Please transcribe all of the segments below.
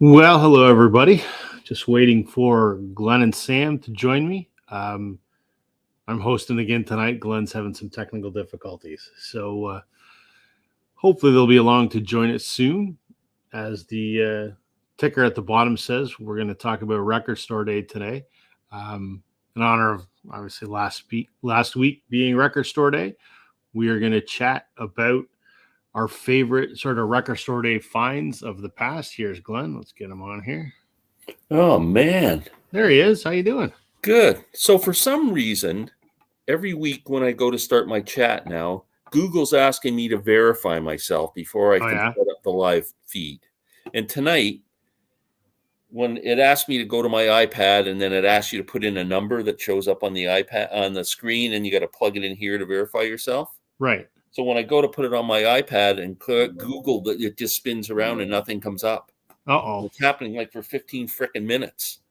Well, hello everybody. Just waiting for Glenn and Sam to join me. I'm hosting again tonight. Glenn's having some technical difficulties, so hopefully they'll be along to join us soon. As the ticker at the bottom says, we're going to talk about Record Store Day today, in honor of obviously last week being Record Store Day. We are going to chat about our favorite sort of Record Store Day finds of the past. Here's Glenn. Let's get him on here. Oh, man. There he is. How you doing? Good. So for some reason, every week when I go to start my chat now, Google's asking me to verify myself before I can set up the live feed. And tonight, when it asked me to go to my iPad and then it asks you to put in a number that shows up on the iPad on the screen and you got to plug it in here to verify yourself. Right. So when I go to put it on my iPad and click Google, it just spins around and nothing comes up. Uh-oh. It's happening like for 15 freaking minutes.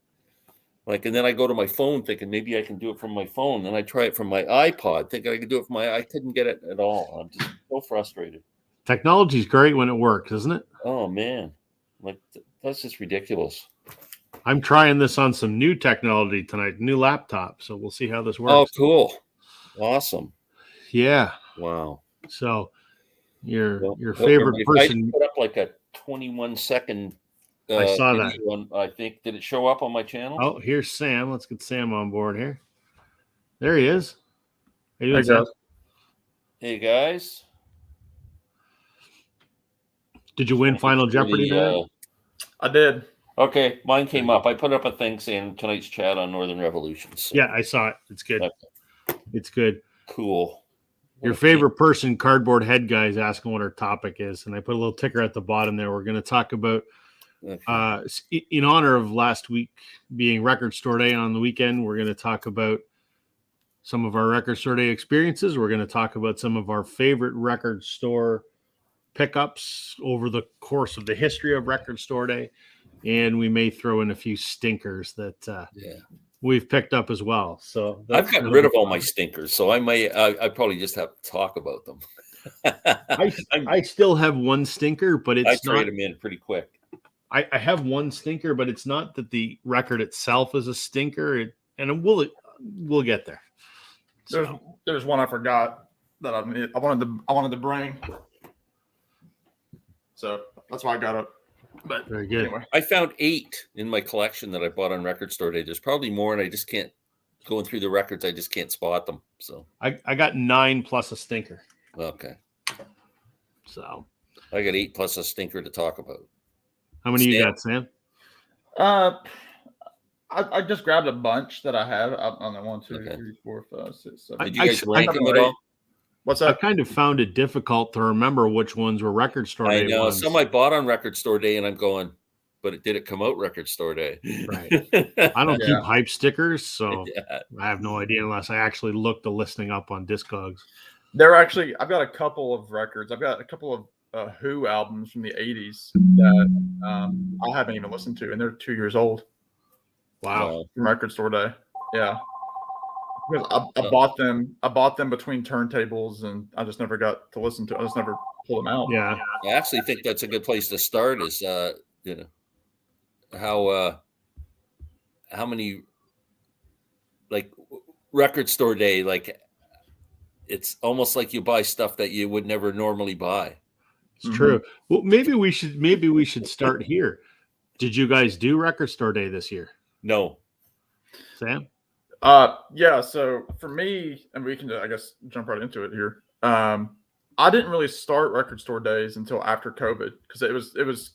And then I go to my phone thinking maybe I can do it from my phone. Then I try it from my iPod thinking I could do it from I couldn't get it at all. I'm just so frustrated. Technology's great when it works, isn't it? Oh, man. That's just ridiculous. I'm trying this on some new technology tonight, new laptop. So we'll see how this works. Oh, cool. Awesome. Yeah. Wow. So your favorite person. I put up like a 21-second I saw that. I think. Did it show up on my channel? Oh, here's Sam. Let's get Sam on board here. There he is. How you doing, Sam? Hey, guys. Did you win Final Jeopardy today? I did. Okay, mine came up. I put up a thing saying tonight's chat on Northern Revolutions. So. Yeah, I saw it. It's good. Okay. It's good. Cool. Your favorite person, Cardboard Head Guy, is asking what our topic is, and I put a little ticker at the bottom there. We're going to talk about, in honor of last week being Record Store Day on the weekend, we're going to talk about some of our Record Store Day experiences. We're going to talk about some of our favorite record store pickups over the course of the history of Record Store Day, and we may throw in a few stinkers that we've picked up as well. So I've gotten rid of all my stinkers, so I probably just have to talk about them. I still have one stinker, but I trade them in pretty quick. I have one stinker, but it's not that the record itself is a stinker, and we'll get there. So. There's one I forgot that I wanted to bring, so that's why I got it. But very good. Anyway. I found 8 in my collection that I bought on Record Store Day. There's probably more, and I just can't going through the records. I just can't spot them. So I got 9 plus a stinker. Okay. So I got 8 plus a stinker to talk about. How many you got, Sam? I just grabbed a bunch that I have on the 1, 2, 3, 4, 5, 6, 7. Did you guys rank them at all? What's that? I kind of found it difficult to remember which ones were Record Store Day. I know ones. Some I bought on Record Store Day, and I'm going, but did it come out Record Store Day? Right. I don't keep hype stickers, so I have no idea unless I actually look the listing up on Discogs. I've got a couple of records. I've got a couple of Who albums from the 80s that I haven't even listened to, and they're 2 years old. Wow. From Record Store Day. Yeah. Because I bought them between turntables, and I just never got to listen to it. I just never pulled them out. Yeah. I actually think that's a good place to start is, how many, like, Record Store Day, like, it's almost like you buy stuff that you would never normally buy. It's true. Well, maybe we should start here. Did you guys do Record Store Day this year? No. Sam? Yeah, so for me, and we can, I guess, jump right into it here. I didn't really start Record Store Days until after COVID, because it was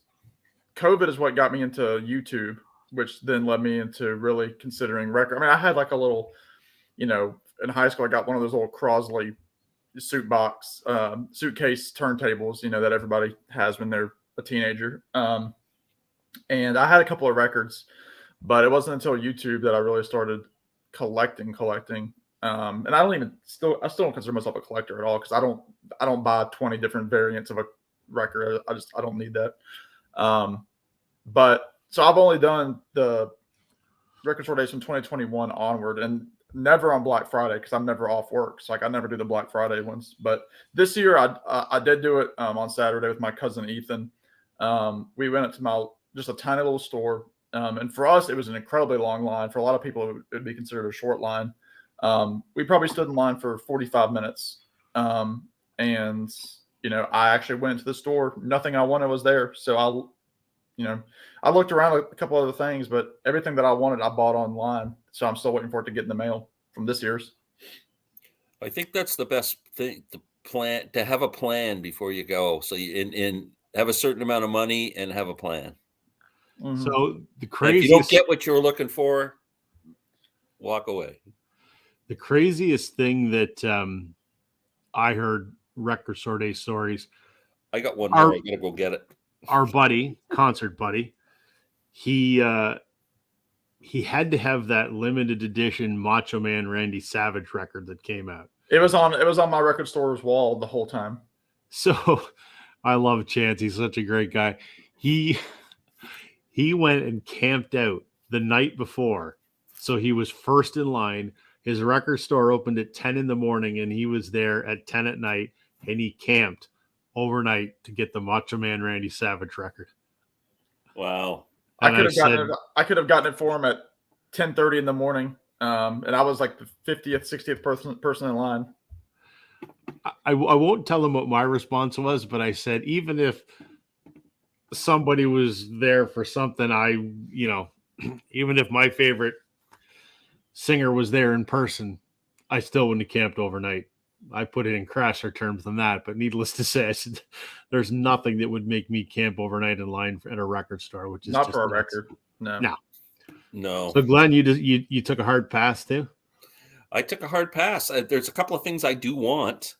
COVID is what got me into YouTube, which then led me into really considering record. I mean, I had like a little, in high school, I got one of those little Crosley suitcase turntables, that everybody has when they're a teenager. And I had a couple of records, but it wasn't until YouTube that I really started collecting. And I still don't consider myself a collector at all, because I don't buy 20 different variants of a record. I don't need that. But so I've only done the Record Store Days from 2021 onward, and never on Black Friday, because I'm never off work. So I never do the Black Friday ones. But this year I did do it on Saturday with my cousin Ethan. We went up to just a tiny little store. And for us, it was an incredibly long line. For a lot of people, it would be considered a short line. We probably stood in line for 45 minutes. And, I actually went into the store. Nothing I wanted was there. So I looked around a couple other things, but everything that I wanted, I bought online. So I'm still waiting for it to get in the mail from this year's. I think that's the best thing to have a plan before you go. So you have a certain amount of money and have a plan. Mm-hmm. So the And craziest, if you don't get what you're looking for, walk away. The craziest thing that I heard record store day stories. I got one more. I gotta go get it. Our concert buddy, he had to have that limited edition Macho Man Randy Savage record that came out. It was on my record store's wall the whole time. So I love Chance. He's such a great guy. He went and camped out the night before. So he was first in line. His record store opened at 10 in the morning and he was there at 10 at night and he camped overnight to get the Macho Man Randy Savage record. Wow. I could have gotten it for him at 10:30 in the morning. And I was like the 50th, 60th person in line. I won't tell him what my response was, but I said, even if somebody was there for something, even if my favorite singer was there in person, I still wouldn't have camped overnight. I put it in crasser terms than that, but needless to say, I said, there's nothing that would make me camp overnight in line at a record store, which is not just for a nuts. record. No. So Glenn, you took a hard pass too? I took a hard pass. There's a couple of things I do want,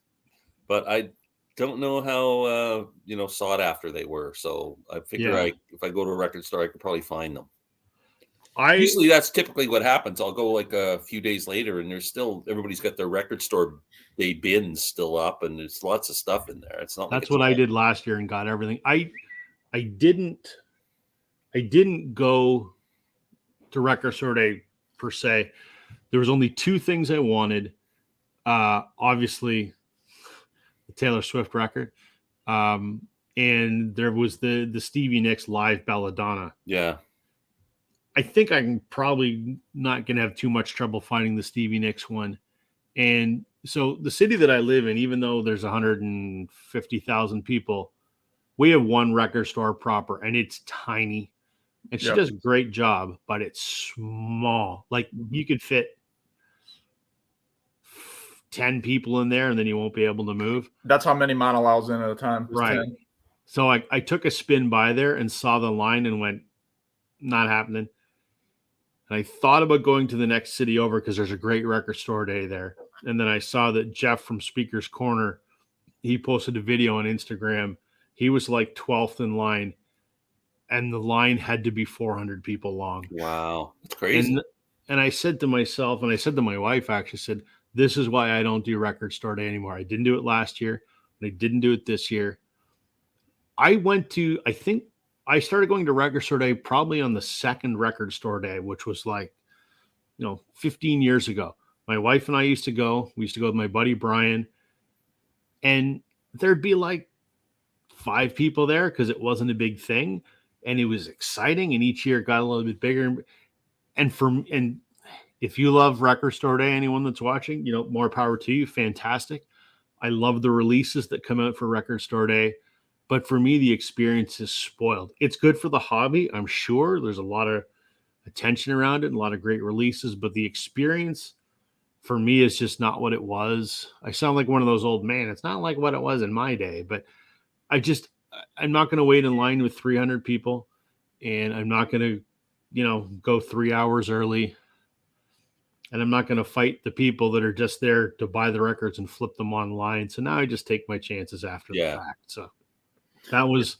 but I don't know how sought after they were. So I figure if I go to a record store, I could probably find them. Usually that's typically what happens. I'll go like a few days later and everybody's got their record store day bins still up and there's lots of stuff in there. It's not that's what I did last year and got everything. I didn't go to record store day per se. There was only two things I wanted. Obviously the Taylor Swift record. And there was the Stevie Nicks live Belladonna. Yeah. I think I'm probably not going to have too much trouble finding the Stevie Nicks one. And so the city that I live in, even though there's 150,000 people, we have one record store proper and it's tiny. And she does a great job, but it's small. Like you could fit 10 people in there and then you won't be able to move. That's how many mine allows in at a time. Right. 10. So I took a spin by there and saw the line and went, not happening. And I thought about going to the next city over because there's a great record store day there. And then I saw that Jeff from Speaker's Corner, he posted a video on Instagram. He was like 12th in line. And the line had to be 400 people long. Wow. That's crazy. And I said to myself, and I said to my wife, actually said, this is why I don't do record store day anymore. I didn't do it last year. And I didn't do it this year. I started going to record store day probably on the second record store day, which was 15 years ago. My wife and I used to go. We used to go with my buddy Brian. And there'd be like 5 people there because it wasn't a big thing. And it was exciting. And each year it got a little bit bigger. And if you love record store day, anyone that's watching, more power to you. Fantastic. I love the releases that come out for record store day. But for me, the experience is spoiled. It's good for the hobby. I'm sure there's a lot of attention around it and a lot of great releases, but the experience for me is just not what it was. I sound like one of those old men. It's not like what it was in my day, but I'm not going to wait in line with 300 people and I'm not going to, go 3 hours early. And I'm not going to fight the people that are just there to buy the records and flip them online. So now I just take my chances after the fact. So that was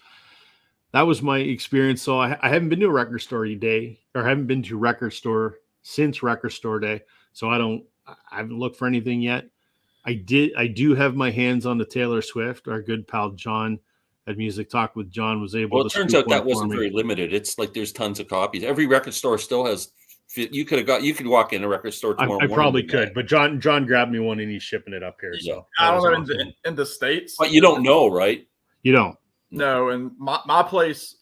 my experience. So I haven't been to a record store day, or haven't been to record store since record store day. So I haven't looked for anything yet. I do have my hands on the Taylor Swift. Our good pal John at Music Talk with John was able to. Well, it turns out that wasn't very limited. It's like there's tons of copies. Every record store still has. You could walk in a record store tomorrow morning. I probably could, but John grabbed me one and he's shipping it up here. So I don't know in the States. But you don't know, right? You don't. No, and my place,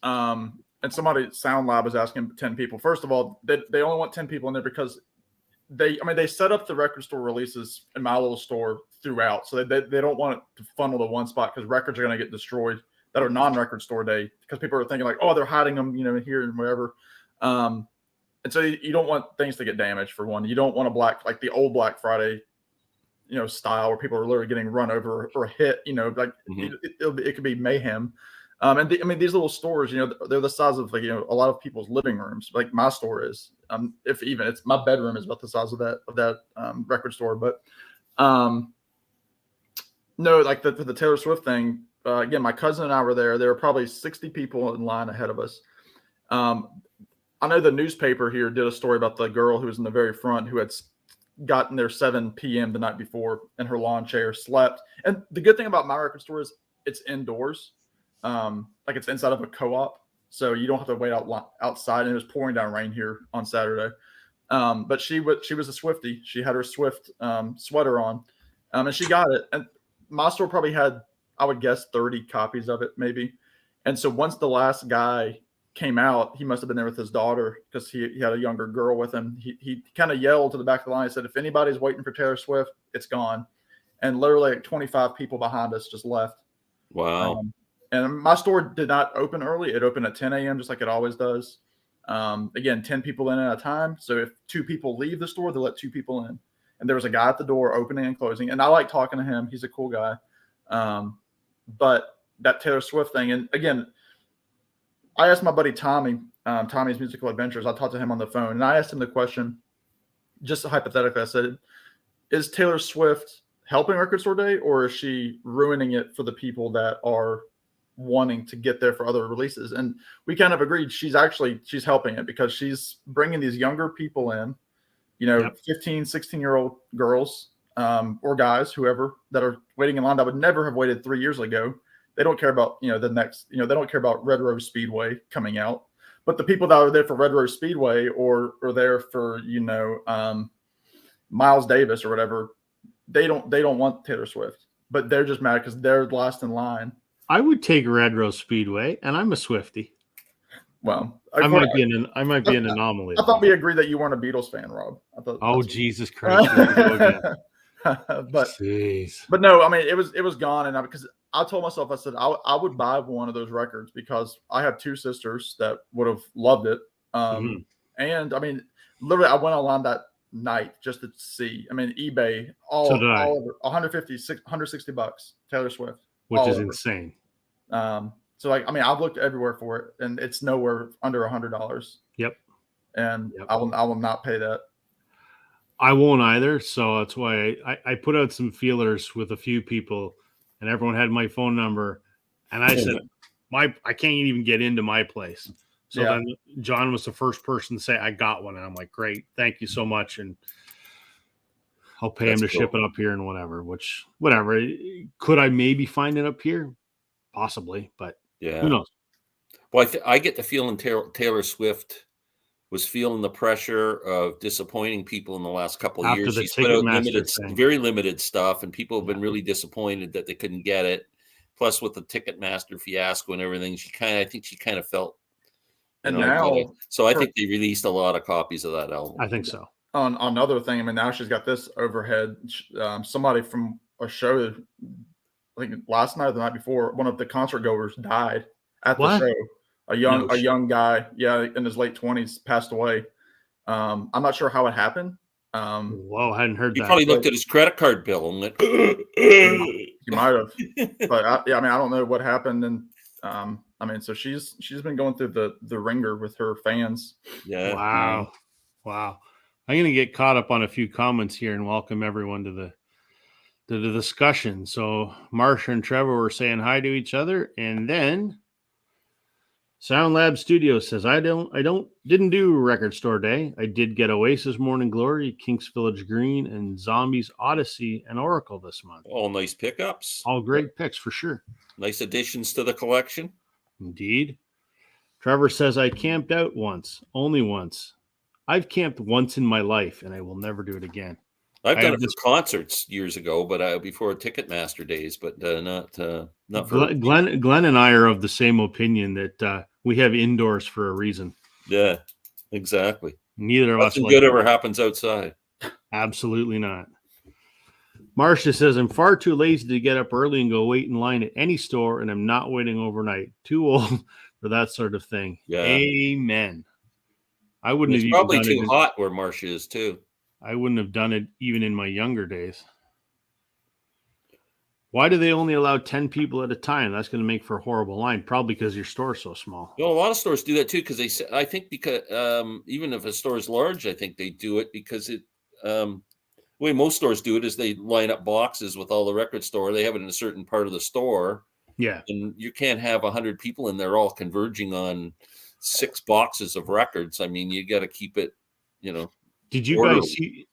and somebody at Sound Lab is asking 10 people. First of all, they only want 10 people in there because they set up the record store releases in my little store throughout. So they don't want it to funnel to one spot because records are going to get destroyed that are non-record store day because people are thinking like, oh, they're hiding them, here and wherever. And so you don't want things to get damaged for one. You don't want like the old Black Friday, style where people are literally getting run over or hit, it could be mayhem. And these little stores, they're the size of like, a lot of people's living rooms. Like my store is, if even it's my bedroom is about the size of that record store. But no, like the Taylor Swift thing. Again, my cousin and I were there. There were probably 60 people in line ahead of us. I know the newspaper here did a story about the girl who was in the very front who had gotten there 7 p.m. the night before in her lawn chair, slept. And the good thing about my record store is it's indoors. Like it's inside of a co-op, so you don't have to wait outside. And it was pouring down rain here on Saturday, but she was a Swiftie. She had her Swift sweater on, and she got it. And my store probably had, I would guess, 30 copies of it, maybe. And so once the last guy came out, he must have been there with his daughter because he had a younger girl with him. He kind of yelled to the back of the line. He said, "If anybody's waiting for Taylor Swift, it's gone." And literally like 25 people behind us just left. Wow. And my store did not open early. It opened at 10 a.m. just like it always does. Again, 10 people in at a time. So if 2 people leave the store, they'll let 2 people in. And there was a guy at the door opening and closing. And I like talking to him. He's a cool guy. But that Taylor Swift thing, and again, I asked my buddy Tommy, Tommy's Musical Adventures. I talked to him on the phone, and I asked him the question, just hypothetically. I said, is Taylor Swift helping Record Store Day, or is she ruining it for the people that are wanting to get there for other releases? And we kind of agreed she's helping it because she's bringing these younger people in, 15, 16-year-old girls or guys, whoever, that are waiting in line that would never have waited 3 years ago. They don't care about, the next, they don't care about Red Rose Speedway coming out. But the people that are there for Red Rose Speedway or are there for, Miles Davis or whatever, they don't want Taylor Swift. But they're just mad because they're last in line. I would take Red Rose Speedway, and I'm a Swiftie. Well, I might be an anomaly. I thought we agreed that you weren't a Beatles fan, Rob. Jesus Christ! But no, it was gone, and because I told myself, I said I would buy one of those records because I have 2 sisters that would have loved it. And literally, I went online that night just to see. eBay all over $160 Taylor Swift, which is insane. So I've looked everywhere for it, and it's nowhere under $100. Yep. And yep. I will not pay that. I won't either. So that's why I put out some feelers with a few people, and everyone had my phone number. And I said, I can't even get into my place. So then John was the first person to say, I got one. And I'm like, great. Thank you so much. And I'll pay him to ship it up here and whatever. Could I maybe find it up here? Possibly, but who knows? Well, I get the feeling Taylor Swift was feeling the pressure of disappointing people in the last couple of years. She's put out very limited stuff, and people have been really disappointed that they couldn't get it. Plus, with the Ticketmaster fiasco and everything, I think she kind of felt. And now, so I think they released a lot of copies of that album. I think so. On another thing, now she's got this overhead. Somebody from a show, I think last night or the night before, one of the concert goers died at the show. A young guy, in his late 20s, passed away. I'm not sure how it happened. Whoa, I hadn't heard that. He probably looked at his credit card bill and went, he might have. But I don't know what happened. And so she's been going through the ringer with her fans. Yeah. Wow. I'm going to get caught up on a few comments here and welcome everyone to the discussion. So Marsha and Trevor were saying hi to each other, and then Sound Lab Studio says, didn't do Record Store Day. I did get Oasis Morning Glory, Kinks Village Green, and Zombies Odyssey and Oracle this month. All nice pickups. All great picks for sure. Nice additions to the collection. Indeed. Trevor says, I camped out only once. I've camped once in my life, and I will never do it again. I've done it for concerts years ago, but before Ticketmaster days, but not for Glenn and I are of the same opinion that We have indoors for a reason. Yeah, exactly. Neither of us Nothing like good it. ever happens outside. Absolutely not. Marcia says, I'm far too lazy to get up early and go wait in line at any store, and I'm not waiting overnight. Too old for that sort of thing. Yeah. Amen. I wouldn't It's have even probably done too it. hot where Marcia is too. I wouldn't have done it even in my younger days. Why do they only allow 10 people at a time? That's going to make for a horrible line. Probably because your store's so small. Well, a lot of stores do that too because I think because even if a store is large, I think they do it because the way most stores do it is they line up boxes with all the record store. They have it in a certain part of the store. Yeah. And you can't have 100 people in there all converging on 6 boxes of records. I mean, you got to keep it, Did you orderly.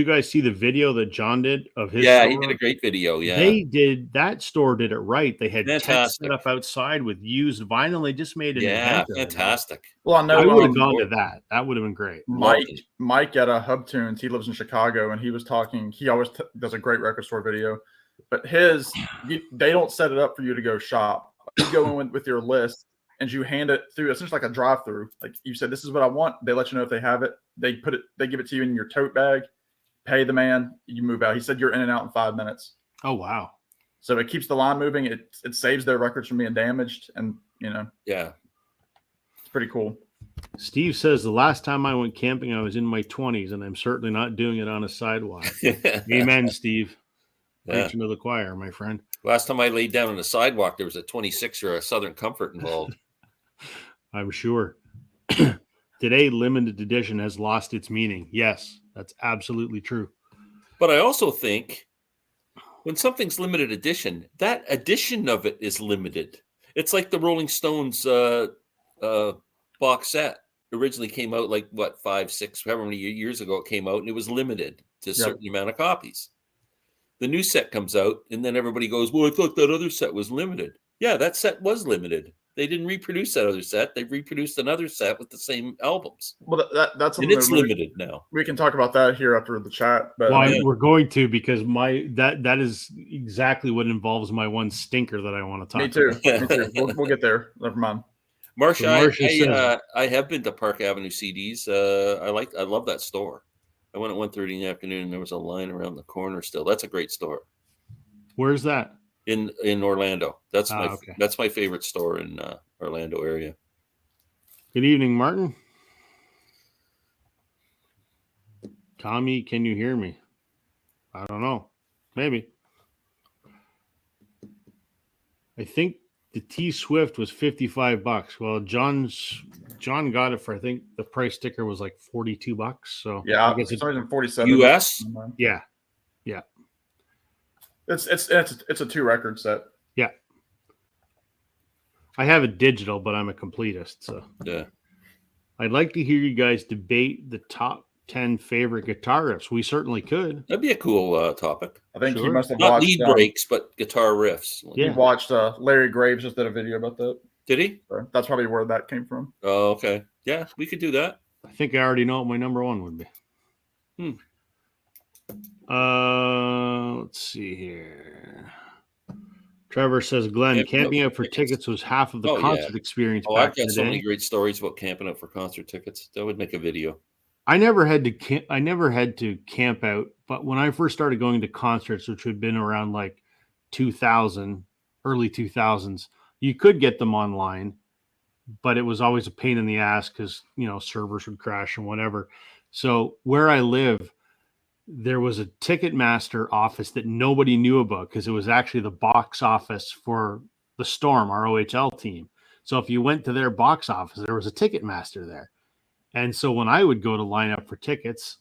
guys see the video that John did of his Yeah, store? he did a great video. Yeah. That store did it right. They had tents Fantastic. set up outside with used vinyl. They just made an event of it. Fantastic. Well, I know I would have gone to that. That would have been great. Mike at Hub Tunes, he lives in Chicago, and he was talking. He always does a great record store video, but they don't set it up for you to go shop. You go in with your list, and you hand it through. It's just like a drive-through. Like you said, this is what I want. They let you know if they have it. They give it to you in your tote bag. Pay the man. You move out. He said you're in and out in 5 minutes. Oh wow! So it keeps the line moving. It saves their records from being damaged, and yeah, it's pretty cool. Steve says the last time I went camping, I was in my 20s, and I'm certainly not doing it on a sidewalk. Amen, Steve. Preaching to the choir, my friend. Last time I laid down on a sidewalk, there was a 26er, a Southern Comfort involved. I'm sure. Today, limited edition has lost its meaning. Yes, that's absolutely true. But I also think when something's limited edition, that edition of it is limited. It's like the Rolling Stones box set originally came out 5, 6, however many years ago it came out, and it was limited to a certain amount of copies. The new set comes out, and then everybody goes, well, I thought that other set was limited. Yeah, that set was limited. They didn't reproduce that other set. They reproduced another set with the same albums. Well, that's and it's limited now. We can talk about that here after the chat. But we're going to, because that is exactly what involves my one stinker that I want to talk about. Me too. We'll get there. Never mind. Marcia, I have been to Park Avenue CDs. I love that store. I went at 1:30 in the afternoon, and there was a line around the corner still. That's a great store. Where's that? In Orlando. That's my favorite store in Orlando area. Good evening, Martin. Tommy, can you hear me? I don't know. Maybe. I think the T Swift was $55. Well, John got it for, I think the price sticker was like $42. So yeah, I guess it's 47 US. Yeah. It's a 2 record set. Yeah. I have a digital, but I'm a completist. So yeah. I'd like to hear you guys debate the top 10 favorite guitar riffs. We certainly could. That'd be a cool topic. I think he must have not watched lead breaks, but guitar riffs. He watched Larry Graves just did a video about that. Did he? So that's probably where that came from. Oh, okay. Yeah, we could do that. I think I already know what my number 1 would be. Let's see here. Trevor says, Glenn, camping out for tickets was half of the concert experience. I've got so many great stories about camping out for concert tickets. That would make a video. I never had to camp out, but when I first started going to concerts, which had been around like 2000, early 2000s, you could get them online, but it was always a pain in the ass because, servers would crash and whatever. So where I live, there was a Ticketmaster office that nobody knew about because it was actually the box office for the Storm, our OHL team. So if you went to their box office, there was a Ticketmaster there. And so when I would go to line up for tickets,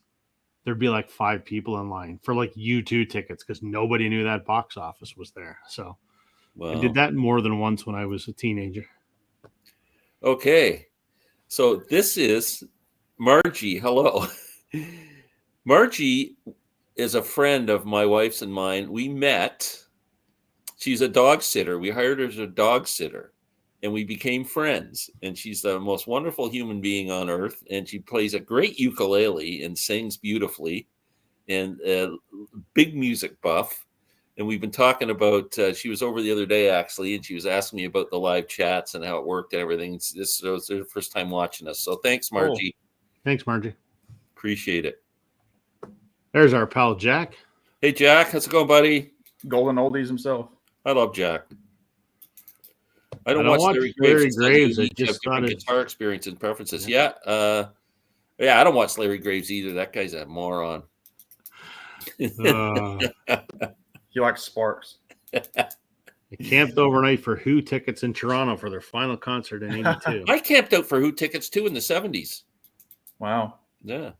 there'd be like 5 people in line for like U2 tickets because nobody knew that box office was there. So I did that more than once when I was a teenager. Okay. So this is Margie. Hello. Margie is a friend of my wife's and mine. We met. She's a dog sitter. We hired her as a dog sitter, and we became friends. And she's the most wonderful human being on earth. And she plays a great ukulele and sings beautifully, and a big music buff. And we've been talking about, she was over the other day, actually, and she was asking me about the live chats and how it worked and everything. This was their first time watching us. So thanks, Margie. Thanks, Margie. Appreciate it. There's our pal, Jack. Hey, Jack. How's it going, buddy? Golden oldies himself. I love Jack. I don't watch Larry Graves. I just have different guitar experience and preferences. Yeah. I don't watch Larry Graves either. That guy's a moron. He likes Sparks. I camped overnight for Who tickets in Toronto for their final concert in '82. I camped out for Who tickets too in the '70s. Wow. Yeah.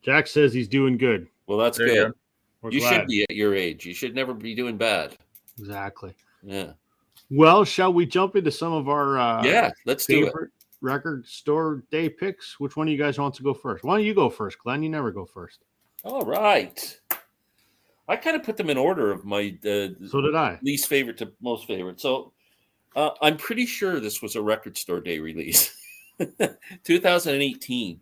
Jack says he's doing good. Well, that's good. You should be at your age. You should never be doing bad. Exactly. Yeah. Well, shall we jump into some of our let's do it. Record store day picks? Which one of you guys wants to go first? Why don't you go first, Glenn? You never go first. All right. I kind of put them in order of my so did I. Least favorite to most favorite. So I'm pretty sure this was a record store day release. 2018.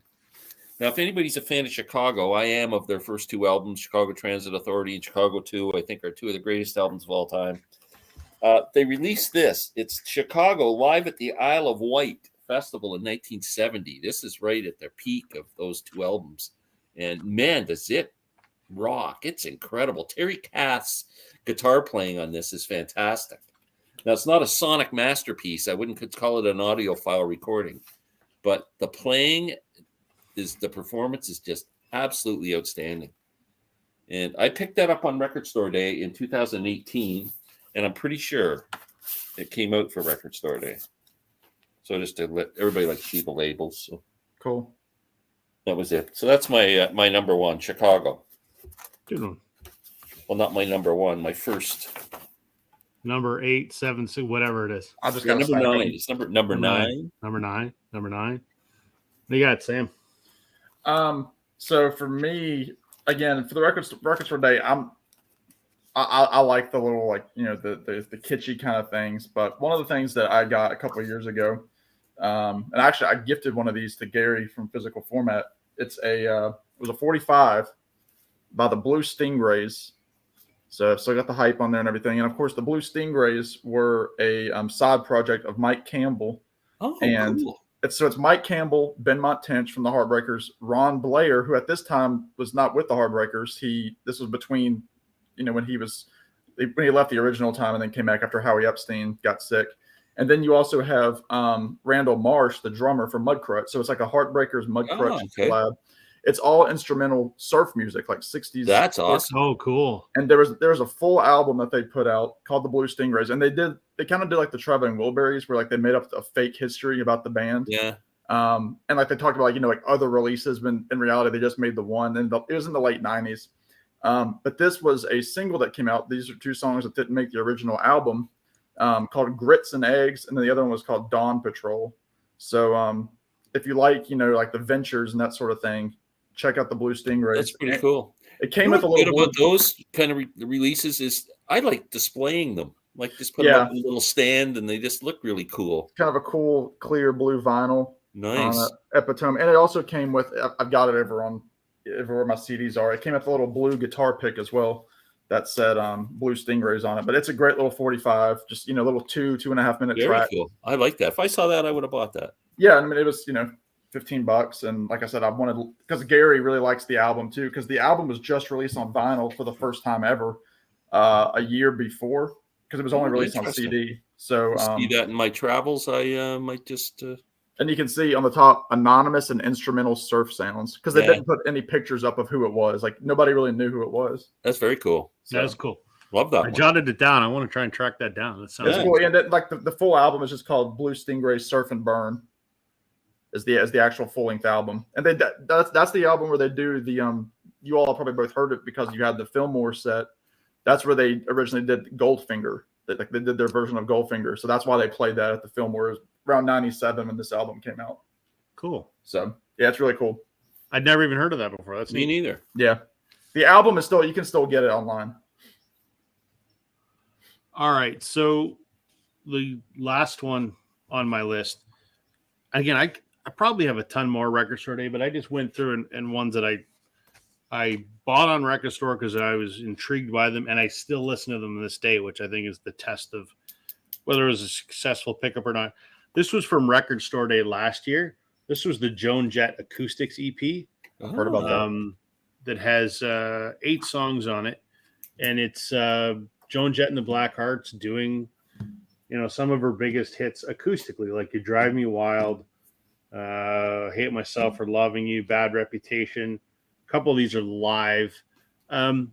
Now, if anybody's a fan of Chicago, I am of their first two albums, Chicago Transit Authority and Chicago 2, I think are two of the greatest albums of all time. They released this. It's Chicago live at the Isle of Wight Festival in 1970. This is right at the peak of those two albums. And man, does it rock. It's incredible. Terry Kath's guitar playing on this is fantastic. Now, it's not a sonic masterpiece. I wouldn't call it an audiophile recording. But the performance is just absolutely outstanding. And I picked that up on Record Store Day in 2018. And I'm pretty sure it came out for Record Store Day. So just to let everybody like see the labels. So cool. That was it. So that's my my number one, Chicago. Good one. Well, not my number one, my first. Number 8, 7, 6, whatever it is. I just got number 9. It's number 9. Number 9. What do you got, Sam? So for me, again, for the record store day, I like the little, like, you know, the kitschy kind of things. But one of the things that I got a couple of years ago, and actually I gifted one of these to Gary from Physical Format. It was a 45 by the Blue Stingrays. So I got the hype on there and everything. And of course, the Blue Stingrays were a side project of Mike Campbell. Oh, and cool. It's Mike Campbell, Ben Montench from the Heartbreakers, Ron Blair, who at this time was not with the Heartbreakers. This was between, you know, when he left the original time and then came back after Howie Epstein got sick. And then you also have Randall Marsh, the drummer for Mudcrutch. So it's like a Heartbreakers Mudcrutch collab. It's all instrumental surf music, like 60s. That's awesome. Oh, cool. And there was a full album that they put out called the Blue Stingrays. And they kind of did like the Traveling Wilburys, where like they made up a fake history about the band. Yeah. And like they talked about, like, you know, like other releases, but in reality, they just made the one. And it was in the late 90s. But this was a single that came out. These are two songs that didn't make the original album, called Grits and Eggs. And then the other one was called Dawn Patrol. So if you like, you know, like the Ventures and that sort of thing, check out the Blue Stingrays. That's pretty cool. It came with a little bit about those kind of releases is I like displaying them. Like just put them up in a little stand and they just look really cool. Kind of a cool, clear blue vinyl. Nice. Epitome. And it also came with, I've got it over where my CDs are. It came with a little blue guitar pick as well that said Blue Stingrays on it. But it's a great little 45, just, you know, little 2.5 minute track. Very cool. I like that. If I saw that, I would have bought that. Yeah, I mean, it was, you know, $15. And like I said, I wanted, because Gary really likes the album too, because the album was just released on vinyl for the first time ever a year before, because it was only released on CD. So see that in my travels, I might just and you can see on the top anonymous and instrumental surf sounds, because they didn't put any pictures up of who it was. Like nobody really knew who it was. That's very cool. So, that's cool. Love that. I jotted it down. I want to try and track that down. That sounds cool. And like the full album is just called Blue Stingray Surf and Burn. Is the actual full length album, and that's the album where they do the you all probably both heard it because you had the Fillmore set. That's where they originally did Goldfinger. They did their version of Goldfinger, so that's why they played that at the Fillmore around '97 when this album came out. Cool. So yeah, it's really cool. I'd never even heard of that before. That's me neither. Yeah, the album is you can still get it online. All right, so the last one on my list. Again, I probably have a ton more record store day, but I just went through and ones that I bought on Record Store because I was intrigued by them, and I still listen to them to this day, which I think is the test of whether it was a successful pickup or not. This was from Record Store Day last year. This was the Joan Jett Acoustics EP. Heard about that. That has 8 songs on it, and it's Joan Jett and the Blackhearts doing, some of her biggest hits acoustically, like "You Drive Me Wild," "Hate Myself for Loving You," "Bad Reputation." A couple of these are live. I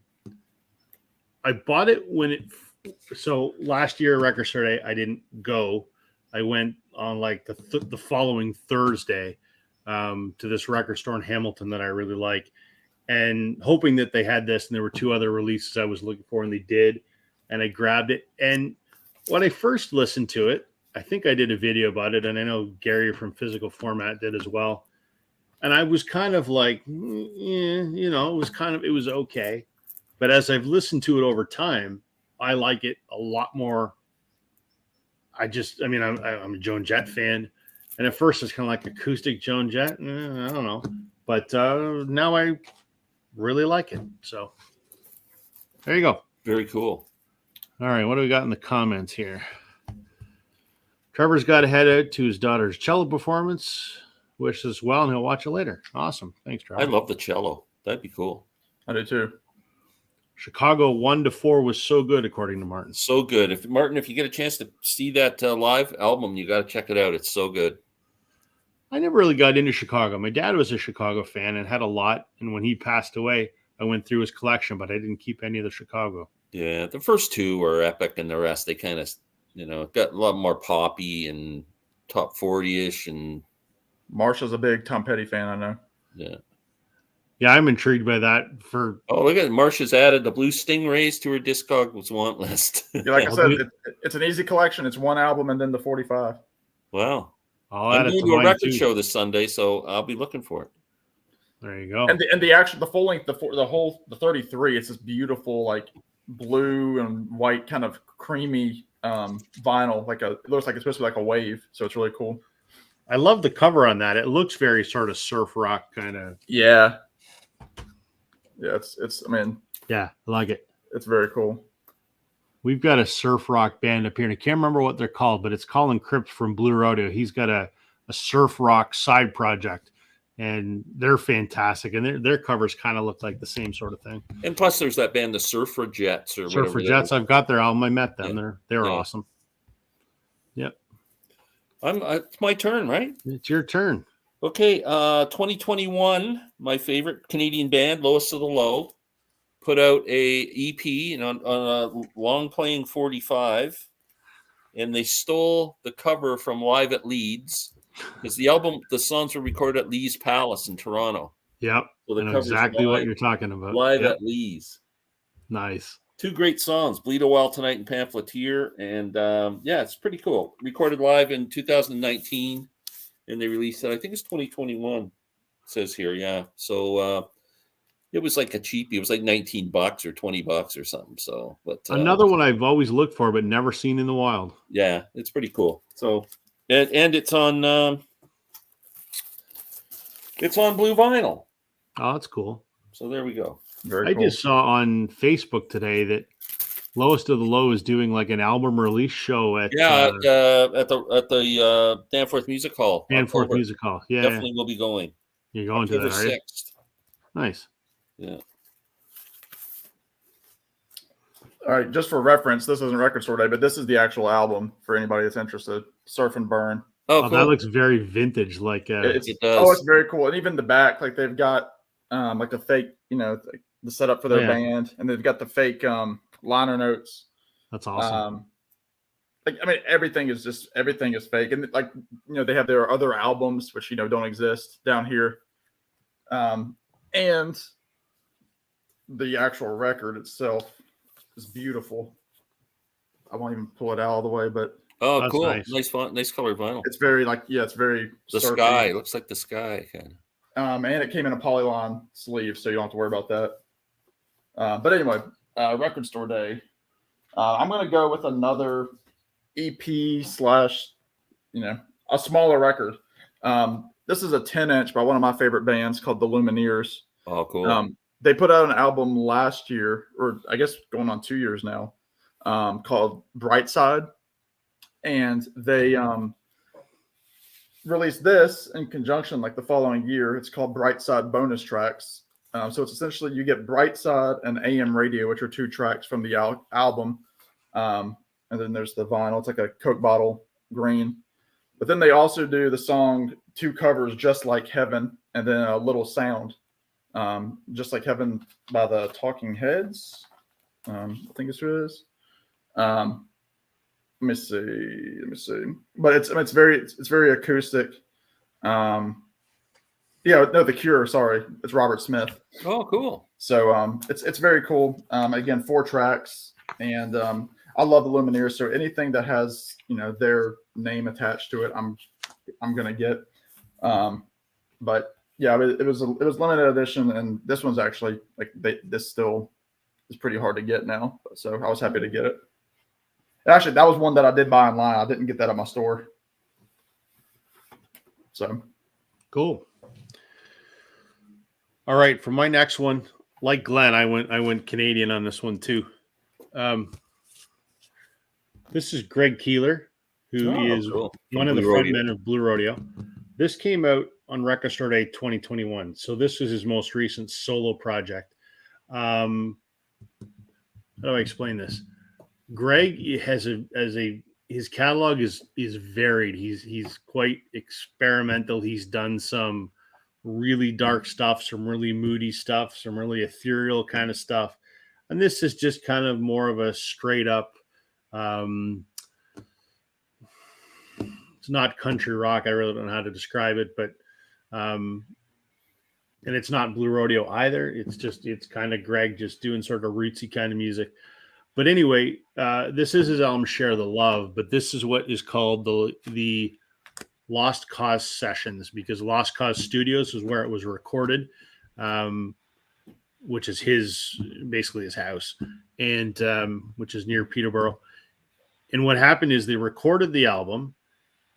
bought it so last year, Record Store Day, I didn't go. I went on like the following Thursday to this record store in Hamilton that I really like, and hoping that they had this, and there were 2 other releases I was looking for, and they did, and I grabbed it. And when I first listened to it, I think I did a video about it, and I know Gary from Physical Format did as well. And I was kind of like, it was okay. But as I've listened to it over time, I like it a lot more. I'm a Joan Jett fan. And at first it's kind of like acoustic Joan Jett. I don't know. But now I really like it. So there you go. Very cool. All right. What do we got in the comments here? Trevor's got to head out to his daughter's cello performance. Wishes well, and he'll watch it later. Awesome. Thanks, Trevor. I love the cello. That'd be cool. I do too. Chicago 1-4 was so good, according to Martin. So good. If you get a chance to see that live album, you got to check it out. It's so good. I never really got into Chicago. My dad was a Chicago fan and had a lot. And when he passed away, I went through his collection, but I didn't keep any of the Chicago. Yeah, the first 2 were epic, and the rest they kind of, got a lot more poppy and top 40-ish. And Marsha's a big Tom Petty fan, I know. Yeah. Yeah, I'm intrigued by that. Look at it. Marsha's added the Blue Stingrays to her Discogs want list. Like I said, it's an easy collection. It's 1 album and then the 45. Wow. I'm going to a record show this Sunday, so I'll be looking for it. There you go. And the full length, the 33, it's this beautiful like blue and white kind of creamy vinyl. It looks like it's supposed to be like a wave, so it's really cool. I love the cover on that. It looks very sort of surf rock kind of. Yeah. Yeah, yeah, I like it. It's very cool. We've got a surf rock band up here, and I can't remember what they're called, but it's Colin Cripps from Blue Rodeo. He's got a surf rock side project, and they're fantastic. And their covers kind of look like the same sort of thing. And plus, there's that band, the Surfrajettes. Surfrajettes, I've got their album. I met them. Yeah. They're awesome. Yep. It's my turn, right? It's your turn. Okay, 2021, my favorite Canadian band, Lowest of the Low, put out a EP on a long playing 45, and they stole the cover from Live at Leeds, because the songs were recorded at Lee's Palace in Toronto. Yep, so the exactly what you're talking about. Live at Lee's. Nice. 2 great songs, Bleed a While Tonight and Pamphleteer, and it's pretty cool. Recorded live in 2019. And they released it, I think it's 2021, it says here, yeah. So it was like a cheapie. It was like $19 or $20 or something. So, but another one I've always looked for but never seen in the wild. Yeah, it's pretty cool. So, and it's on blue vinyl. Oh, that's cool. So there we go. Very cool. Just saw on Facebook today that Lowest of the Low is doing like an album release show at the Danforth Music Hall. Danforth Music Hall. Yeah, definitely will be going. You're going to that, right? 6th. Nice. Yeah. All right, just for reference, this isn't Record Store Day, but this is the actual album for anybody that's interested. Surf and Burn. Oh, cool. That looks very vintage. Like it does. Oh, it's very cool. And even the back, like they've got like a fake, the setup for their band, and they've got the fake liner notes. That's awesome. Everything is fake, and they have their other albums which don't exist down here, and the actual record itself is beautiful. I won't even pull it out all the way, but that's cool, nice font, nice colored vinyl. It's very it's very the surfy. Sky. It looks like the sky kind of. And it came in a polyline sleeve, so you don't have to worry about that. But anyway, Record Store Day. I'm going to go with another EP / a smaller record. This is a 10-inch by one of my favorite bands called the Lumineers. Oh, cool. they put out an album last year, or I guess going on 2 years now, called Brightside, and they released this in conjunction like the following year. It's called Brightside Bonus Tracks. So it's essentially you get Brightside and AM Radio, which are 2 tracks from the album, and then there's the vinyl. It's like a Coke bottle green. But then they also do the song 2 covers, Just Like Heaven, and then a little sound, Just Like Heaven by the Talking Heads. I think it's who it is. Let me see. But it's very acoustic. The Cure. Sorry, it's Robert Smith. Oh, cool. So it's very cool. Again, 4 tracks, and I love the Lumineers. So anything that has their name attached to it, I'm gonna get. But yeah, it was limited edition, and this one's actually this still is pretty hard to get now. So I was happy to get it. Actually, that was one that I did buy online. I didn't get that at my store. So cool. All right, for my next one, like Glenn, I went Canadian on this one too. This is Greg Keeler, who is cool. one of the frontmen of Blue Rodeo. This came out on Record Store Day 2021. So this was his most recent solo project. How do I explain this? Greg has his catalog is varied. He's quite experimental. He's done some really dark stuff, some really moody stuff, some really ethereal kind of stuff. And this is just kind of more of a straight up, it's not country rock. I really don't know how to describe it, but, and it's not Blue Rodeo either. It's kind of Greg just doing sort of rootsy kind of music. But anyway, this is his album Share the Love, but this is what is called the Lost Cause Sessions, because Lost Cause Studios is where it was recorded, which is basically his house, and which is near Peterborough. And what happened is they recorded the album,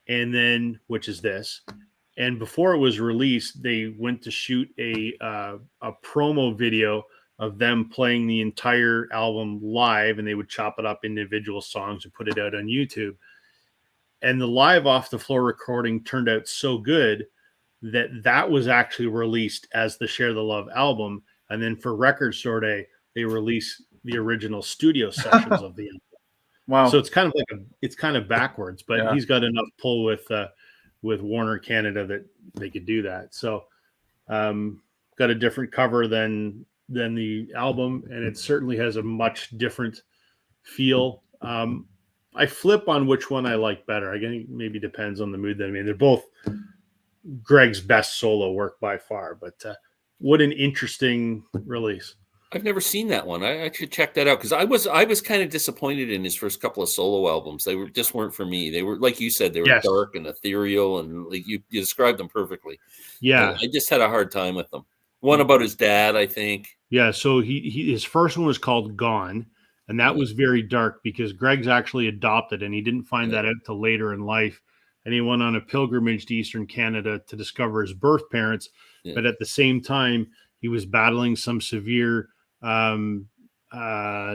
and then, which is this, and before it was released, they went to shoot a promo video of them playing the entire album live, and they would chop it up individual songs and put it out on YouTube. And the live off the floor recording turned out so good that was actually released as the Share the Love album. And then for Record Store Day, they released the original studio sessions of the album. Wow. So it's kind of backwards, but yeah, he's got enough pull with Warner Canada that they could do that. So got a different cover than the album, and it certainly has a much different feel. I flip on which one I like better. I guess maybe depends on the mood that I'm in. They're both Greg's best solo work by far, but what an interesting release. I've never seen that one. I should check that out, because I was kind of disappointed in his first couple of solo albums. They just weren't for me. They were, like you said, they were dark and ethereal, and like you described them perfectly. Yeah, and I just had a hard time with them. One about his dad, I think. Yeah, so his first one was called Gone, and that was very dark because Greg's actually adopted, and he didn't find that out till later in life. And he went on a pilgrimage to Eastern Canada to discover his birth parents, but at the same time, he was battling some severe the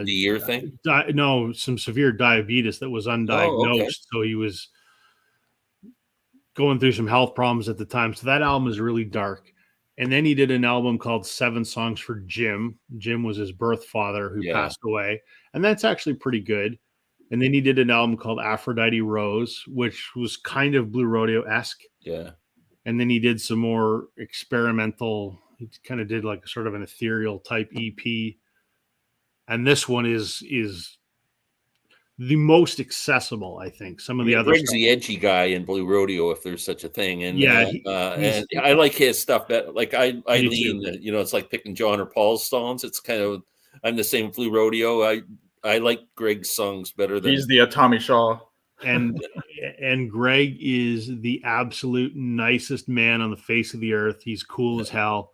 ear thing? Some severe diabetes that was undiagnosed. Okay. So he was going through some health problems at the time. So that album is really dark. And then he did an album called 7 Songs for Jim. Jim was his birth father who passed away. And that's actually pretty good. And then he did an album called Aphrodite Rose, which was kind of Blue Rodeo-esque. Yeah. And then he did some more experimental, he kind of did like sort of an ethereal type EP. And this one is the most accessible, I think. Some of the other Greg's the edgy guy in Blue Rodeo, if there's such a thing. And and I like his stuff. That like I lean, it's like picking John or Paul's songs. It's kind of, I'm the same Blue Rodeo. I like Greg's songs better than he's the Tommy Shaw. And Greg is the absolute nicest man on the face of the earth. He's cool as hell.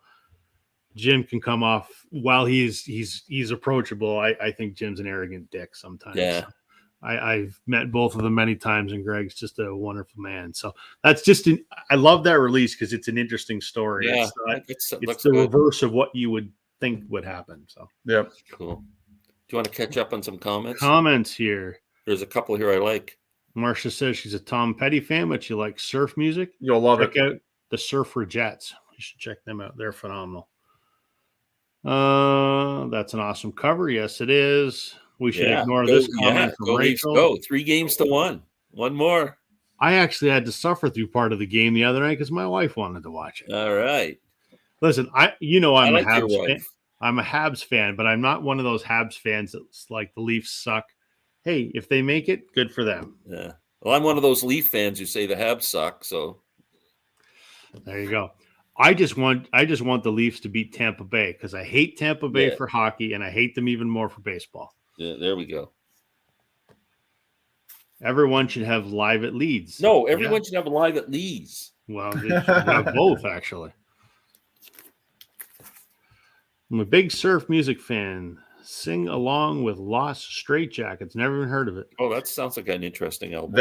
Jim can come off, while he's approachable, I think Jim's an arrogant dick sometimes. Yeah. I've met both of them many times, and Greg's just a wonderful man. So that's I love that release because it's an interesting story. Yeah, it's the reverse of what you would think would happen. So, Yep. Cool. Do you want to catch up on some comments? Comments here. There's a couple here I like. Marcia says she's a Tom Petty fan, but she likes surf music. You'll love Check it. out the Surfer Jets. You should check them out. They're phenomenal. That's an awesome cover. Yes, it is. We should ignore this comment from Rachel. Go 3-1. One more. I actually had to suffer through part of the game the other night because my wife wanted to watch it. All right. Listen, I'm like a Habs your fan. wife. I'm a Habs fan, but I'm not one of those Habs fans that's like the Leafs suck. Hey, if they make it, good for them. Yeah. Well, I'm one of those Leaf fans who say the Habs suck. So there you go. I just want the Leafs to beat Tampa Bay because I hate Tampa Bay for hockey and I hate them even more for baseball. Yeah, there we go. Everyone should have live at Leeds. No, everyone should have a live at Leeds. Well, they should have both, actually. I'm a big surf music fan. Sing along with Lost Straitjackets. Never even heard of it. Oh, that sounds like an interesting album.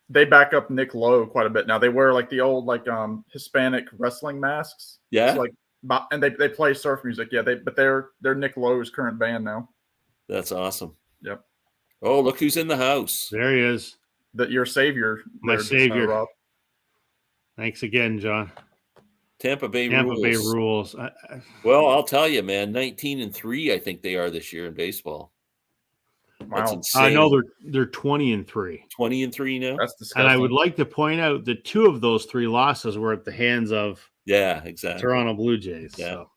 They back up Nick Lowe quite a bit now. They wear like the old Hispanic wrestling masks. Yeah. So and they play surf music. Yeah, they're Nick Lowe's current band now. That's awesome. Yep. Oh, look who's in the house. There he is. Your savior. My savior. Thanks again, John. Tampa Bay rules. Well, I'll tell you, man, 19-3, I think they are this year in baseball. Wow. That's insane. I know they're 20-3. 20-3 now. That's disgusting. And I would like to point out that 2 of those 3 losses were at the hands of exactly. Toronto Blue Jays. Yeah. So.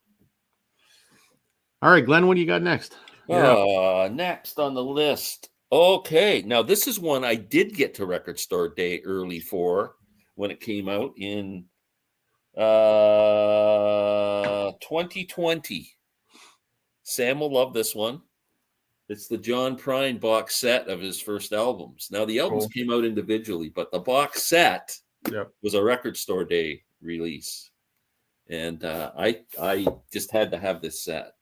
All right, Glenn, what do you got next? Next on the list. Okay. Now, this is one I did get to Record Store Day early for when it came out in 2020. Sam will love this one. It's the John Prine box set of his first albums. Now, the albums came out individually, but the box set was a Record Store Day release. And I just had to have this set.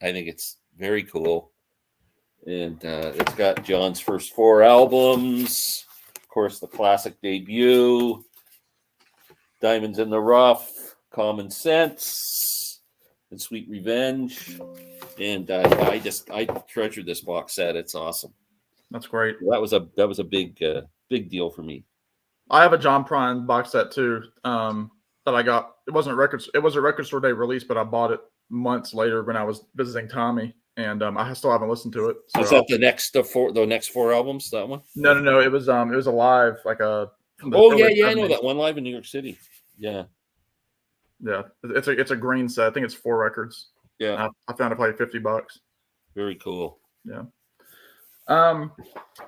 I think it's very cool. And it's got John's first 4 albums. Of course, the classic debut, Diamonds in the Rough, Common Sense, and Sweet Revenge. And I treasure this box set. It's awesome. That's great. That was a big deal for me. I have a John Prine box set too. That I got. It was a Record Store Day release, but I bought it months later when I was visiting Tommy, and I still haven't listened to it. So is that the next 4 albums? That one? No. It was a live like a. I know that one live in New York City. Yeah. It's a green set. I think it's 4 records. Yeah, I found it probably $50. Very cool. Yeah.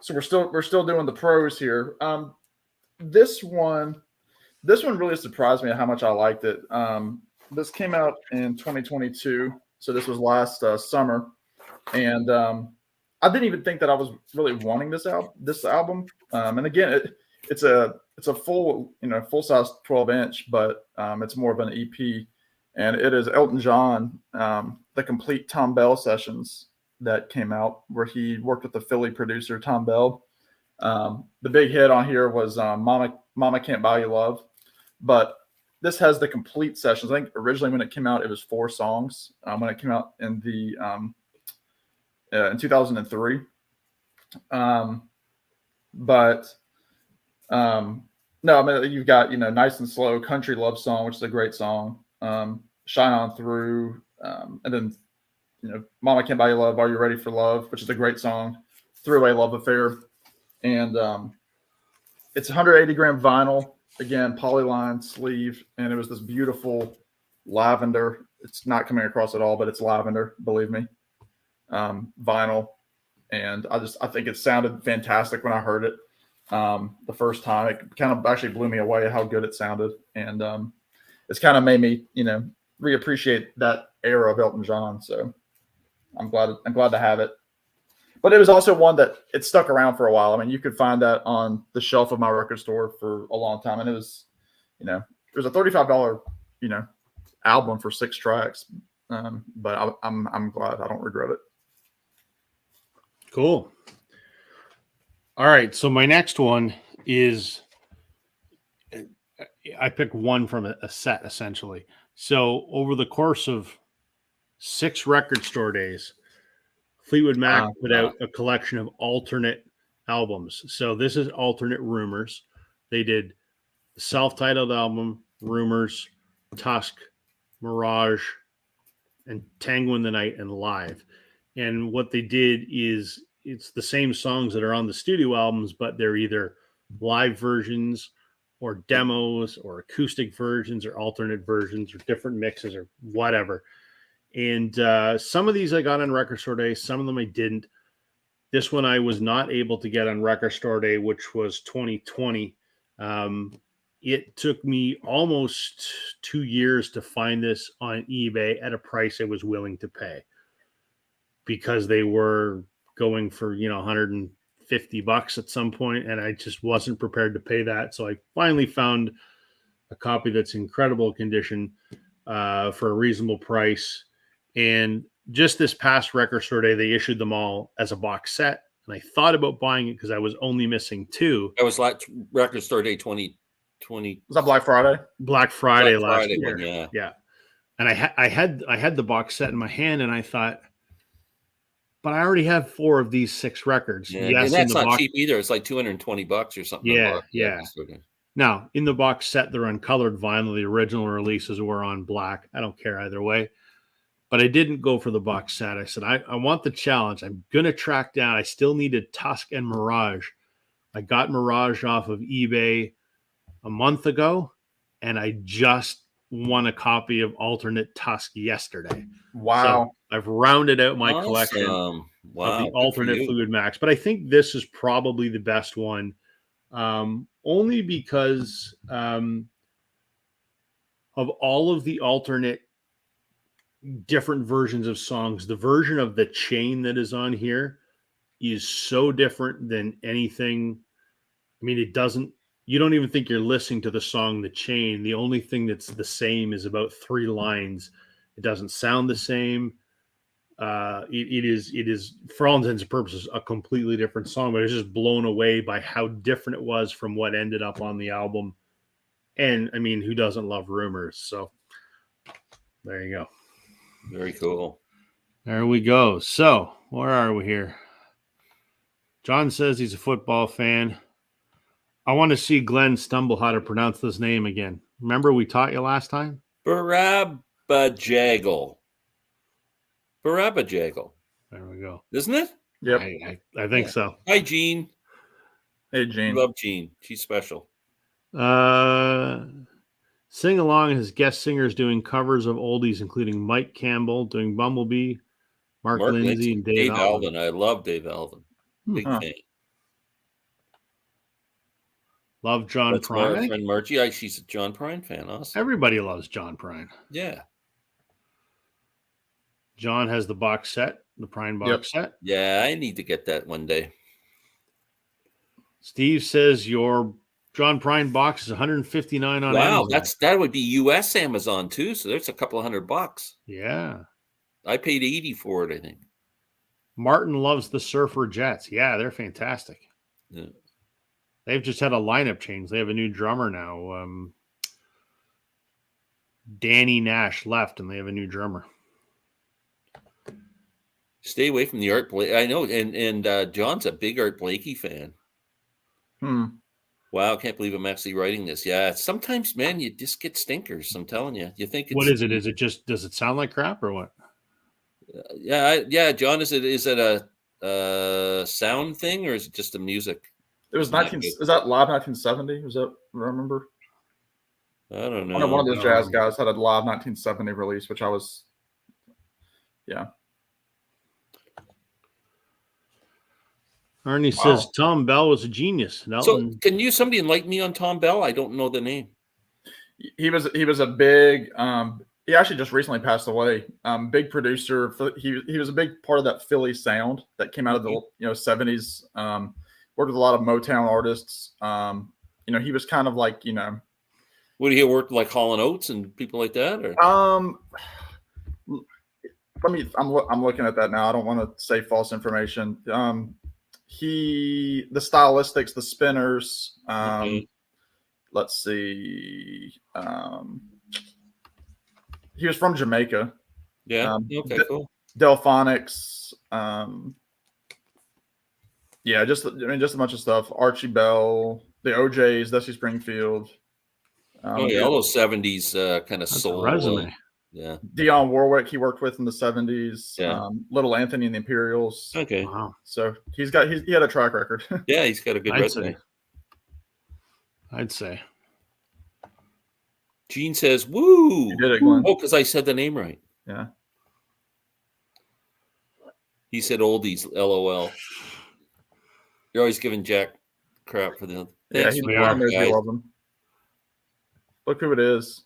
So we're still doing the pros here. This one really surprised me at how much I liked it. This came out in 2022, so this was last summer, and I didn't even think that I was really wanting this album. And again, it's a full size 12-inch, but it's more of an EP, and it is Elton John, the complete Tom Bell sessions that came out, where he worked with the Philly producer Tom Bell. The big hit on here was Mama Can't Buy You Love, but this has the complete sessions. I think originally when it came out, it was 4 songs. When it came out in 2003, no, I mean, you've got Nice and Slow, Country Love Song, which is a great song. Shine On Through, and then Mama Can't Buy You Love, Are You Ready for Love, which is a great song. Three-Way Love Affair, and it's 180-gram vinyl. Again, polyline sleeve, and it was this beautiful lavender. It's not coming across at all, but it's lavender, believe me. Vinyl, and I think it sounded fantastic when I heard it the first time. It kind of actually blew me away how good it sounded, and it's kind of made me reappreciate that era of Elton John. So I'm glad to have it. But it was also one that it stuck around for a while. I mean, you could find that on the shelf of my record store for a long time, and it was a $35 album for 6 tracks. But I'm glad. I don't regret it. Cool. All right, so my next one is I picked one from a set essentially. So over the course of 6 record store days, Fleetwood Mac put out a collection of alternate albums. So this is alternate Rumors. They did the self-titled album, Rumors, Tusk, Mirage, and Tango in the Night, and Live. And what they did is it's the same songs that are on the studio albums, but they're either live versions or demos or acoustic versions or alternate versions or different mixes or whatever. And some of these I got on Record Store Day. Some of them I didn't. This one I was not able to get on Record Store Day, which was 2020. It took me almost 2 years to find this on eBay at a price I was willing to pay, because they were going for, $150 at some point, and I just wasn't prepared to pay that. So I finally found a copy that's in incredible condition for a reasonable price. And just this past Record Store Day, they issued them all as a box set. And I thought about buying it because I was only missing 2. That was like Record Store Day 2020. Was that Black Friday? Black Friday last Friday year. one, yeah. And I had the box set in my hand, and I thought, but I already have 4 of these 6 records. Yeah, yes, and that's not cheap either. It's like $220 or something. Yeah. Now, in the box set, they're on colored vinyl. The original releases were on black. I don't care either way. But I didn't go for the box set. I said, I want the challenge. I'm going to track down. I still needed Tusk and Mirage. I got Mirage off of eBay a month ago, and I just won a copy of alternate Tusk yesterday. Wow. So I've rounded out my collection of the alternate Fleetwood Macs. But I think this is probably the best one, only because of all of the alternate different versions of songs. The version of The Chain that is on here is so different than anything. I mean, you don't even think you're listening to the song The Chain. The only thing that's the same is about 3 lines. It doesn't sound the same. It is, for all intents and purposes, a completely different song, but I was just blown away by how different it was from what ended up on the album. And I mean, who doesn't love Rumors? So there you go. Very cool. There we go. So where are we here? John says he's a football fan. I want to see Glenn stumble how to pronounce this name again. Remember we taught you last time? Barabajagal. There we go. Isn't it? Yep. I think so. Hi, Jean. Hey, Jean. Love Jean. She's special. Sing Along has guest singers doing covers of oldies, including Mike Campbell doing Bumblebee, Mark Lindsay, and Dave Alvin. I love Dave Alvin. Big fan. Love John That's Prine. My friend Margie. She's a John Prine fan. Awesome. Everybody loves John Prine. Yeah. John has the box set, the Prine box set. Yeah, I need to get that one day. Steve says your John Prine box is $159 on Amazon. Wow, that would be US Amazon too. So there's a couple $100. Yeah. I paid $80 for it, I think. Martin loves the Surfer Jets. Yeah, they're fantastic. Yeah. They've just had a lineup change. They have a new drummer now. Danny Nash left, and they have a new drummer. Stay away from the Art Blakey. I know, and John's a big Art Blakey fan. Wow, I can't believe I'm actually writing this. Yeah, sometimes, man, you just get stinkers. I'm telling you. You think what is it? Is it just, does it sound like crap or what? Yeah, John. Is it a sound thing or is it just the music? It was is that live 1970? Was that, remember? I don't know. One of those jazz guys had a live 1970 release, which I was, yeah. Arnie says Tom Bell was a genius. So can somebody enlighten me on Tom Bell? I don't know the name. He was a big, he actually just recently passed away. Big producer. He was a big part of that Philly sound that came out of the 70s. Worked with a lot of Motown artists. He was kind of like, Would he have worked like Hall & Oates and people like that? Or? I'm looking at that now. I don't want to say false information. The stylistics, the spinners. Let's see. He was from Jamaica. Yeah. Okay. Cool. Delphonics. Yeah, just a bunch of stuff. Archie Bell, the OJs, Dusty Springfield. All those 70s kind of soul resume. Yeah. Dionne Warwick, he worked with in the 70s. Yeah. Little Anthony and the Imperials. Okay. Wow. So he had a track record. Yeah, he's got a good resume. I'd say. Gene says, "Woo!" You did it, Glenn. Oh, because I said the name right. Yeah. He said oldies, LOL. You're always giving Jack crap for the. Yeah, he's love him. Look who it is.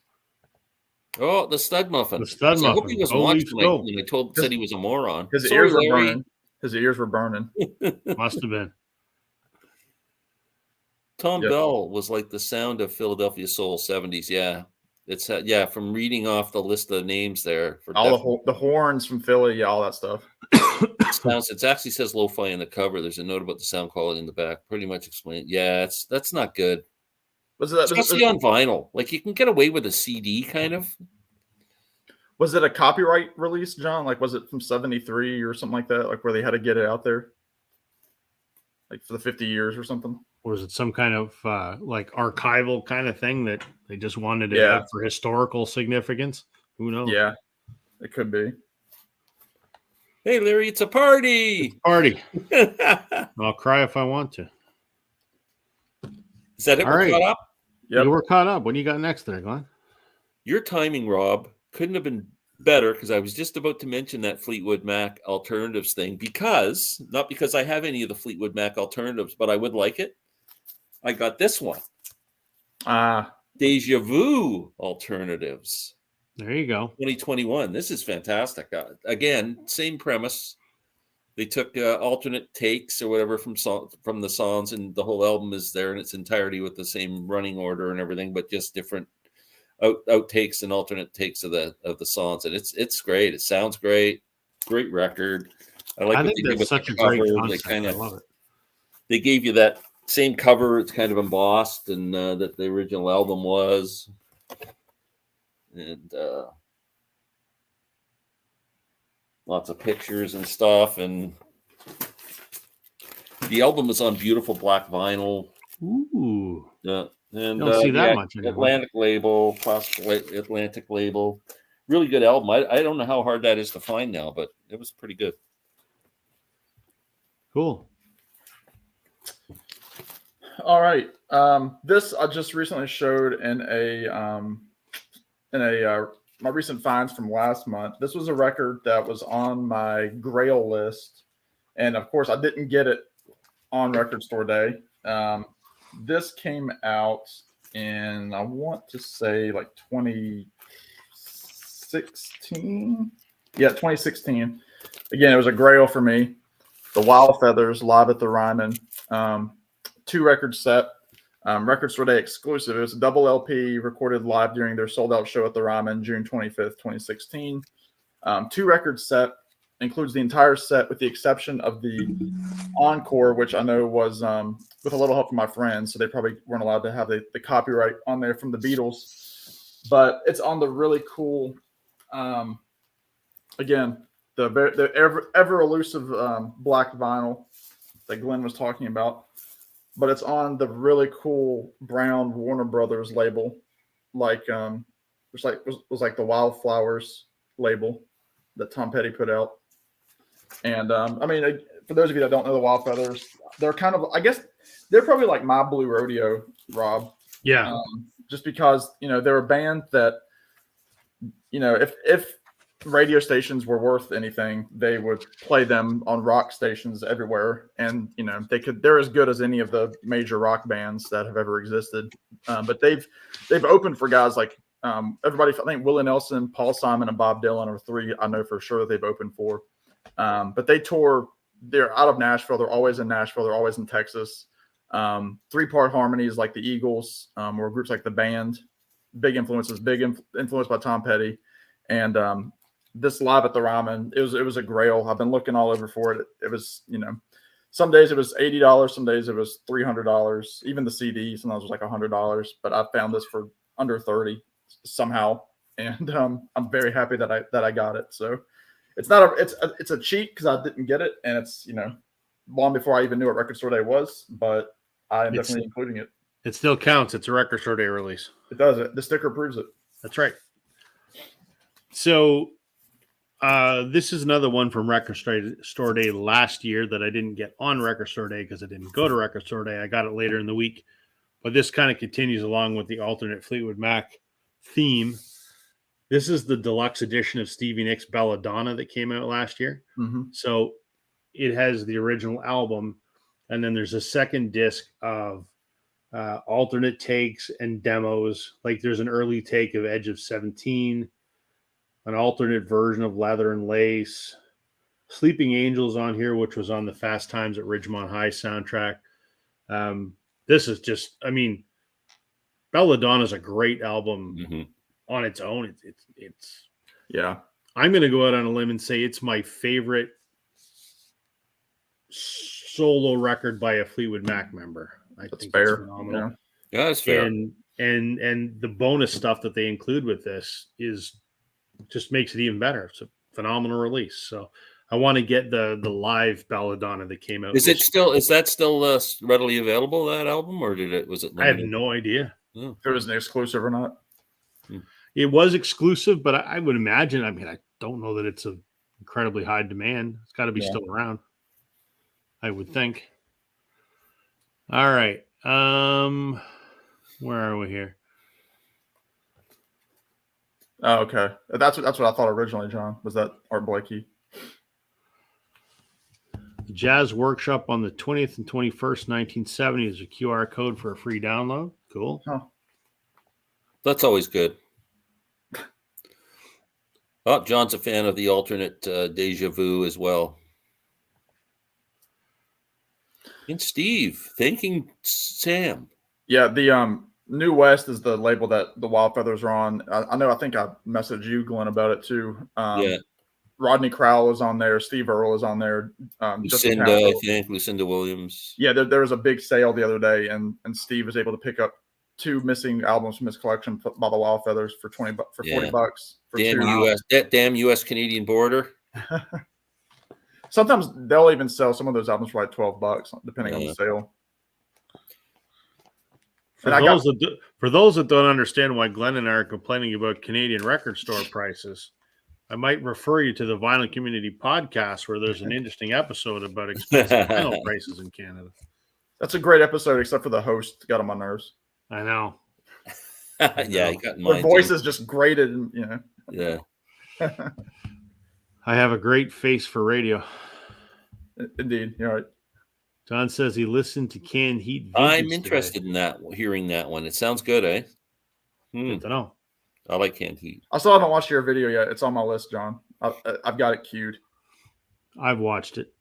Oh, the stud muffin. The stud muffin. I hope he was watching when I said he was a moron. His ears were burning. His ears were burning. Must have been. Tom Bell was like the sound of Philadelphia soul 70s. Yeah. It's from reading off the list of names there. For all the horns from Philly, yeah, all that stuff. It actually says lo-fi in the cover. There's a note about the sound quality in the back. Pretty much explain. Yeah, that's not good. Especially on vinyl. Like, you can get away with a CD, kind of. Was it a copyright release, John? Like, was it from 73 or something like that? Like, where they had to get it out there? Like, for the 50 years or something? Or was it some kind of, like, archival kind of thing that they just wanted to have for historical significance? Who knows? Yeah, it could be. Hey, Larry, it's a party! Party. I'll cry if I want to. Is that it? We're caught up? Yeah, we're caught up. What do you got next there, Glenn? Your timing, Rob, couldn't have been better, because I was just about to mention that Fleetwood Mac alternatives thing, not because I have any of the Fleetwood Mac alternatives, but I would like it. I got this one. Deja Vu alternatives. There you go. 2021. This is fantastic. Again, same premise. They took alternate takes or whatever from the songs, and the whole album is there in its entirety with the same running order and everything, but just different outtakes and alternate takes of the songs. And it's great. It sounds great. Great record. I think that's such a great concept. I love it. They gave you that same cover. It's kind of embossed, and that the original album was. And lots of pictures and stuff. And the album is on beautiful black vinyl. Ooh. Yeah. And don't see that much anymore. Atlantic label, classic Atlantic label. Really good album. I don't know how hard that is to find now, but it was pretty good. Cool. All right. This I just recently showed in my recent finds from last month. This was a record that was on my Grail list, and of course I didn't get it on Record Store Day. This came out in, I want to say, like 2016. Yeah, 2016. Again, it was a Grail for me. The Wild Feathers, Live at the Ryman. 2-record set. Record Store Day exclusive. It was a double LP recorded live during their sold-out show at the Ryman, June 25th, 2016. 2-record set. Includes the entire set with the exception of the encore, which I know was with a little help from my friends, so they probably weren't allowed to have the copyright on there from the Beatles. But it's on the really cool, again, the ever elusive black vinyl that Glenn was talking about. But it's on the really cool brown Warner Brothers label, like was like the Wildflowers label that Tom Petty put out. And I mean, for those of you that don't know the Wild Feathers, they're kind of, I guess, they're probably like My Blue Rodeo, Rob. Yeah. Just because, they're a band that, if radio stations were worth anything, they would play them on rock stations everywhere. And, they're as good as any of the major rock bands that have ever existed. But they've opened for guys like everybody, I think Willie Nelson, Paul Simon, and Bob Dylan are 3 I know for sure that they've opened for. But they tour, they're out of Nashville. They're always in Nashville. They're always in Texas. 3-part harmonies like the Eagles, or groups like the Band, big influences, influenced by Tom Petty. And this Live at the Ryman, it was a Grail. I've been looking all over for it. It was, some days it was $80, some days it was $300. Even the CD sometimes was like $100. But I found this for under $30 somehow. and I'm very happy that I got it. So it's not it's a cheat because I didn't get it, and it's long before I even knew what Record Store Day was, but I am definitely including it. It still counts. It's a Record Store Day release. It does. The sticker proves it. That's right. So this is another one from Record Store Day last year that I didn't get on Record Store Day because I didn't go to Record Store Day. I got it later in the week. But this kind of continues along with the alternate Fleetwood Mac theme. This is the deluxe edition of Stevie Nicks' Belladonna that came out last year. Mm-hmm. So it has the original album, and then there's a second disc of alternate takes and demos. Like there's an early take of Edge of 17, an alternate version of Leather and Lace, Sleeping Angels on here, which was on the Fast Times at Ridgemont High soundtrack. This is just, Belladonna is a great album on its own. It's yeah. I'm going to go out on a limb and say it's my favorite solo record by a Fleetwood Mac member. That's fair. It's phenomenal. Yeah, that's fair. And the bonus stuff that they include with this just makes it even better. It's a phenomenal release. So I want to get the live Belladonna that came out. Is that still readily available, that album, or was it limited? I have no idea if it was an exclusive or not. It was exclusive, but I would imagine. I don't know that it's an incredibly high demand. It's got to be still around, I would think. All right. Where are we here? Oh, okay. That's what I thought originally, John, was that Art Blakey. The Jazz Workshop on the 20th and 21st, 1970 is a QR code for a free download. Cool. Oh. That's always good. Oh, John's a fan of the alternate Deja Vu as well. And Steve, thanking Sam. Yeah, the New West is the label that the Wild Feathers are on. I think I messaged you, Glenn, about it too. Yeah. Rodney Crowell is on there. Steve Earle is on there. Lucinda, I think. Lucinda Williams. Yeah, there was a big sale the other day, and Steve was able to pick up 2 missing albums from his collection by the Wild Feathers for $40. Damn US Canadian border. Sometimes they'll even sell some of those albums for like $12, depending on the sale. For those that don't understand why Glenn and I are complaining about Canadian record store prices, I might refer you to the Vinyl Community Podcast, where there's an interesting episode about expensive vinyl prices in Canada. That's a great episode, except for the host got on my nerves. I know. Yeah, he got mine. The voice is just grated, and Yeah. I have a great face for radio. Indeed, you're right. John says he listened to Canned Heat. I'm interested in that, hearing that one. It sounds good, eh? Good to know. I like Canned Heat. I still haven't watched your video yet. It's on my list, John. I've got it queued. I've watched it.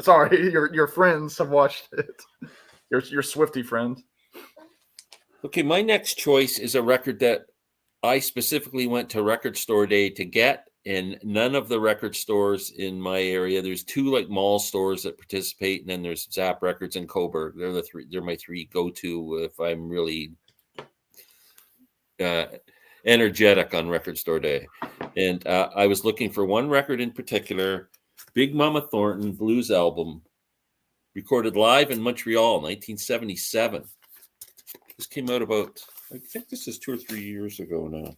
Sorry, your friends have watched it. Your Swiftie friend. Okay, my next choice is a record that I specifically went to Record Store Day to get, and none of the record stores in my area. There's 2 like mall stores that participate, and then there's Zap Records and Coburg. They're my 3 go-to if I'm really energetic on Record Store Day. And I was looking for one record in particular, Big Mama Thornton blues album, recorded live in Montreal, 1977. This came out about, I think this is 2 or 3 years ago now.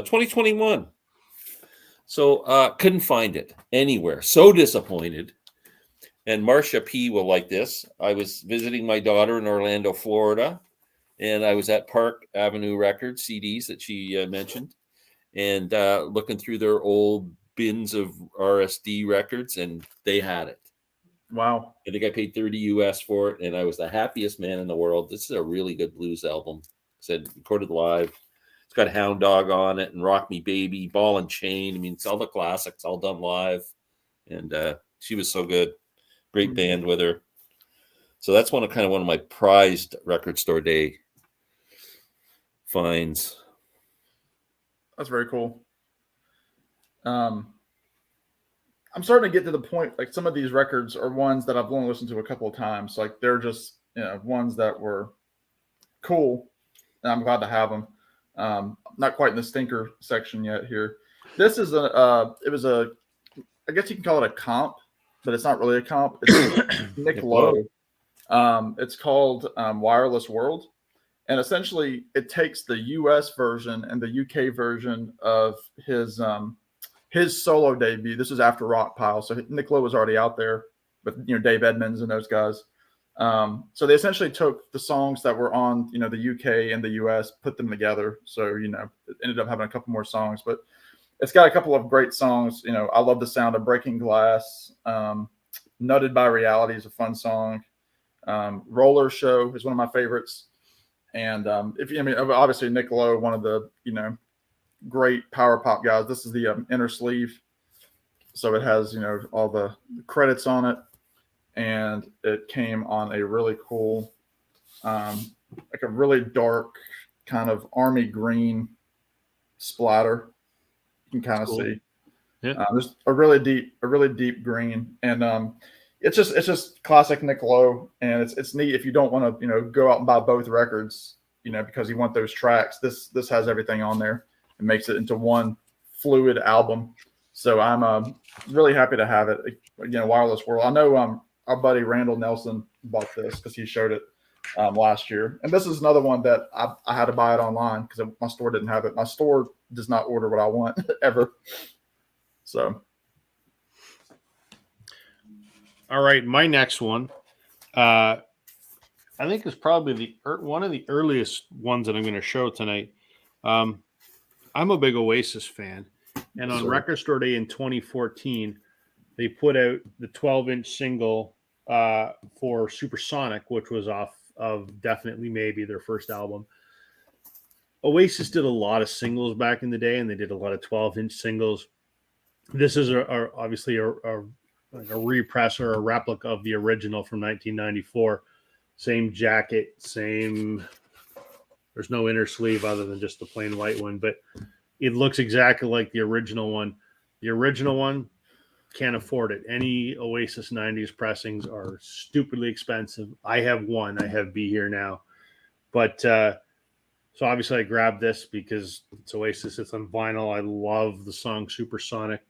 2021. So couldn't find it anywhere. So disappointed. And Marcia P. will like this. I was visiting my daughter in Orlando, Florida, and I was at Park Avenue Records, CDs that she mentioned, and looking through their old bins of RSD records, and they had it. Wow. I think I paid $30 US for it, and I was the happiest man in the world. This is a really good blues album. Said recorded live. It's got Hound Dog on it and Rock Me Baby, Ball and Chain. I mean, it's all the classics, all done live. And she was so good. Great band with her. So that's one of my prized Record Store Day finds. That's very cool. I'm starting to get to the point, like some of these records are ones that I've only listened to a couple of times. Like they're just, ones that were cool, and I'm glad to have them. Not quite in the stinker section yet here. This is I guess you can call it a comp, but it's not really a comp. It's Nick Lowe. It's called Wireless World. And essentially, it takes the U.S. version and the U.K. version of his solo debut. This was after Rockpile, so Nick Lowe was already out there with Dave Edmunds and those guys. So they essentially took the songs that were on the UK and the US, put them together. So it ended up having a couple more songs, but it's got a couple of great songs. I love the sound of Breaking Glass. Nutted by Reality is a fun song. Roller Show is one of my favorites. And obviously Nick Lowe, one of the great power pop guys. This is the inner sleeve, so it has all the credits on it, and it came on a really cool, like a really dark kind of army green splatter. You can kind of see. Yeah. There's a really deep green, and it's just classic Nick Lowe, and it's neat if you don't want to go out and buy both records, because you want those tracks. This has everything on there and makes it into one fluid album. So I'm really happy to have it. Wireless World. I know our buddy Randall Nelson bought this because he showed it last year, and this is another one that I had to buy it online because my store didn't have it. My store does not order what I want ever. So. All right, my next one, I think is probably one of the earliest ones that I'm going to show tonight. I'm a big Oasis fan, and on Record Store Day in 2014, they put out the 12-inch single for Supersonic, which was off of Definitely Maybe, their first album. Oasis did a lot of singles back in the day, and they did a lot of 12-inch singles. This is obviously a repress or a replica of the original from 1994. Same jacket, same. There's no inner sleeve other than just the plain white one, but it looks exactly like the original one. The original one, can't afford it. Any Oasis 90s pressings are stupidly expensive. I have one. I have Be Here Now. But so obviously I grabbed this because it's Oasis. It's on vinyl. I love the song Supersonic.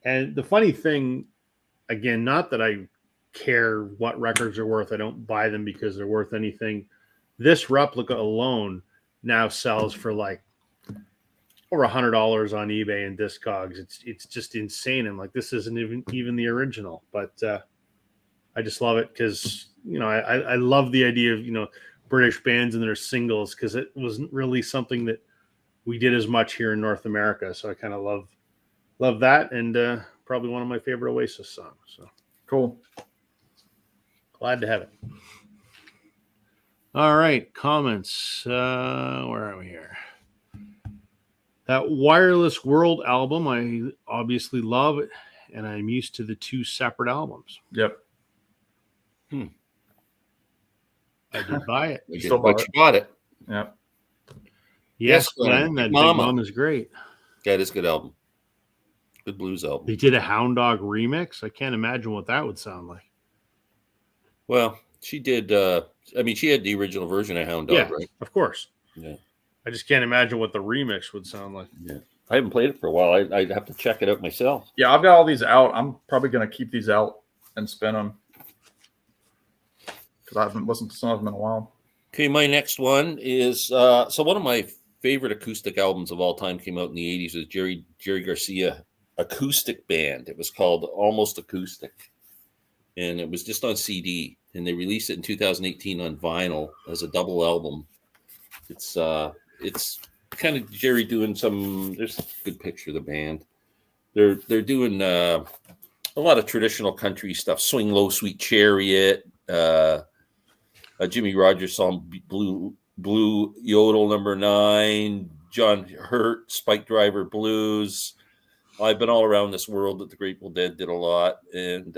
And the funny thing, again, not that I care what records are worth. I don't buy them because they're worth anything. This replica alone now sells for like over $100 on eBay and Discogs. It's just insane. I'm like, this isn't even the original, but I just love it because I love the idea of British bands and their singles because it wasn't really something that we did as much here in North America. So I kind of love that, and probably one of my favorite Oasis songs. So cool. Glad to have it. All right, comments. Where are we here? That Wireless World album, I obviously love it, and I'm used to the two separate albums. Yep. I did buy it. You bought it. Yep. Yes, Glenn, that Big Mom is great. Yeah, it is a good album. Good blues album. They did a Hound Dog remix. I can't imagine what that would sound like. Well, she did. She had the original version of Hound Dog, right? Of course. Yeah. I just can't imagine what the remix would sound like. Yeah. I haven't played it for a while. I'd have to check it out myself. Yeah, I've got all these out. I'm probably going to keep these out and spin them because I haven't listened to some of them in a while. Okay, my next one is so one of my favorite acoustic albums of all time came out in the 80s. It was Jerry Garcia acoustic band. It was called Almost Acoustic, and it was just on CD, and they released it in 2018 on vinyl as a double album. It's kind of Jerry doing some. There's a good picture of the band. They're doing a lot of traditional country stuff. Swing Low, Sweet Chariot, a Jimmy Rogers song, Blue Yodel No. 9, John Hurt, Spike Driver Blues. I've Been All Around This World that the Grateful Dead did a lot, and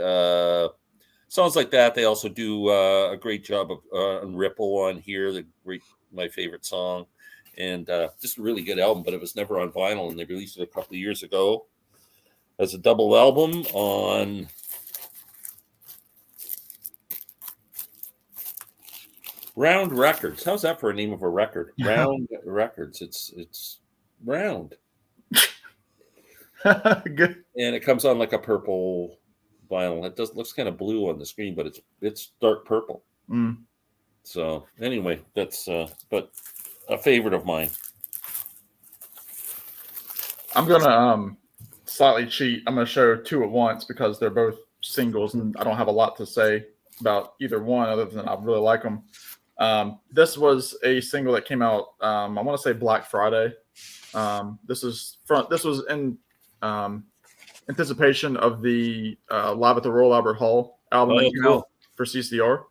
songs like that. They also do a great job of on Ripple on here. My favorite song, and just a really good album. But it was never on vinyl, and they released it a couple of years ago as a double album on Round Records. How's that for a name of a record? Round Records. It's round. Good. And it comes on like a purple vinyl. It looks kind of blue on the screen, but it's dark purple. Mm. So anyway, that's but a favorite of mine. I'm gonna slightly cheat. I'm gonna show two at once because they're both singles, and I don't have a lot to say about either one other than I really like them. This was a single that came out. I want to say Black Friday. This was in anticipation of the Live at the Royal Albert Hall album that came out for CCR.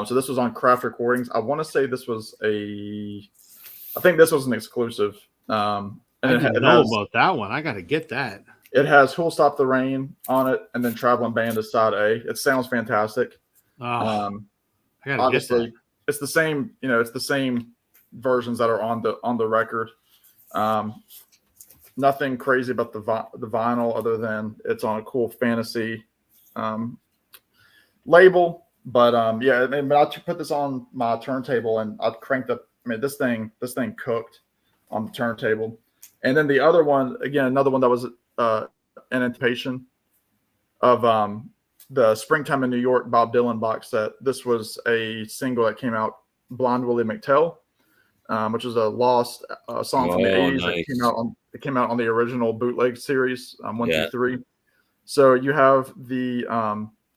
So this was on Craft Recordings. I want to say this was I think this was an exclusive. And I didn't know about that one. I got to get that. It has Who'll Stop the Rain on it, and then Traveling Band is side A. It sounds fantastic. I got to obviously, get that. It's the same. It's the same versions that are on the record. Nothing crazy about the vinyl other than it's on a cool fantasy label. But yeah, I mean, I put this on my turntable and I cranked up. I mean, this thing cooked on the turntable. And then the other one, again, another one that was an anticipation of the Springtime in New York Bob Dylan box set. This was a single that came out, Blonde Willie McTell, which was a lost song from the 80s. Nice. It came out on the original bootleg series, 1 through 3. So you have the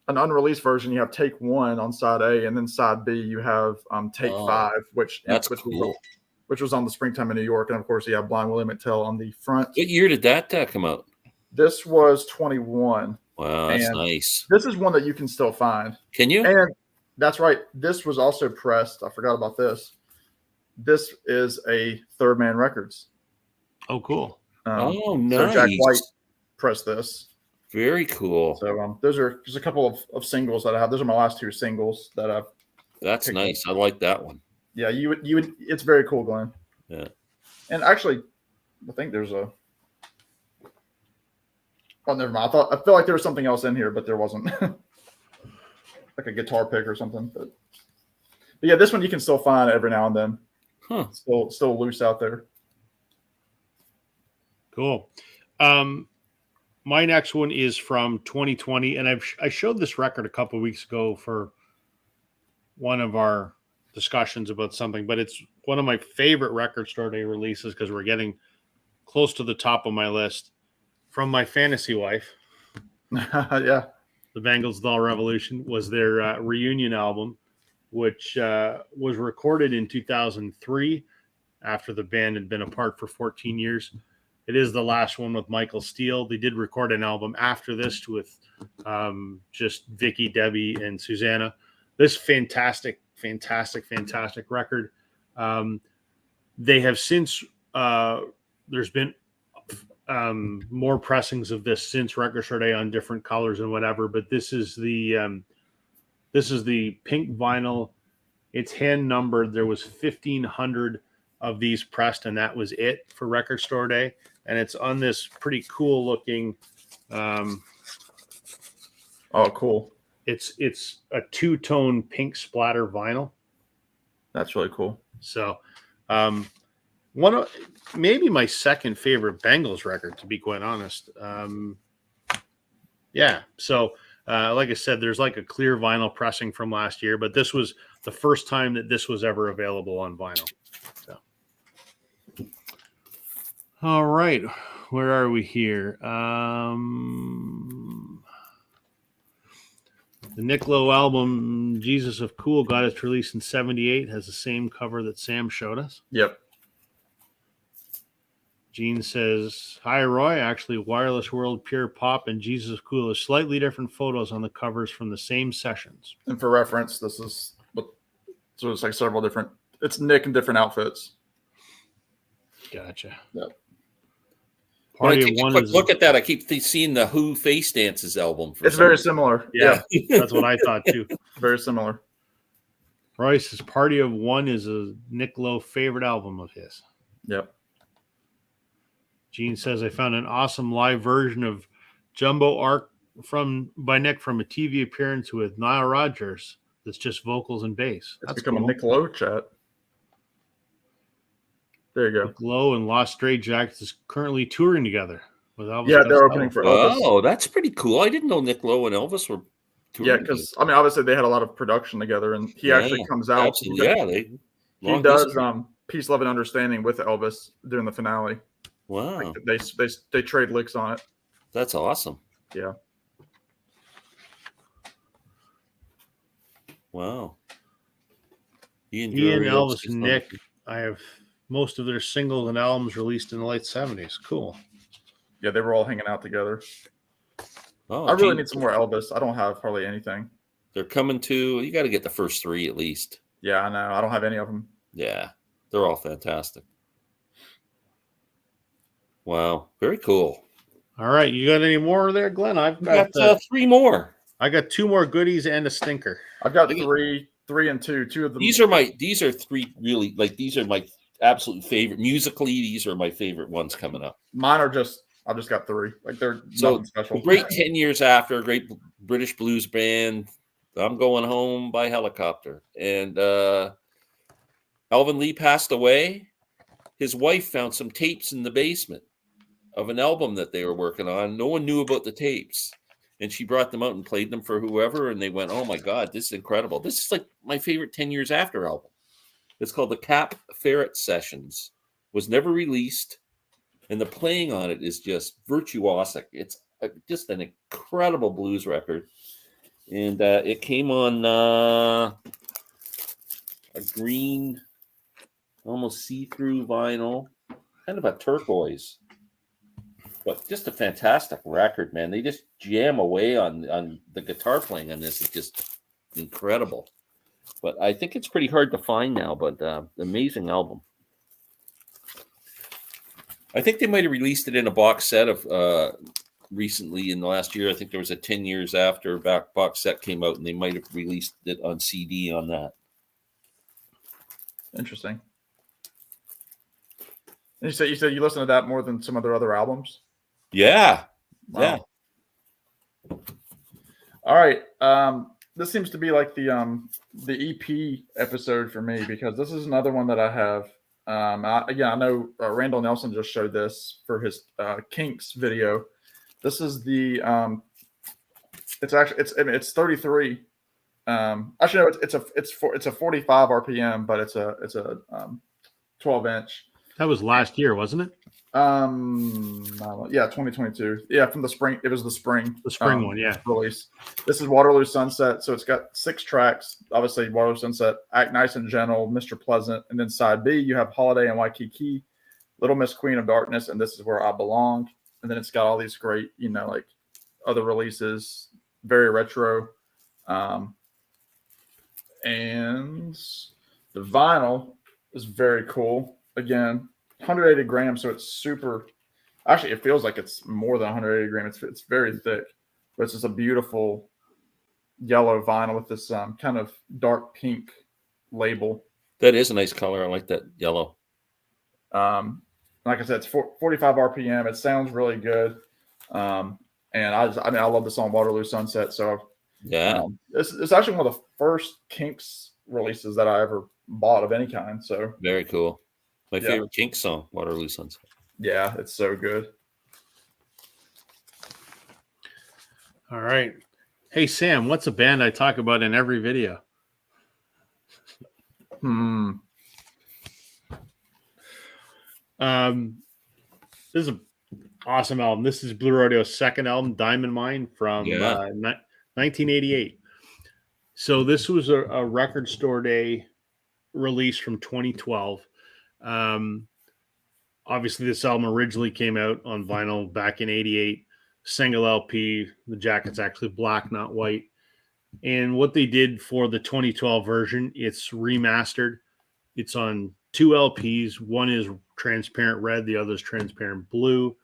an unreleased version. You have Take 1 on side A, and then side B you have Take 5, which was on the Springtime in New York, and of course you have Blind Willie McTell on the front. What year did that come out? This was 21. Wow, that's nice. This is one that you can still find. Can you? And that's right. This was also pressed. I forgot about this. This is a Third Man Records. Oh, cool. Nice. So Jack White pressed this. Very cool. So there's a couple of singles that I have. Those are my last two singles that I've. That's nice. I like that one. Yeah, you would. It's very cool, Glenn. Yeah. And actually, I think there's a. Oh, never mind. I feel like there was something else in here, but there wasn't. Like a guitar pick or something. But yeah, this one you can still find every now and then. Huh. Still loose out there. Cool. My next one is from 2020, and I showed this record a couple of weeks ago for one of our discussions about something, but it's one of my favorite record store day releases because we're getting close to the top of my list. From my fantasy wife. Yeah. The Bangles Doll Revolution was their reunion album, which was recorded in 2003 after the band had been apart for 14 years. It is the last one with Michael Steele. They did record an album after this with just Vicky, Debbie, and Susanna. This fantastic record. They have since, there's been more pressings of this since Record Store Day on different colors and whatever, but this is the pink vinyl. It's hand numbered. There was 1,500 of these pressed, and that was it for Record Store Day. And it's on this pretty cool looking. Oh, cool! It's a two-tone pink splatter vinyl. That's really cool. So, maybe my second favorite Bengals record, to be quite honest. Yeah. So, like I said, there's like a clear vinyl pressing from last year, but this was the first time that this was ever available on vinyl. So, all right, where are we here? The Nick Lowe album, Jesus of Cool, got its release in 78, has the same cover that Sam showed us. Yep. Gene says, hi, Roy. Actually, Wireless World, Pure Pop, and Jesus of Cool is slightly different photos on the covers from the same sessions. And for reference, this is so it's like several different. It's Nick in different outfits. Gotcha. Yep. Look at that. I keep seeing the Who Face Dances album. It's very similar. Yeah. That's what I thought too. Very similar. Royce's Party of One is a Nick Lowe favorite album of his. Yep. Gene says, I found an awesome live version of Jumbo Arc by Nick from a TV appearance with Nile Rodgers It's just vocals and bass. It's That's become cool. a Nick Lowe chat. There you go. Nick Lowe and Lost Stray Jackets is currently touring together with Elvis. Yeah, they're Costello. opening for Elvis. Oh, that's pretty cool. I didn't know Nick Lowe and Elvis were touring. Yeah, because I mean, obviously they had a lot of production together, and he actually comes out. Absolutely, He does Peace, Love, and Understanding with Elvis during the finale. Wow, like they trade licks on it. That's awesome. Yeah. Wow. Ian, Elvis, and Nick. I have most of their singles and albums released in the late 70s. Cool. Yeah, they were all hanging out together. Oh, I really need some more Elvis. I don't have hardly anything. They're coming to. You got to get the first 3 at least. Yeah, I know. I don't have any of them. Yeah, they're all fantastic. Wow, very cool. All right, you got any more there, Glenn? I've got 3 more. I got 2 more goodies and a stinker. I've got 3 and 2. 2 of them. These are 3 really, like, these are my absolute favorite. Musically, these are my favorite ones coming up. Mine are I've just got 3. Like, they're nothing special. Great 10 years after, a great British blues band. I'm Going Home by Helicopter. And Alvin Lee passed away. His wife found some tapes in the basement of an album that they were working on. No one knew about the tapes. And she brought them out and played them for whoever. And they went, oh, my God, this is incredible. This is like my favorite 10 Years After album. It's called the Cap Ferret Sessions. Was never released. And the playing on it is just virtuosic. It's just an incredible blues record. And it came on a green, almost see-through vinyl, kind of a turquoise. But just a fantastic record, man. They just jam away on the guitar playing on this. It's just incredible. But I think it's pretty hard to find now, but amazing album. I think they might have released it in a box set of recently in the last year. I think there was a 10 Years After box set came out, and they might have released it on CD on that. Interesting. And you said you listen to that more than some of their other albums? Yeah. Wow. Yeah. All right. This seems to be like the EP episode for me, because this is another one that I have. I know Randall Nelson just showed this for his Kinks video. This is the it's 33. Actually, no, it's a 45 RPM, but it's a 12-inch. That was last year, wasn't it? Yeah, 2022. Yeah, from the spring. It was the spring one, yeah. Release. This is Waterloo Sunset. So it's got 6 tracks. Obviously, Waterloo Sunset, Act Nice and Gentle, Mr. Pleasant, and then side B, you have Holiday and Waikiki, Little Miss Queen of Darkness, and This Is Where I Belong. And then it's got all these great, like other releases, very retro. And the vinyl is very cool. Again, 180 grams, so it's super. Actually, it feels like it's more than 180 grams. It's very thick, but it's just a beautiful yellow vinyl with this kind of dark pink label. That is a nice color. I like that yellow. Like I said, it's 45 RPM. It sounds really good. And I love the song Waterloo Sunset. So yeah, it's actually one of the first Kinks releases that I ever bought of any kind. So very cool. My favorite Kinks song, Waterloo Sunset. Yeah, it's so good. All right. Hey, Sam, what's a band I talk about in every video? This is an awesome album. This is Blue Rodeo's second album, Diamond Mine, from 1988. So this was a Record Store Day release from 2012. Obviously, this album originally came out on vinyl back in 88, single LP. The jacket's actually black, not white. And what they did for the 2012 version, it's remastered. It's on 2 LPs. One is transparent red, the other is transparent blue.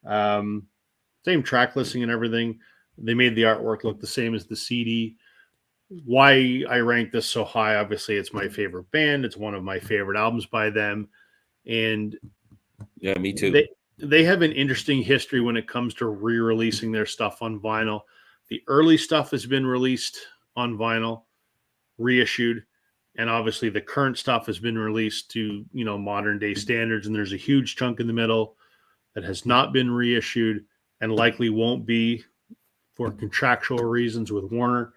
Same track listing and everything. They made the artwork look the same as the CD. Why I rank this so high, obviously, it's my favorite band. It's one of my favorite albums by them. And yeah, me too. They have an interesting history when it comes to re-releasing their stuff on vinyl. The early stuff has been released on vinyl. reissued, and obviously the current stuff has been released to modern day standards, and there's a huge chunk in the middle that has not been reissued and likely won't be for contractual reasons with Warner.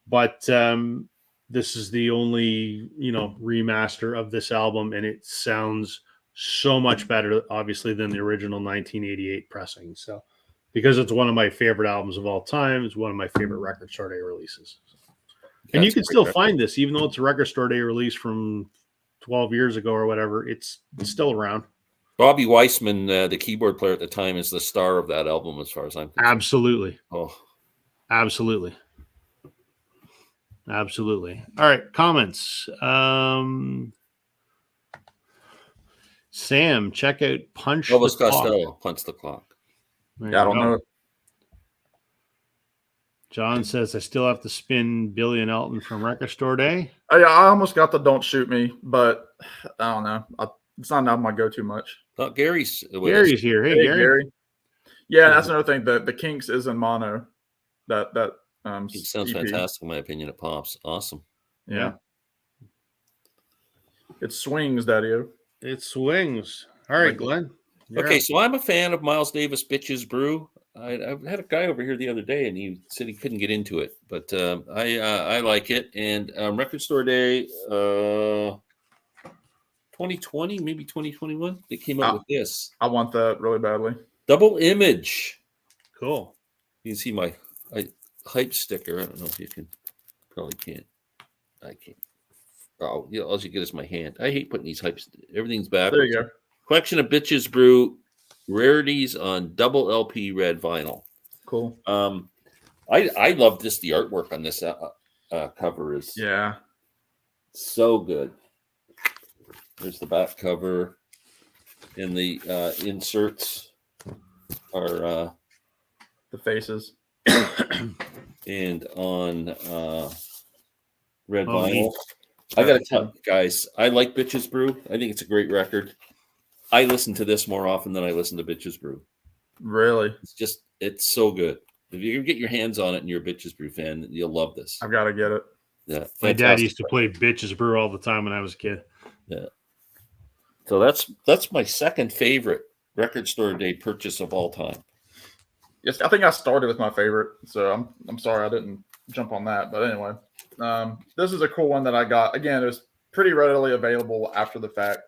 But this is the only remaster of this album, and it sounds so much better, obviously, than the original 1988 pressing. So, because it's one of my favorite albums of all time, it's one of my favorite Record Store Day releases. And you can still find this, even though it's a Record Store Day release from 12 years ago or whatever. It's still around. Bobby Weissman, the keyboard player at the time, is the star of that album, as far as I'm concerned. Absolutely. Oh, absolutely. Absolutely. All right, comments. Sam, check out Punch Elvis the Costello, Clock. Punch the Clock. Yeah, I don't know. John says, I still have to spin Billy and Elton from Record Store Day. I almost got the Don't Shoot Me, but I don't know. It's not an album I go too much. Gary's here. Hey, Gary. Yeah, that's another thing. The Kinks is in mono. That it sounds EP. fantastic, in my opinion. It pops. Awesome. Yeah. It swings, Daddy-O. It swings. All right, Glenn. Okay, so I'm a fan of Miles Davis Bitches Brew. I had a guy over here the other day, and he said he couldn't get into it, but I like it. And Record Store Day 2020, maybe 2021, they came up with this. I want that really badly. Double Image. Cool. You can see my hype sticker. I don't know if you can. Probably can't. I can't. Oh, yeah, all you get is my hand. I hate putting these hypes. Everything's backwards. There you go. Collection of Bitches Brew rarities on double LP red vinyl. Cool. I love this. The artwork on this cover is so good. There's the back cover, and the inserts are the faces. And on red vinyl. I gotta tell you guys, I like Bitches Brew. I think it's a great record. I listen to this more often than I listen to Bitches Brew. Really? It's so good. If you can get your hands on it and you're a Bitches Brew fan, you'll love this. I've got to get it. Yeah. My dad used to play Bitches Brew all the time when I was a kid. Yeah. So that's my second favorite Record Store Day purchase of all time. Yes, I think I started with my favorite, so I'm sorry I didn't jump on that. But anyway, this is a cool one that I got. Again, it was pretty readily available after the fact.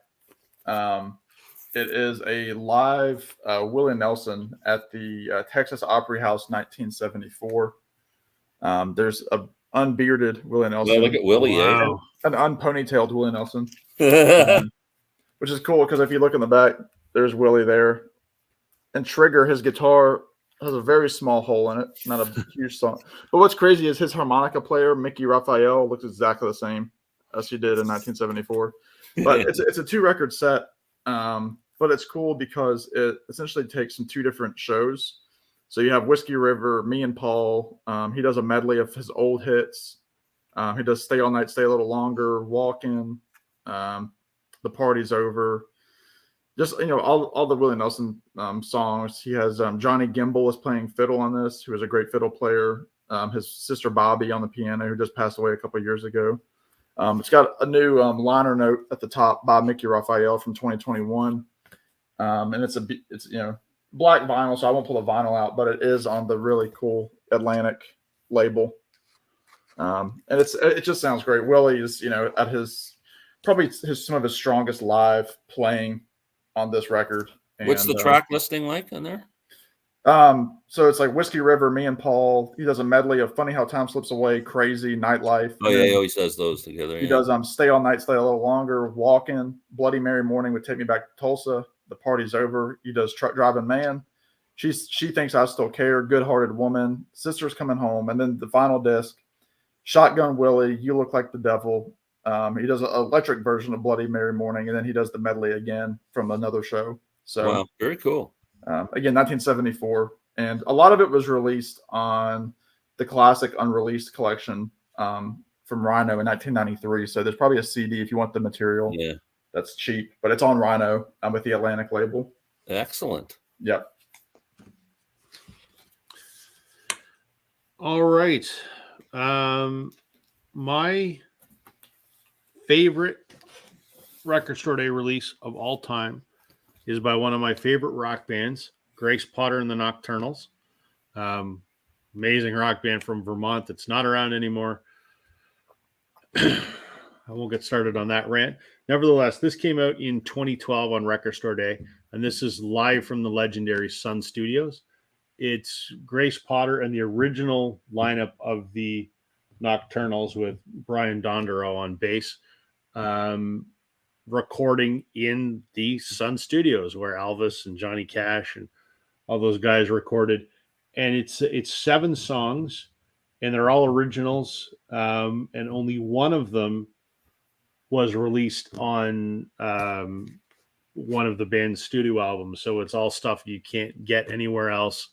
It is a live Willie Nelson at the Texas Opry House 1974. There's a unbearded Willie Nelson. Yeah, look at Willie, wow. An unponytailed Willie Nelson. Which is cool because if you look in the back, there's Willie there. And Trigger, his guitar has a very small hole in it, not a huge song. But what's crazy is his harmonica player, Mickey Raphael, looks exactly the same as he did in 1974. But it's a 2-record set. But it's cool because it essentially takes from 2 different shows. So you have Whiskey River, Me and Paul. He does a medley of his old hits. He does Stay All Night, Stay a Little Longer, Walkin', The Party's Over. Just, all the Willie Nelson songs. He has Johnny Gimbel is playing fiddle on this, who is a great fiddle player. His sister Bobby on the piano, who just passed away a couple of years ago. It's got a new liner note at the top by Mickey Raphael from 2021. And it's black vinyl, so I won't pull the vinyl out, but it is on the really cool Atlantic label. And it just sounds great. Willie is, at his probably some of his strongest live playing on this record. What's the track listing like on there? So it's like Whiskey River, Me and Paul. He does a medley of Funny How Time Slips Away, Crazy, Nightlife. Oh yeah, he always does those together. He does Stay All Night, Stay a Little Longer, Walkin', Bloody Mary Morning would Take Me Back to Tulsa, The Party's Over. He does Truck Driving Man. She Thinks I Still Care, Good Hearted Woman, Sisters Coming Home, and then the final disc, Shotgun Willie, You Look Like the Devil. He does an electric version of Bloody Mary Morning, and then he does the medley again from another show. So wow, very cool. Again, 1974, and a lot of it was released on the classic unreleased collection from Rhino in 1993. So there's probably a CD if you want the material. Yeah, that's cheap, but it's on Rhino with the Atlantic label. Excellent. Yep. All right. my favorite record store day release of all time is by one of my favorite rock bands, Grace Potter and the Nocturnals. Amazing rock band from Vermont that's not around anymore. I won't get started on that rant. Nevertheless, this came out in 2012 on Record Store Day, and this is live from the legendary Sun Studios. It's Grace Potter and the original lineup of the Nocturnals with Brian Dondero on bass, recording in the Sun Studios where Elvis and Johnny Cash and all those guys recorded. And it's 7 songs, and they're all originals, and only one of them was released on one of the band's studio albums. So it's all stuff you can't get anywhere else.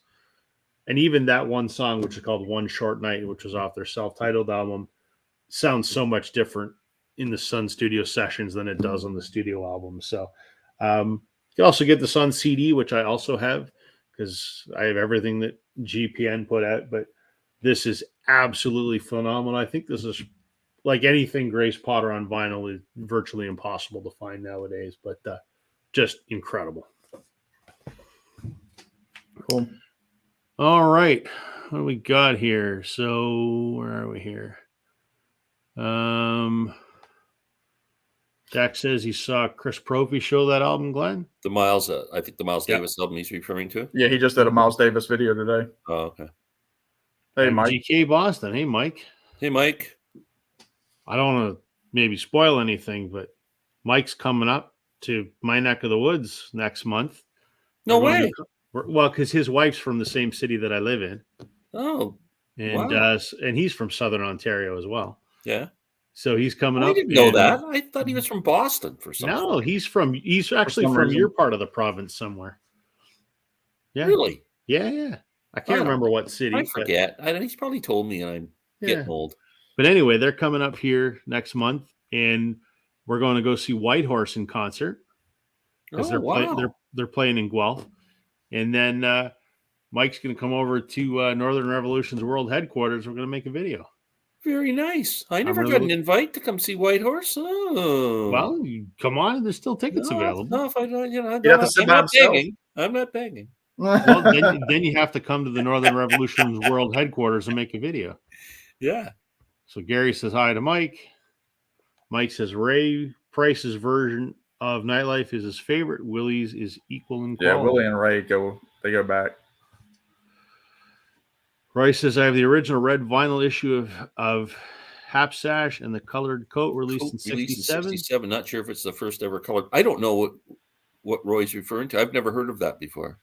And even that one song, which is called One Short Night, which was off their self-titled album, sounds so much different in the Sun Studio sessions than it does on the studio album. So you can also get this on CD, which I also have, because I have everything that GPN put out. But this is absolutely phenomenal. I think this is, like anything Grace Potter on vinyl, is virtually impossible to find nowadays, but just incredible. Cool. All right. What do we got here? So where are we here? Jack says he saw Chris Profi show that album, Glenn. The Miles, I think the Miles Davis album he's referring to. Yeah, he just did a Miles Davis video today. Oh, okay. Hey, Mike. GK Boston. Hey, Mike. Hey, Mike. I don't want to maybe spoil anything, but Mike's coming up to my neck of the woods next month. No way. Well, because his wife's from the same city that I live in. Oh, and wow. And he's from Southern Ontario as well. Yeah. So he's coming up. I didn't know that. I thought he was from Boston for some No, reason. he's actually from your part of the province somewhere. Yeah. Really? Yeah. I can't remember what city. I forget. He's probably told me, and I'm getting old. But anyway, they're coming up here next month, and we're going to go see Whitehorse in concert. Because they're playing in Guelph. And then Mike's going to come over to Northern Revolution's world headquarters. We're going to make a video. Very nice. I never got an invite to come see Whitehorse. Oh. Well, come on. There's still tickets available. No, if I don't, I'm not begging. Well, then you have to come to the Northern Revolution's world headquarters and make a video. Yeah. So Gary says hi to Mike. Mike says Ray Price's version of Nightlife is his favorite. Willie's is equal in quality. Yeah, Willie and Ray go back. Roy says I have the original red vinyl issue of Hapsash and the colored coat released in 67. Not sure if it's the first ever colored. I don't know what Roy's referring to. I've never heard of that before.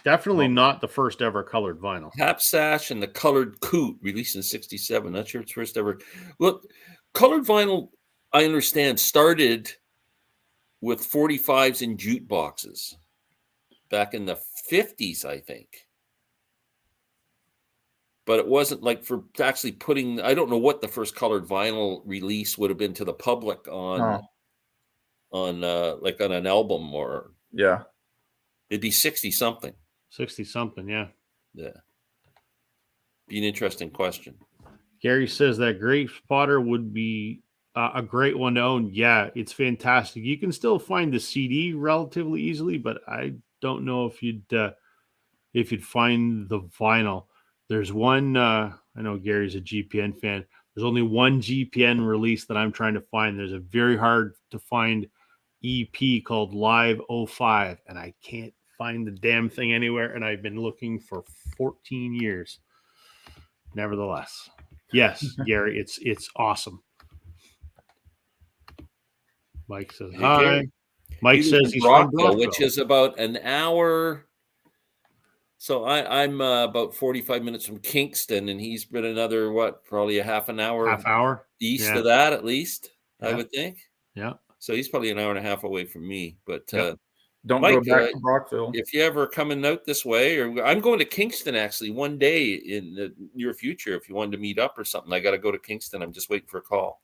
Definitely not the first ever colored vinyl. Hapsash and the colored coat released in 67. Not sure it's first ever. Look, colored vinyl, I understand, started with 45s in jute boxes back in the 50s, I think. But it wasn't like for actually putting, I don't know what the first colored vinyl release would have been to the public on like on an album, or it'd be 60 something. 60 something, yeah. Yeah. Be an interesting question. Gary says that Grace Potter would be a great one to own. Yeah, it's fantastic. You can still find the CD relatively easily, but I don't know if you'd find the vinyl. There's one, I know Gary's a GPN fan. There's only one GPN release that I'm trying to find. There's a very hard to find EP called Live 05, and I can't find the damn thing anywhere, and I've been looking for 14 years. Nevertheless, yes, Gary, it's awesome. Mike says hi. Mike says he's from Brockville, which is about an hour. So I'm about 45 minutes from Kingston, and he's been another, probably a half hour east of that at least, I would think. Yeah. So he's probably an hour and a half away from me. But don't Mike, go back to Brockville. If you ever coming out this way, or I'm going to Kingston actually one day in the near future. If you wanted to meet up or something, I got to go to Kingston. I'm just waiting for a call.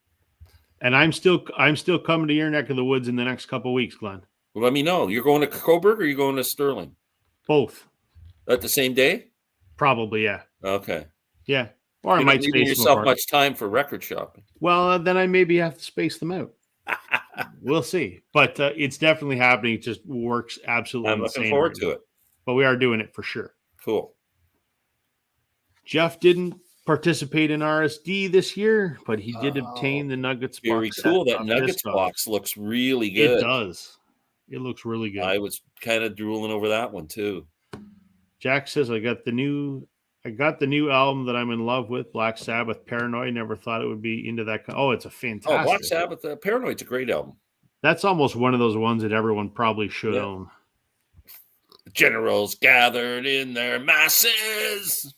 And I'm still coming to your neck of the woods in the next couple of weeks, Glenn. Well, let me know. You're going to Coburg or you're going to Sterling? Both. At the same day? Probably, yeah. Okay. Yeah. Or I You're might not leaving space them yourself apart. much time for record shopping. Well, then I maybe have to space them out. We'll see. But it's definitely happening. It just works absolutely I'm insane looking forward right to now. it. But we are doing it for sure. Cool. Jeff didn't participate in RSD this year, but he did obtain the Nuggets Very box cool. set That of Nuggets Discogs. box looks really good. It does. It looks really good. I was kind of drooling over that one too. Jack says, I got the new album that I'm in love with, Black Sabbath, Paranoid. Never thought it would be into that. Oh, it's a fantastic. Oh, Black Sabbath, Paranoid's a great album. That's almost one of those ones that everyone probably should own. Generals gathered in their masses.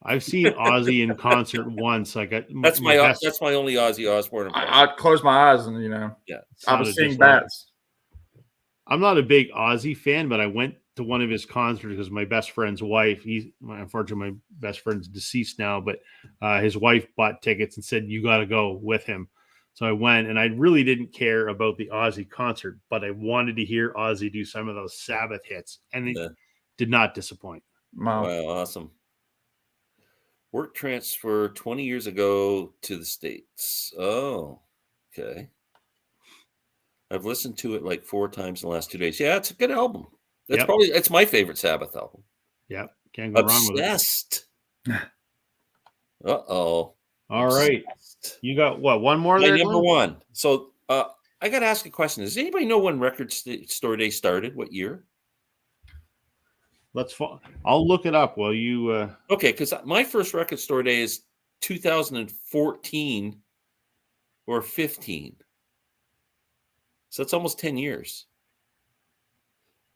I've seen Ozzy in concert once. That's my only Ozzy Osbourne impression. I closed my eyes and I was seeing bats. I'm not a big Ozzy fan, but I went to one of his concerts because my best friend's wife. Unfortunately, my best friend's deceased now, but his wife bought tickets and said you got to go with him. So I went, and I really didn't care about the Ozzy concert, but I wanted to hear Ozzy do some of those Sabbath hits, and it did not disappoint. Wow, awesome. Work transfer 20 years ago to the States. Oh, okay. I've listened to it like 4 times in the last 2 days. Yeah, it's a good album. It's my favorite Sabbath album. Yeah, can't go wrong with it. Obsessed. Uh-oh. All right. You got what? One more My there, number Glenn? one. So I got to ask a question. Does anybody know when Record Store Day started? What year? I'll look it up while you. Okay, because my first Record Store Day is 2014 or 15. So it's almost 10 years.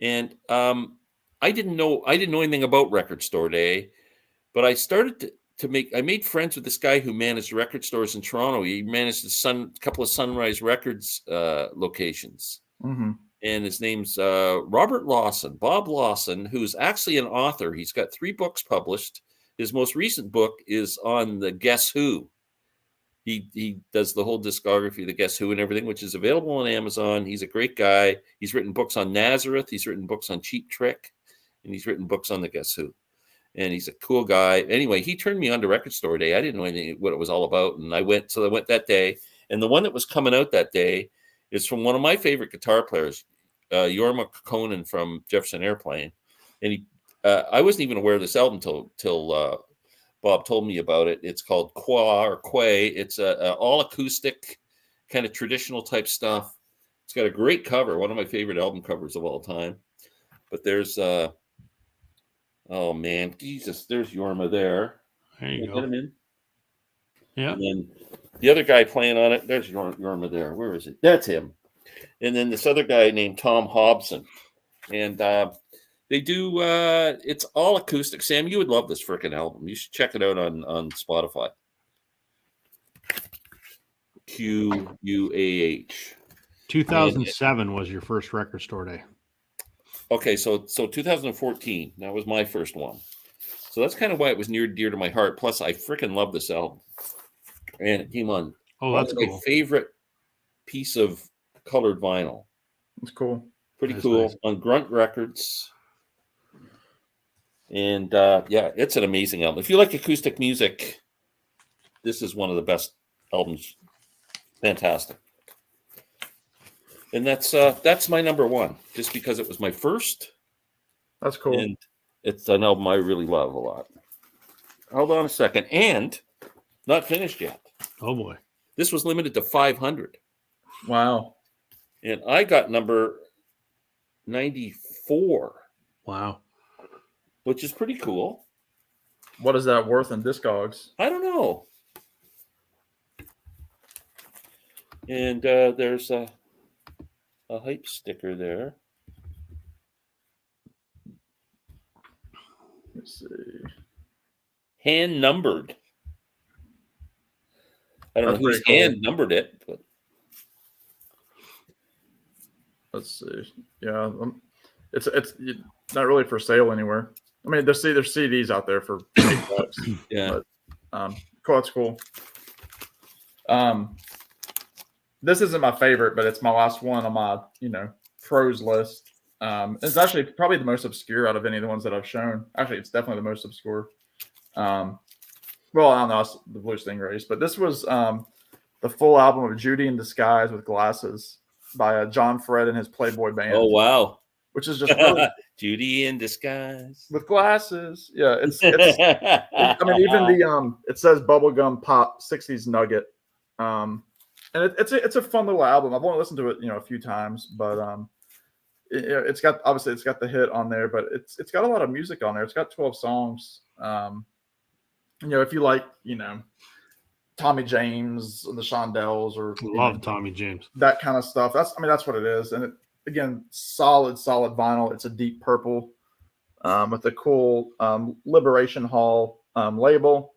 And I didn't know anything about Record Store Day, but I started I made friends with this guy who managed record stores in Toronto. He managed a couple of Sunrise Records locations. Mm-hmm. And his name's Bob Lawson, who's actually an author. He's got 3 books published. His most recent book is on the Guess Who. He does the whole discography of the Guess Who and everything, which is available on Amazon. He's a great guy. He's written books on Nazareth. He's written books on Cheap Trick. And he's written books on the Guess Who. And he's a cool guy. Anyway, he turned me on to Record Store Day. I didn't know anything what it was all about. And I went that day. And the one that was coming out that day is from one of my favorite guitar players, Jorma Kaukonen from Jefferson Airplane. And I wasn't even aware of this album till Bob told me about it. It's called Quay. It's a all acoustic kind of traditional type stuff. It's got a great cover, one of my favorite album covers of all time. But there's oh man, Jesus, there's Jorma there. There you go. Get him in. Yeah. And then the other guy playing on it, there's Jorma there. Where is it? That's him. And then this other guy named Tom Hobson. And they do it's all acoustic. Sam, you would love this freaking album. You should check it out on Spotify. QUAH. 2007 was your first Record Store Day. Okay, so 2014, that was my first one. So that's kind of why it was near and dear to my heart. Plus, I freaking love this album. And it came on. Oh, that's cool. My favorite piece of colored vinyl. That's cool. Pretty cool. Nice. On Grunt Records. And it's an amazing album. If you like acoustic music, this is one of the best albums. Fantastic. And that's my number one, just because it was my first. That's cool. And it's an album I really love a lot. Hold on a second. And not finished yet. Oh, boy. This was limited to 500. Wow. And I got number 94. Wow. Which is pretty cool. What is that worth in Discogs? I don't know. And there's a hype sticker there. Let's see. Hand numbered. I don't know who's hand numbered it, but let's see. Yeah, it's not really for sale anywhere. I mean, there's CDs out there for $8. Yeah, but, cool. That's cool. This isn't my favorite, but it's my last one on my pros list. It's actually probably the most obscure out of any of the ones that I've shown. Actually, it's definitely the most obscure. well, I don't know, it's the Blue Stingrays, but this was the full album of Judy in Disguise with Glasses by John Fred and his Playboy band. Oh, wow. Which is just really Judy in Disguise with glasses. Yeah, it's I mean, even the it says Bubblegum Pop 60s Nugget. And it's a fun little album. I've only listened to it, a few times, but it's got the hit on there, but it's got a lot of music on there. It's got 12 songs. If you like, Tommy James and the Shondells, or love Tommy James, that kind of stuff. That's what it is. And again, solid vinyl. It's a deep purple with a cool Liberation Hall label.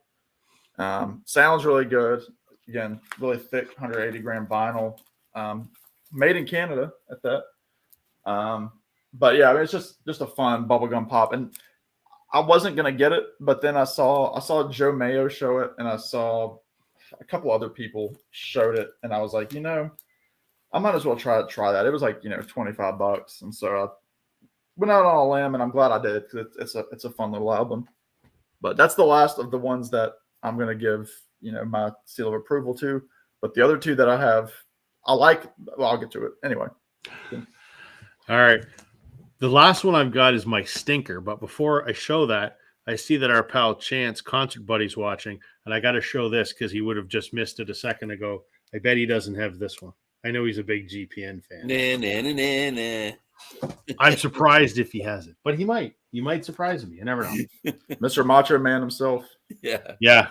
Sounds really good. Again, really thick 180 gram vinyl, made in Canada at that. But yeah, I mean, it's just a fun bubblegum pop. And I wasn't gonna get it, but then I saw Joe Mayo show it, and I saw a couple other people showed it, and I was like, I might as well try that. It was like $25, and so I went out on a limb, and I'm glad I did, because it's a fun little album. But that's the last of the ones that I'm gonna give my seal of approval to. But the other two that I have, I like. Well, I'll get to it anyway. All right. The last one I've got is my stinker. But before I show that, I see that our pal Chance, Concert Buddy's watching, and I got to show this because he would have just missed it a second ago. I bet he doesn't have this one. I know he's a big GPN fan. I'm surprised if he has it, but he might. He might surprise me. You never know. Mr. Macho Man himself. Yeah.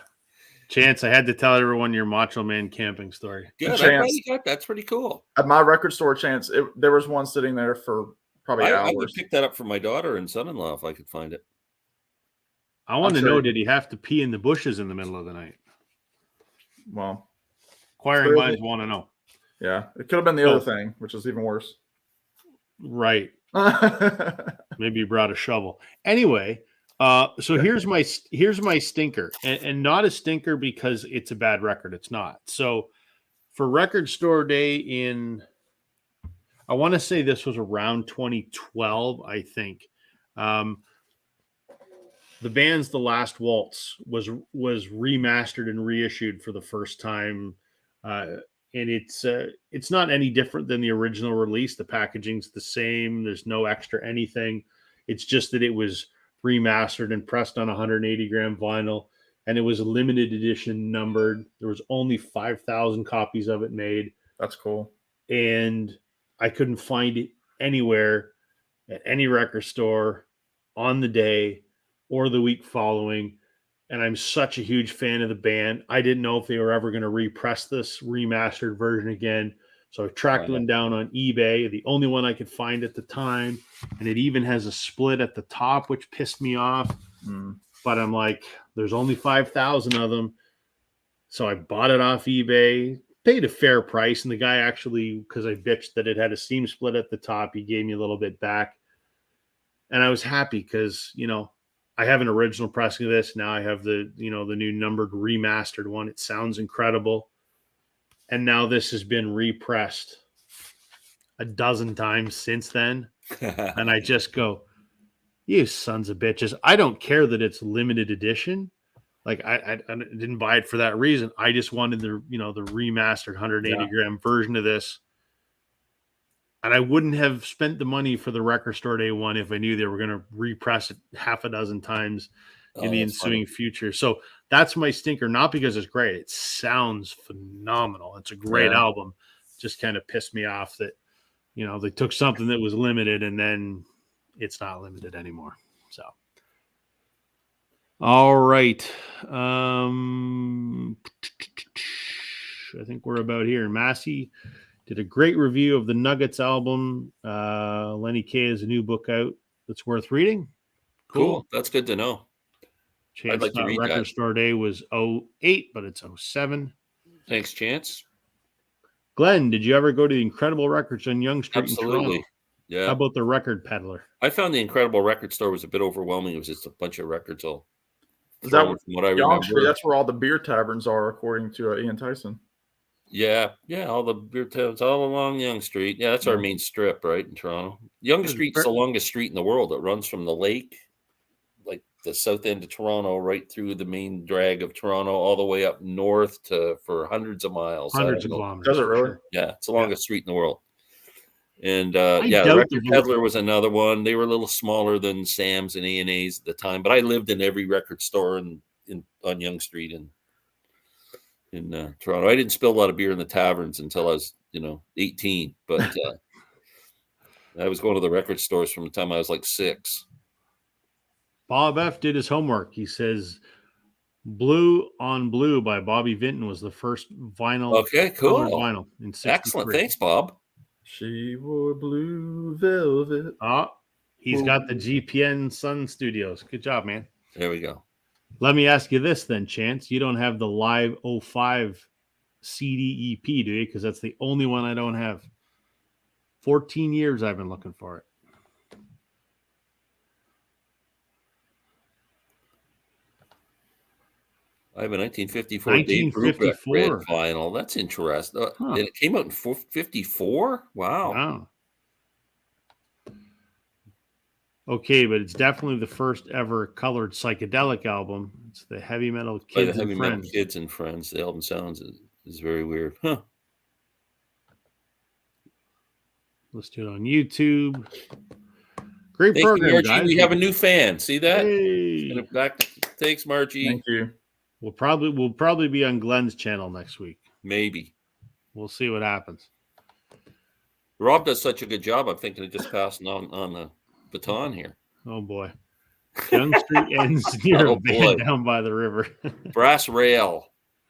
Chance, I had to tell everyone your Macho Man camping story. Good. That's pretty cool. At my record store, Chance, there was one sitting there for probably hours. I would pick that up for my daughter and son-in-law if I could find it. I want to know, did he have to pee in the bushes in the middle of the night? Well, inquiring minds want to know. Yeah, it could have been the other thing, which is even worse. Right. Maybe he brought a shovel. Anyway, so here's my stinker, and not a stinker because it's a bad record. It's not. So for Record Store Day I want to say this was around 2012, I think. The band's The Last Waltz was remastered and reissued for the first time. And it's not any different than the original release. The packaging's the same. There's no extra anything. It's just that it was remastered and pressed on 180 gram vinyl, and it was a limited edition numbered. There was only 5,000 copies of it made. That's cool. And I couldn't find it anywhere at any record store on the day or the week following. And I'm such a huge fan of the band. I didn't know if they were ever going to repress this remastered version again. So I tracked one down on eBay, the only one I could find at the time. And it even has a split at the top, which pissed me off. But I'm like, there's only 5,000 of them. So I bought it off eBay, paid a fair price. And the guy actually, because I bitched that it had a seam split at the top, he gave me a little bit back. And I was happy because, I have an original pressing of this. Now I have the new numbered remastered one. It sounds incredible. And now this has been repressed a dozen times since then. And I just go, you sons of bitches. I don't care that it's limited edition. Like I didn't buy it for that reason. I just wanted the remastered 180 gram version of this. And I wouldn't have spent the money for the Record Store Day one if I knew they were going to repress it half a dozen times in the ensuing future. So that's my stinker, not because it's great. It sounds phenomenal. It's a great album. Just kind of pissed me off that, they took something that was limited and then it's not limited anymore. So, all right. I think we're about here. Massey did a great review of the Nuggets album. Lenny K has a new book out that's worth reading. Cool. That's good to know. Chance, I'd like to read Record that. Store Day was 08, but it's 07. Thanks, Chance. Glenn, did you ever go to the Incredible Records on Yonge Street in Absolutely. Toronto? Yeah. How about the Record Peddler? I found the Incredible Record Store was a bit overwhelming. It was just a bunch of records all. Is that from what I Yonge remember? Street? That's where all the beer taverns are, according to Ian Tyson. Yeah, all the beer taverns all along Yonge Street. Yeah, that's our main strip, right, in Toronto. Yonge Street's the longest street in the world. It runs from the lake, like the south end of Toronto, right through the main drag of Toronto, all the way up north for hundreds of miles. Hundreds of kilometers. Does it really? Sure. Yeah, it's the longest street in the world. And I the doubt Record Peddler was another one. They were a little smaller than Sam's and A&A's at the time, but I lived in every record store on Yonge Street in Toronto. I didn't spill a lot of beer in the taverns until I was 18, but I was going to the record stores from the time I was like 6. Bob F. did his homework. He says Blue on Blue by Bobby Vinton was the first vinyl. Okay, cool. Vinyl in 63. Excellent. Thanks, Bob. She wore blue velvet. He's got the GPN Sun Studios. Good job, man. There we go. Let me ask you this then, Chance. You don't have the Live 05 CD EP, do you? Because that's the only one I don't have. 14 years I've been looking for it. I have a 1954 Dave Brubeck red vinyl. That's interesting. And it came out in 54? Wow. Okay, but it's definitely the first ever colored psychedelic album. It's the Heavy Metal Kids and Friends. Kids and Friends. The album sounds is very weird. Huh. Let's do it on YouTube. Great program, Margie. guys. We have a new fan. See that? Hey. Thanks, Margie. Thank you. We'll probably be on Glen's channel next week. Maybe. We'll see what happens. Rob does such a good job. I'm thinking of just passing on the baton here. Oh boy. Young Street ends near a band down by the river. Brass Rail.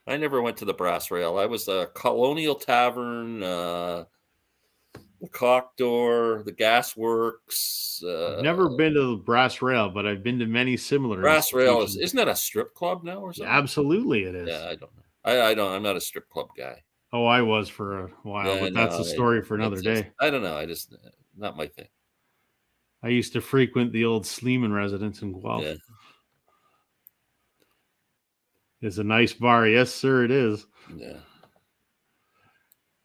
I never went to the Brass Rail. I was the Colonial Tavern, the Cock Door, the Gas Works. I've never been to the Brass Rail, but I've been to many similar. Brass Rail isn't that a strip club now or something? Yeah, absolutely, it is. Yeah, I don't know. I'm not a strip club guy. Oh, I was for a while, but that's a story for another day. I don't know. Not my thing. I used to frequent the old Sleeman residence in Guelph. Yeah. It's a nice bar. Yes, sir, it is. Yeah.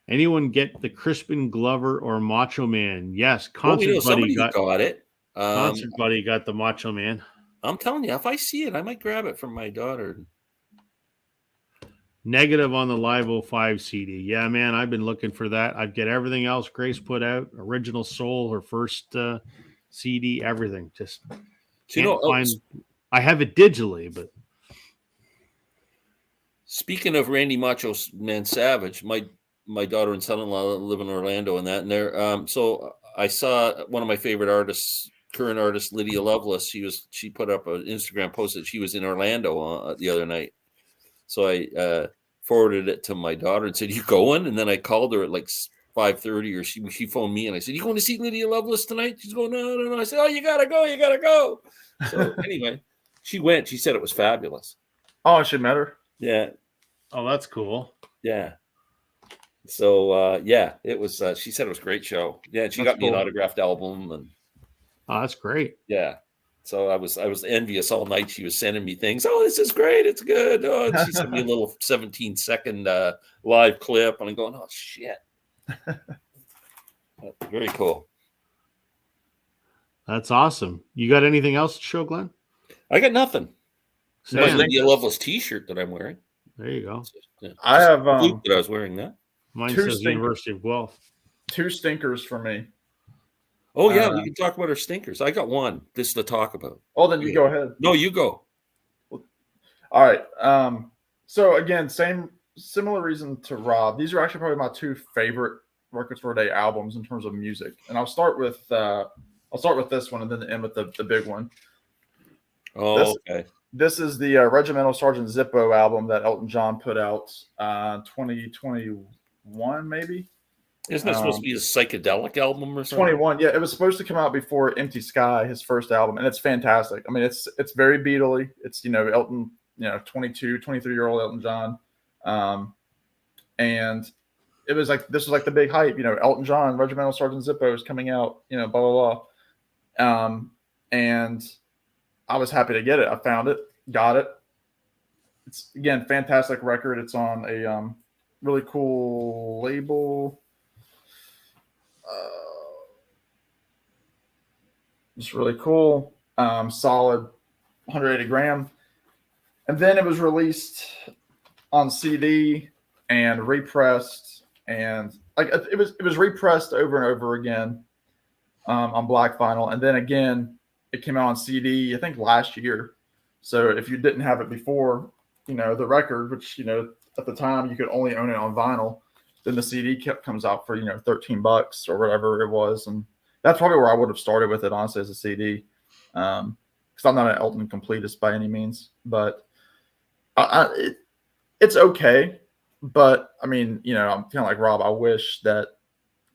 Anyone get the Crispin Glover or Macho Man? Yes, Concert Buddy got it. Concert Buddy got the Macho Man. I'm telling you, if I see it, I might grab it from my daughter. Negative on the Live 05 CD. Yeah, man, I've been looking for that. I'd get everything else Grace put out. Original Soul, her first CD, everything. Just can't find. I have it digitally, but. Speaking of Randy Macho Man Savage, my daughter and son-in-law live in Orlando and that. And there, so I saw one of my favorite artists, current artist, Lydia Lovelace. She put up an Instagram post that she was in Orlando the other night. So I forwarded it to my daughter and said, "You going?" And then I called her at like 5:30, or she phoned me and I said, "You going to see Lydia Lovelace tonight?" She's going, "No." I said, "Oh, you gotta go. So anyway, she went. She said it was fabulous. Oh, she met her. Yeah. Oh, that's cool. Yeah. So it was. She said it was a great show. Yeah, and she got me an autographed album, and that's great. Yeah, so I was envious all night. She was sending me things. Oh, this is great. It's good. Oh, and she sent me a little 17-second live clip, and I'm going, oh shit, very cool. That's awesome. You got anything else to show, Glenn? I got nothing. Sam. My Loveless T-shirt that I'm wearing. There you go. Yeah, I have that I was wearing that. Mine says University of Guelph. 2 stinkers for me. Oh yeah, we can talk about our stinkers. I got one. This to talk about. Oh, then you go ahead. No, you go. All right. So again, similar reason to Rob. These are actually probably my 2 favorite Records for a Day albums in terms of music, and I'll start with this one and then end with the big one. Oh, okay. This is the Regimental Sergeant Zippo album that Elton John put out 2021, maybe. Isn't it supposed to be a psychedelic album or something? 21, yeah. It was supposed to come out before Empty Sky, his first album, and it's fantastic. I mean, it's very Beatley. It's, Elton, 22, 23-year-old Elton John. And it was like, this was like the big hype, Elton John, Regimental Sergeant Zippo is coming out, blah, blah, blah. And I was happy to get it. I found it, got it. It's, again, fantastic record. It's on a really cool label. It's really cool. Solid. 180 gram. And then it was released on CD and repressed, and like it was repressed over and over again on black vinyl, and then again it came out on CD I think last year. So if you didn't have it before, the record, which at the time you could only own it on vinyl, then the CD comes out for $13 or whatever it was, and that's probably where I would have started with it, honestly, as a CD, because I'm not an Elton completist by any means, but it's okay. But I mean, I'm kind of like Rob. I wish that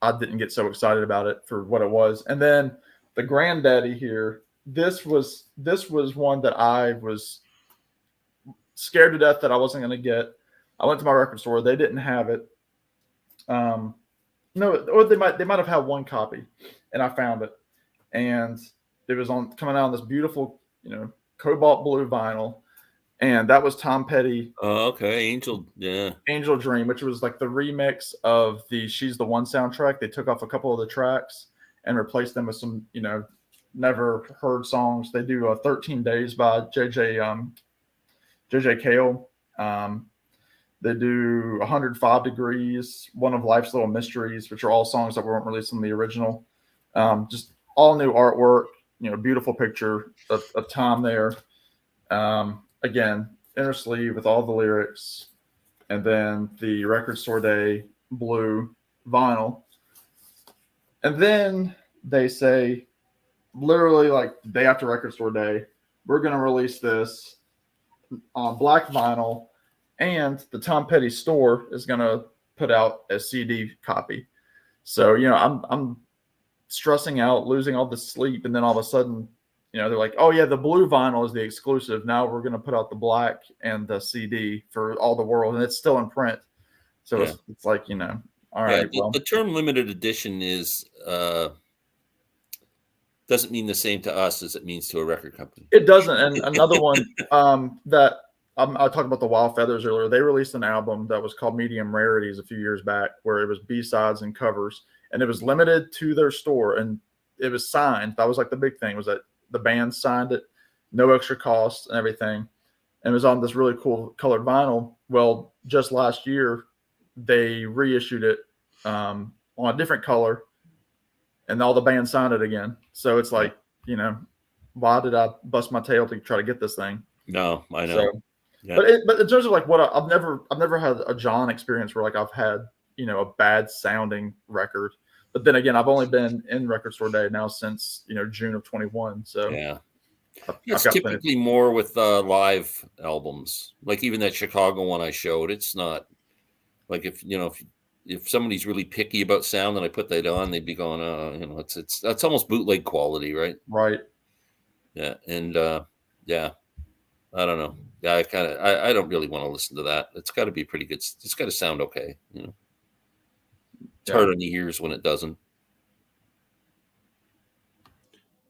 I didn't get so excited about it for what it was. And then the Granddaddy here, this was one that I was scared to death that I wasn't going to get. I went to my record store. They didn't have it. No, or they might have had one copy, and I found it. And it was coming out on this beautiful, cobalt blue vinyl. And that was Tom Petty. Oh, okay. Angel Dream, which was like the remix of the She's the One soundtrack. They took off a couple of the tracks and replaced them with some, never heard songs. They do 13 Days by JJ Cale. They do 105 Degrees, One of Life's Little Mysteries, which are all songs that weren't released on the original. Just all new artwork, beautiful picture of Tom there. Again, inner sleeve with all the lyrics, and then the Record Store Day blue vinyl. And then they say, literally like the day after Record Store Day, we're going to release this on black vinyl, and the Tom Petty store is going to put out a CD copy. So, I'm stressing out, losing all the sleep, and then all of a sudden, they're like, oh, yeah, the blue vinyl is the exclusive. Now we're going to put out the black and the CD for all the world, and it's still in print. So it's like, all right. The term limited edition is doesn't mean the same to us as it means to a record company. It doesn't. And another one that I talked about the Wild Feathers earlier. They released an album that was called Medium Rarities a few years back, where it was B-sides and covers, and it was limited to their store, and it was signed. That was like the big thing, was that the band signed it, no extra cost and everything. And it was on this really cool colored vinyl. Well, just last year, they reissued it on a different color, and all the band signed it again. So it's like, why did I bust my tail to try to get this thing? No, I know. So, but in terms of like what I've never had a John experience where like I've had, a bad sounding record. But then again, I've only been in Record Store Day now since, June of 21. So yeah, it's typically more with live albums. Like even that Chicago one I showed, it's not like if somebody's really picky about sound and I put that on, they'd be going, it's almost bootleg quality, right? Right. Yeah, and I don't know. Yeah, I don't really want to listen to that. It's got to be pretty good. It's got to sound okay, It's hard on the ears when it doesn't.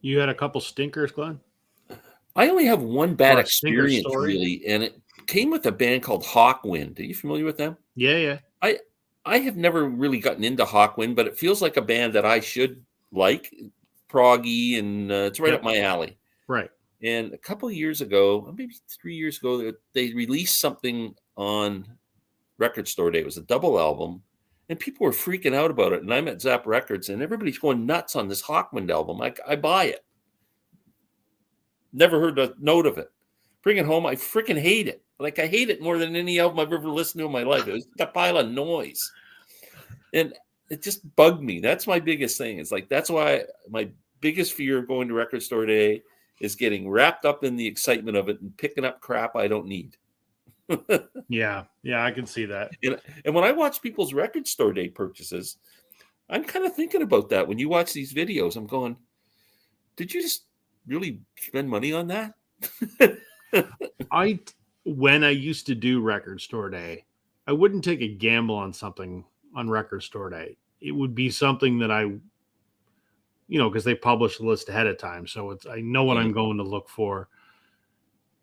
You had a couple stinkers, Glenn? I only have one bad experience, really, and it came with a band called Hawkwind. Are you familiar with them? Yeah. I have never really gotten into Hawkwind, but it feels like a band that I should like, proggy, and it's right up my alley. Right. And a couple of years ago, maybe 3 years ago, they released something on Record Store Day. It was a double album. And people were freaking out about it. And I'm at Zap Records, and everybody's going nuts on this Hawkwind album. I buy it. Never heard a note of it. Bring it home. I freaking hate it. Like, I hate it more than any album I've ever listened to in my life. It was a pile of noise. And it just bugged me. That's my biggest thing. It's like, that's why my biggest fear of going to Record Store Day is getting wrapped up in the excitement of it and picking up crap I don't need. Yeah, I can see that. And when I watch people's Record Store Day purchases, I'm kind of thinking about that. When you watch these videos, I'm going, did you just really spend money on that? When I used to do Record Store Day, I wouldn't take a gamble on something on Record Store Day. It would be something that because they publish the list ahead of time. So I know what I'm going to look for.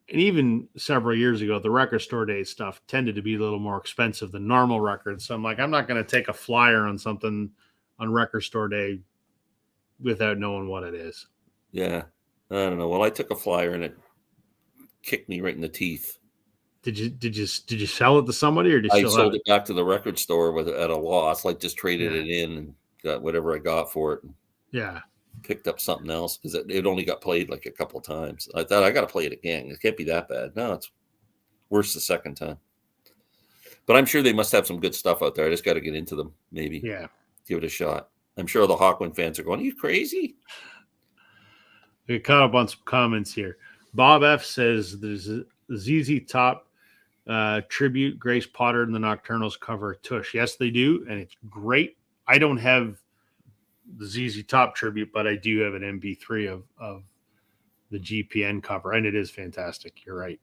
And even several years ago, the Record Store Day stuff tended to be a little more expensive than normal records. So I'm like, I'm not going to take a flyer on something on Record Store Day without knowing what it is. Yeah. I don't know. Well, I took a flyer and it kicked me right in the teeth. Did you sell it to somebody, or did I you sold it back to the record store at a loss? Like just traded Yeah. it in and got whatever I got for it. And Yeah. picked up something else because it only got played like a couple times. I thought I got to play it again. It can't be that bad. No, it's worse the second time. But I'm sure they must have some good stuff out there. I just got to get into them. Maybe. Yeah. Give it a shot. I'm sure the Hawkwind fans are going, "Are you crazy?" We caught up on some comments here. Bob F says there's a ZZ Top tribute. Grace Potter and the Nocturnals cover Tush. Yes, they do, and it's great. I don't have the ZZ Top tribute, but I do have an MP3 of the GPN cover, and it is fantastic. You're right.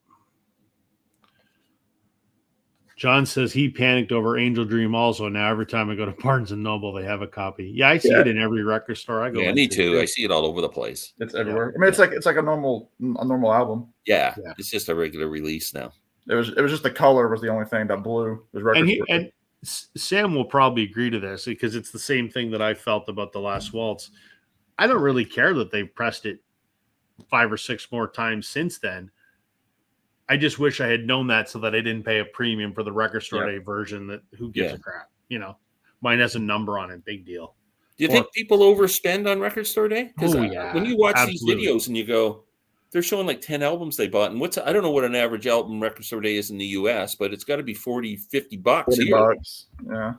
John says he panicked over Angel Dream also. Now every time I go to Barnes & Noble, they have a copy. Yeah, I see it in every record store I go. Yeah, me too. I see it all over the place. It's everywhere. I mean, it's like a normal album. Yeah, it's just a regular release now. It was just the color was the only thing that blew his record. And Sam will probably agree to this because it's the same thing that I felt about The Last Waltz. I don't really care that they've pressed it 5 or 6 more times since then. I just wish I had known that so that I didn't pay a premium for the record store day version. That who gives a crap, Mine has a number on it. Big deal. Do you think people overspend on record store day? Because when you watch these videos and you go, they're showing like 10 albums they bought, and I don't know what an average album record store day is in the US, but it's got to be $40, $50 $40 here. Yeah,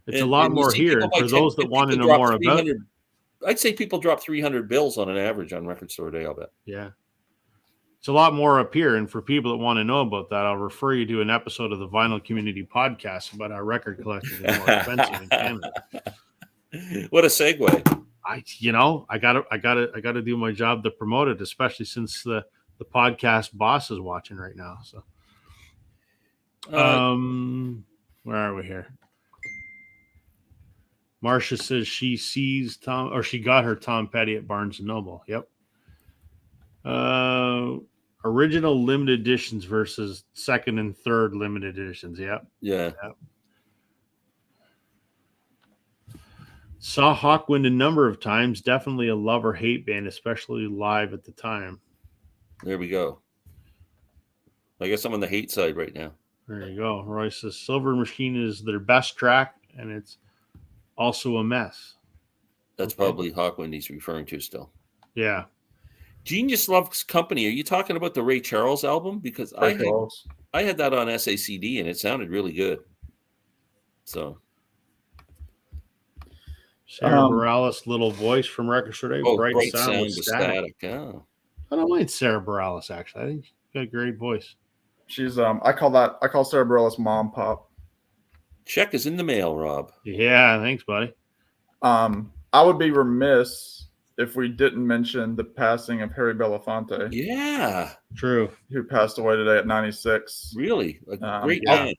it's a lot more here. For those that want to know more about it, I'd say people drop 300 bills on an average on record store day. I'll bet. Yeah. It's a lot more up here, and for people that want to know about that, I'll refer you to an episode of the Vinyl Community Podcast about our record collection is more expensive in Canada. What a segue! I gotta do my job to promote it, especially since the podcast boss is watching right now. So, where are we here? Marcia says she sees Tom, or she got her Tom Petty at Barnes & Noble. Yep. Original limited editions versus second and third limited editions. Yep. Yeah. Yep. Saw Hawkwind a number of times. Definitely a love or hate band, especially live at the time. There we go. I guess I'm on the hate side right now. There you go. Roy says Silver Machine is their best track, and it's also a mess. That's probably Hawkwind he's referring to still. Yeah. Genius Loves Company. Are you talking about the Ray Charles album? Because I had that on SACD and it sounded really good. So Sarah Bareilles, Little Voice from Record Store Day. Bright Sound with Static. Oh. I don't mind Sarah Bareilles, actually. I think she's got a great voice. She's I call Sarah Bareilles Mom Pop. Check is in the mail, Rob. Yeah, thanks, buddy. I would be remiss if we didn't mention the passing of Harry Belafonte. Yeah. True. Who passed away today at 96. Really? A great man.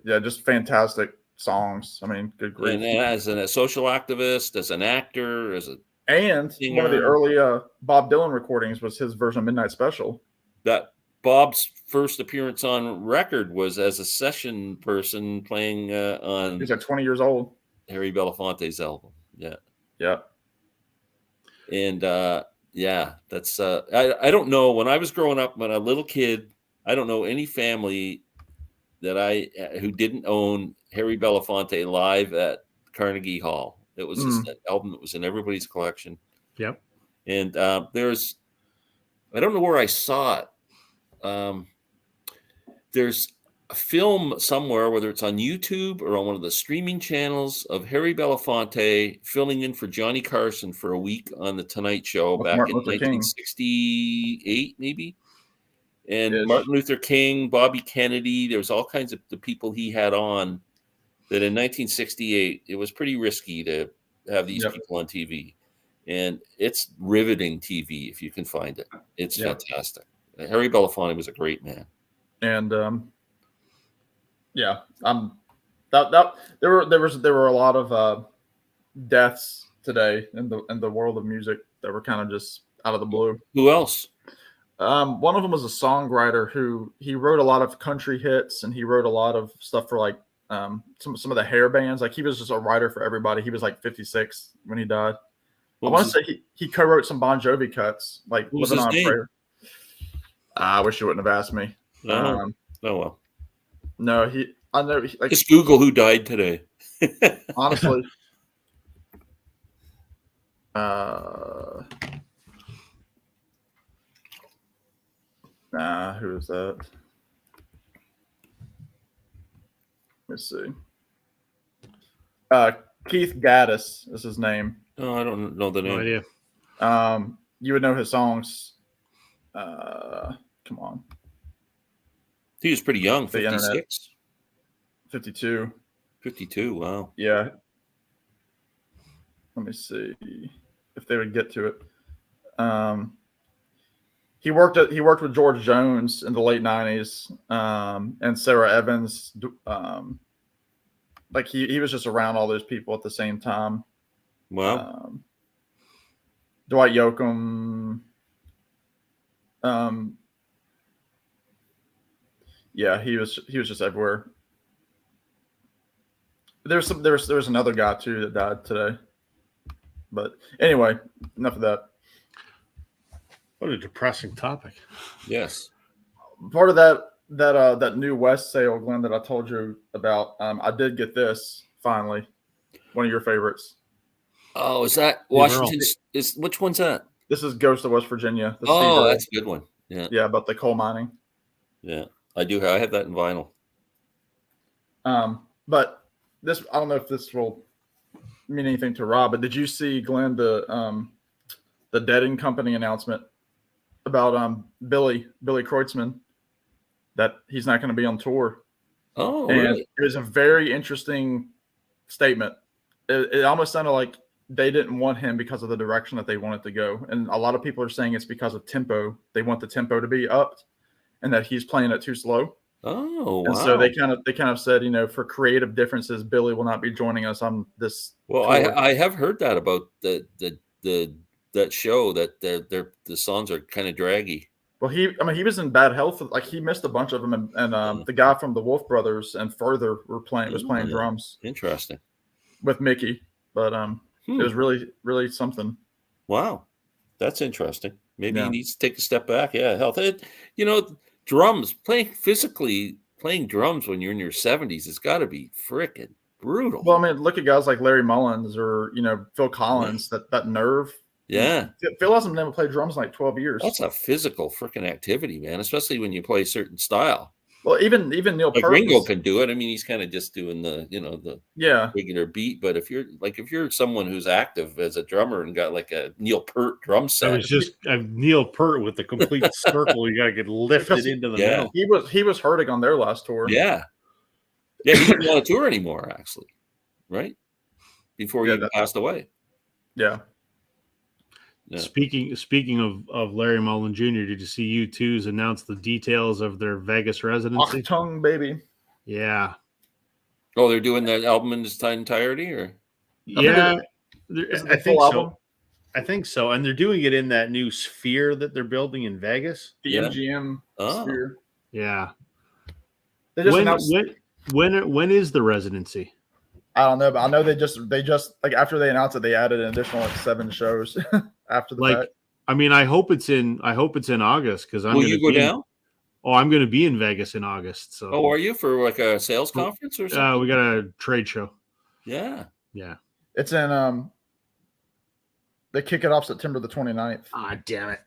Yeah, just fantastic songs. I mean, good grief. And as a social activist, as an actor, as a singer. One of the early Bob Dylan recordings was his version of Midnight Special. That Bob's first appearance on record was as a session person playing on... He's like 20 years old. Harry Belafonte's album. Yeah. Yeah. And that's I don't know, when I was growing up, when a little kid, I don't know any family that who didn't own Harry Belafonte live at Carnegie Hall. It was just an album that was in everybody's collection. Yep. And there's, I don't know where I saw it. There's a film somewhere, whether it's on YouTube or on one of the streaming channels, of Harry Belafonte filling in for Johnny Carson for a week on the Tonight Show back in 1968, maybe. And Martin Luther King, Bobby Kennedy, there was all kinds of the people he had on that in 1968, it was pretty risky to have these people on TV. And it's riveting TV if you can find it. It's fantastic. Harry Belafonte was a great man. And there were a lot of deaths today in the world of music that were kind of just out of the blue. Who else? One of them was a songwriter who he wrote a lot of country hits, and he wrote a lot of stuff for like some of the hair bands. Like he was just a writer for everybody. He was like 56 when he died. I want to say he co-wrote some Bon Jovi cuts, like Living on a Prayer. I wish you wouldn't have asked me. Oh well. No, I know. Just Google who died today. Honestly, who is that? Let's see. Keith Gaddis is his name. Oh, I don't know the name. No idea. You would know his songs. Come on. He was pretty young, 56? 52. 52, wow. Yeah. Let me see if they would get to it. He worked with George Jones in the late 90s, and Sarah Evans. Like he was just around all those people at the same time. Wow. Dwight Yoakam. Yeah, he was just everywhere. There was another guy too that died today. But anyway, enough of that. What a depressing topic. Yes. Part of that new West sale, Glenn, that I told you about, I did get this finally. One of your favorites. Oh, is that Washington? Which one's that? This is Ghost of West Virginia. That's a good one. Yeah. Yeah, about the coal mining. Yeah, I do. I have that in vinyl. But this, I don't know if this will mean anything to Rob, but did you see, Glenn, the Deading Company announcement about Billy Kreutzmann, that he's not going to be on tour? Oh, and really? It was a very interesting statement. It almost sounded like they didn't want him because of the direction that they wanted to go. And a lot of people are saying it's because of tempo. They want the tempo to be upped and that he's playing it too slow. Oh, wow. And so they kind of said, for creative differences, Billy will not be joining us on this. Well, I have heard that about that show, that the songs are kind of draggy. Well, he was in bad health. Like, he missed a bunch of them, and the guy from the Wolf Brothers and Further was playing drums. Interesting. With Mickey, but it was really, really something. Wow, that's interesting. Maybe he needs to take a step back. Yeah, health. Drums, playing drums when you're in your 70s has got to be freaking brutal. Well, I mean, look at guys like Larry Mullins or Phil Collins. That nerve. Yeah, Phil hasn't been able to play drums in like 12 years. That's a physical freaking activity, man. Especially when you play a certain style. Well, even Neil Peart, Ringo can do it. I mean, he's kind of just doing the regular beat. But if you're someone who's active as a drummer and got like a Neil Peart drum set, I was just Neil Peart with the complete circle. You got to get lifted into the middle. He was hurting on their last tour. Yeah, he didn't want to tour anymore, actually, right? Before he passed away. Yeah. Yeah. Speaking of Larry Mullen Jr., did you see U2's announce the details of their Vegas residency? Achtung, baby. Yeah. Oh, they're doing that album in its entirety, or? Yeah, I think so. Album? I think so, and they're doing it in that new sphere that they're building in Vegas. The MGM sphere. Yeah. They just when is the residency? I don't know, but I know they just like after they announced it, they added an additional 7 shows after the fact. I mean, I hope it's in August because Will you go down? I'm going to be in Vegas in August. So. Oh, are you for like a sales conference or something? We got a trade show. Yeah. It's in they kick it off September the 29th. Ah, damn it!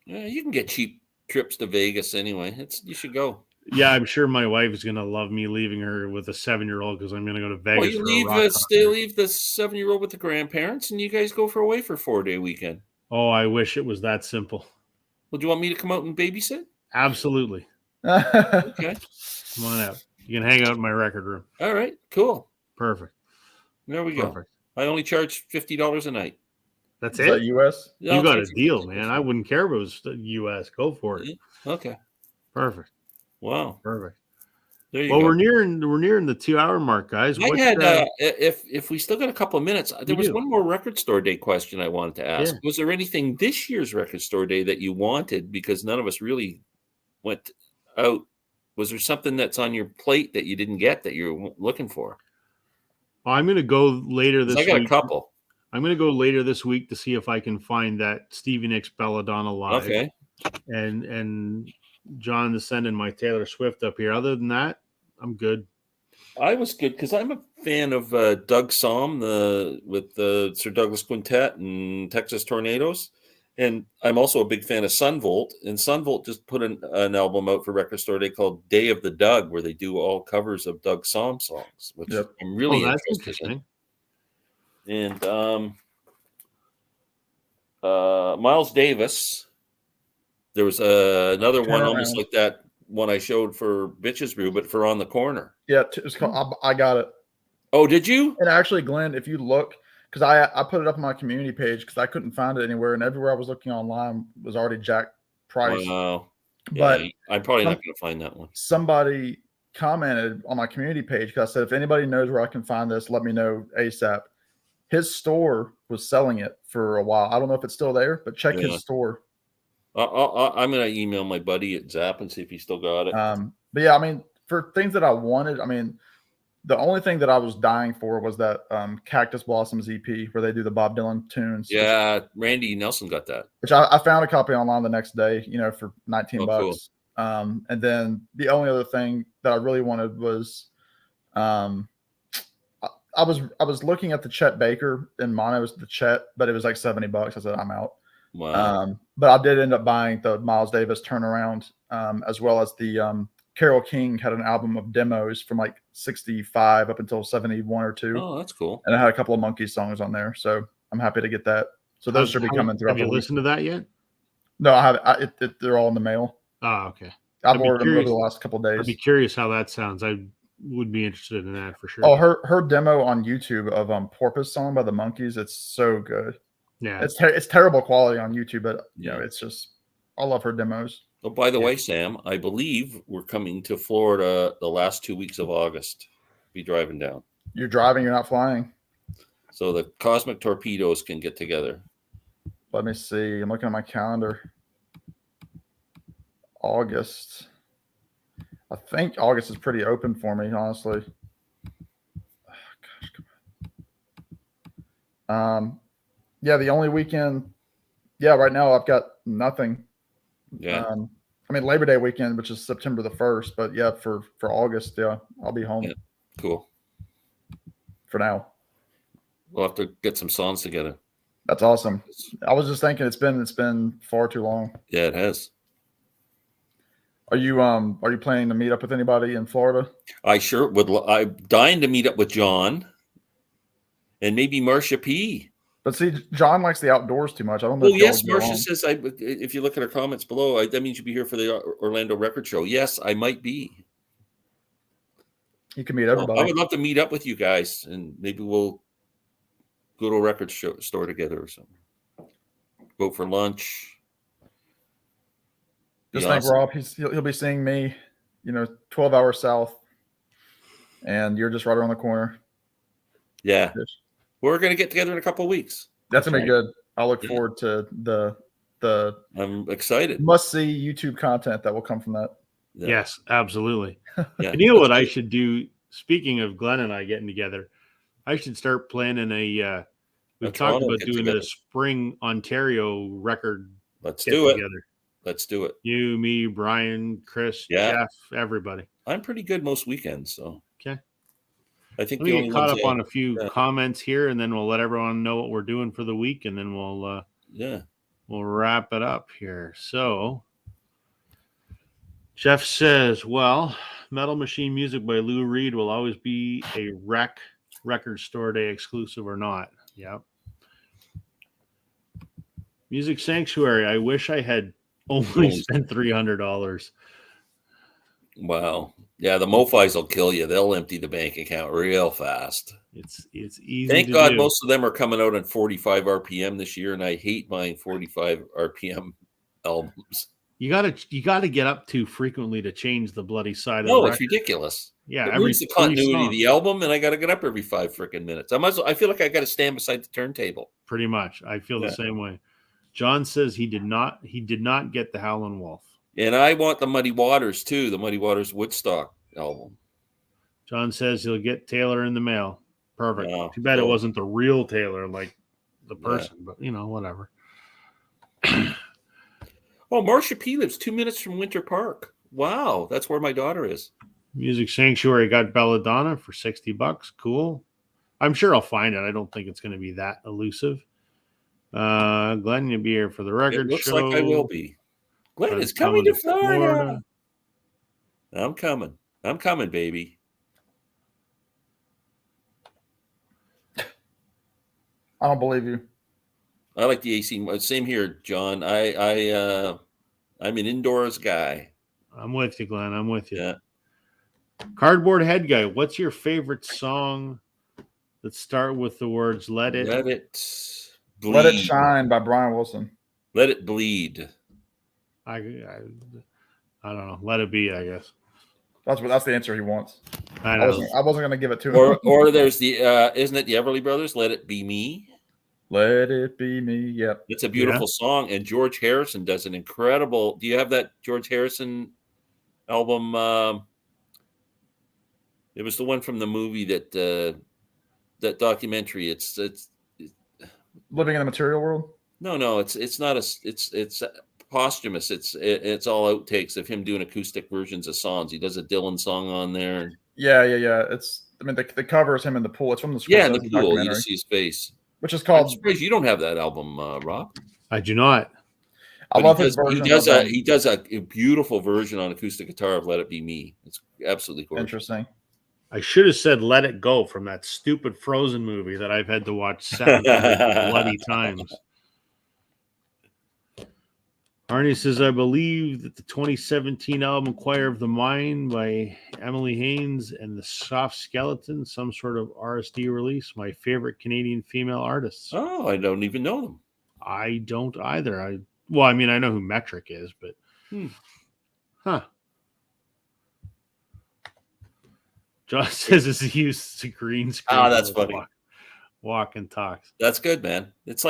Yeah, you can get cheap trips to Vegas anyway. You should go. Yeah, I'm sure my wife is going to love me leaving her with a 7-year-old because I'm going to go to Vegas. Well, you leave the 7-year-old with the grandparents, and you guys go away for a 4-day weekend. Oh, I wish it was that simple. Well, do you want me to come out and babysit? Absolutely. Okay. Come on out. You can hang out in my record room. All right. Cool. Perfect. There we go. I only charge $50 a night. That's it? Is that U.S.? Yeah, you got a deal, man. I wouldn't care if it was U.S. Go for it. Okay. Perfect. Wow. Perfect. There you go. We're nearing the 2-hour mark, guys. If we still got a couple of minutes, there was one more record store day question I wanted to ask. Yeah. Was there anything this year's record store day that you wanted because none of us really went out? Was there something that's on your plate that you didn't get that you're looking for? I'm going to go later this week. I got a couple. I'm going to go later this week to see if I can find that Stevie Nicks Belladonna live. Okay. and John is sending my Taylor Swift up here. Other than that, I'm good. I was good because I'm a fan of Doug Somm with the Sir Douglas Quintet and Texas Tornadoes. And I'm also a big fan of Sunvolt. And Sunvolt just put an album out for Record Store Day called Day of the Doug, where they do all covers of Doug Somm songs, which I'm really that's interested in. And Miles Davis, there was another one almost like that one I showed for Bitches Brew, but for On the Corner. Yeah, it's called I Got It. Oh, did you? And actually, Glenn, if you look, because I put it up on my community page because I couldn't find it anywhere, and everywhere I was looking online was already jack price. Wow. But yeah, I'm probably not going to find that one. Somebody commented on my community page because I said, if anybody knows where I can find this, let me know ASAP. His store was selling it for a while. I don't know if it's still there, but check his store. I'm going to email my buddy at Zap and see if he still got it. But yeah, I mean, for things that I wanted, I mean, the only thing that I was dying for was that Cactus Blossoms EP where they do the Bob Dylan tunes. Yeah, Randy Nelson got that. Which I found a copy online the next day, for $19. Cool. And then the only other thing that I really wanted was I was looking at the Chet Baker in mono's the Chet, but it was like $70. I said, I'm out. Wow. But I did end up buying the Miles Davis Turnaround, as well as the Carole King had an album of demos from like 65 up until 71 or 2. Oh, that's cool. And I had a couple of Monkees songs on there. So I'm happy to get that. So those should be coming throughout the week. Have you listened to that yet? No, I haven't. They're all in the mail. Oh, okay. I've ordered them over the last couple of days. I'd be curious how that sounds. I would be interested in that for sure. Oh, her demo on YouTube of Porpoise song by the Monkees, it's so good. Yeah. It's terrible quality on YouTube, but it's just, I love her demos. Oh, by the way, Sam, I believe we're coming to Florida the last 2 weeks of August. Be driving down. You're driving, you're not flying. So the Cosmic Torpedoes can get together. Let me see. I'm looking at my calendar. August. I think August is pretty open for me, honestly. Oh, gosh, come on. Yeah, the only weekend. Yeah, right now I've got nothing. Yeah. I mean Labor Day weekend, which is September the 1st, but yeah, for August, yeah, I'll be home. Yeah. Cool. For now. We'll have to get some songs together. That's awesome. I was just thinking it's been far too long. Yeah, it has. Are you planning to meet up with anybody in Florida? I sure would. I'm dying to meet up with John and maybe Marcia P. But see, John likes the outdoors too much. I don't know. Oh, yes, Marcia says, if you look at her comments below, that means you'll be here for the Orlando Record Show. Yes, I might be. You can meet everybody. I would love to meet up with you guys, and maybe we'll go to a record store together or something. Go for lunch. Just think, Rob, he'll be seeing me, 12 hours south, and you're just right around the corner. Yeah. We're going to get together in a couple of weeks. That's going to be good. I look forward to the I'm excited. Must-see YouTube content that will come from that. Yeah. Yes, absolutely. Yeah. And you know what I should do? Speaking of Glenn and I getting together, I should start planning we talked about doing a spring Ontario record. Let's do it. Together. Let's do it. You, me, Brian, Chris, Jeff, everybody. I'm pretty good most weekends, so. Okay. I think we get caught up on a few comments here, and then we'll let everyone know what we're doing for the week, and then we'll wrap it up here. So Jeff says, well, Metal Machine Music by Lou Reed will always be a record store day exclusive or not. Yep. Music Sanctuary. I wish I had only spent $300. Wow. Yeah, the MoFis will kill you. They'll empty the bank account real fast. It's easy. Thank God most of them are coming out on 45 RPM this year, and I hate buying 45 RPM albums. You gotta get up to frequently to change the bloody side. No, it's ridiculous. Yeah, it ruins the continuity of the album, and I got to get up every 5 freaking minutes. I feel like I got to stand beside the turntable. Pretty much, I feel the same way. John says he did not get the Howlin' Wolf. And I want the Muddy Waters, too, the Muddy Waters Woodstock album. John says he'll get Taylor in the mail. Perfect. Yeah, too bad it wasn't the real Taylor, like the person, but, whatever. Oh, Marcia P lives 2 minutes from Winter Park. Wow, that's where my daughter is. Music Sanctuary got Belladonna for $60. Cool. I'm sure I'll find it. I don't think it's going to be that elusive. Glenn, you'll be here for the record It looks show. like I will be. Glenn is coming to Florida. I'm coming. I'm coming, baby. I don't believe you. I like the AC. Same here, John. I'm an indoors guy. I'm with you, Glenn. I'm with you. Yeah. Cardboard Head Guy, what's your favorite song that start with the words "Let It"? Let it bleed. Let It Shine by Brian Wilson. Let it bleed. I don't know. Let it be, I guess. That's the answer he wants. I know. I wasn't going to give it to him. Or there's the isn't it the Everly Brothers? Let It Be Me. Let it be me. Yep. It's a beautiful song, and George Harrison does an incredible. Do you have that George Harrison album? It was the one from the movie that documentary. It's Living in the Material World. No, it's not it's posthumous. It's all outtakes of him doing acoustic versions of songs. He does a Dylan song on there. Yeah. It's the cover is him in the pool. It's from the in the pool. You just see his face. Which is called. I'm surprised you don't have that album, Rob. I do not. I love his version. He does a beautiful version on acoustic guitar of "Let It Be Me." It's absolutely gorgeous. Interesting. I should have said "Let It Go" from that stupid Frozen movie that I've had to watch 700 bloody times. Arnie says, I believe that the 2017 album Choir of the Mind by Emily Haynes and the Soft Skeleton, some sort of RSD release, my favorite Canadian female artists. Oh, I don't even know them. I don't either. I know who Metric is, but John says it's used to green screen. Oh, that's funny. Walk and talks. That's good, man. It's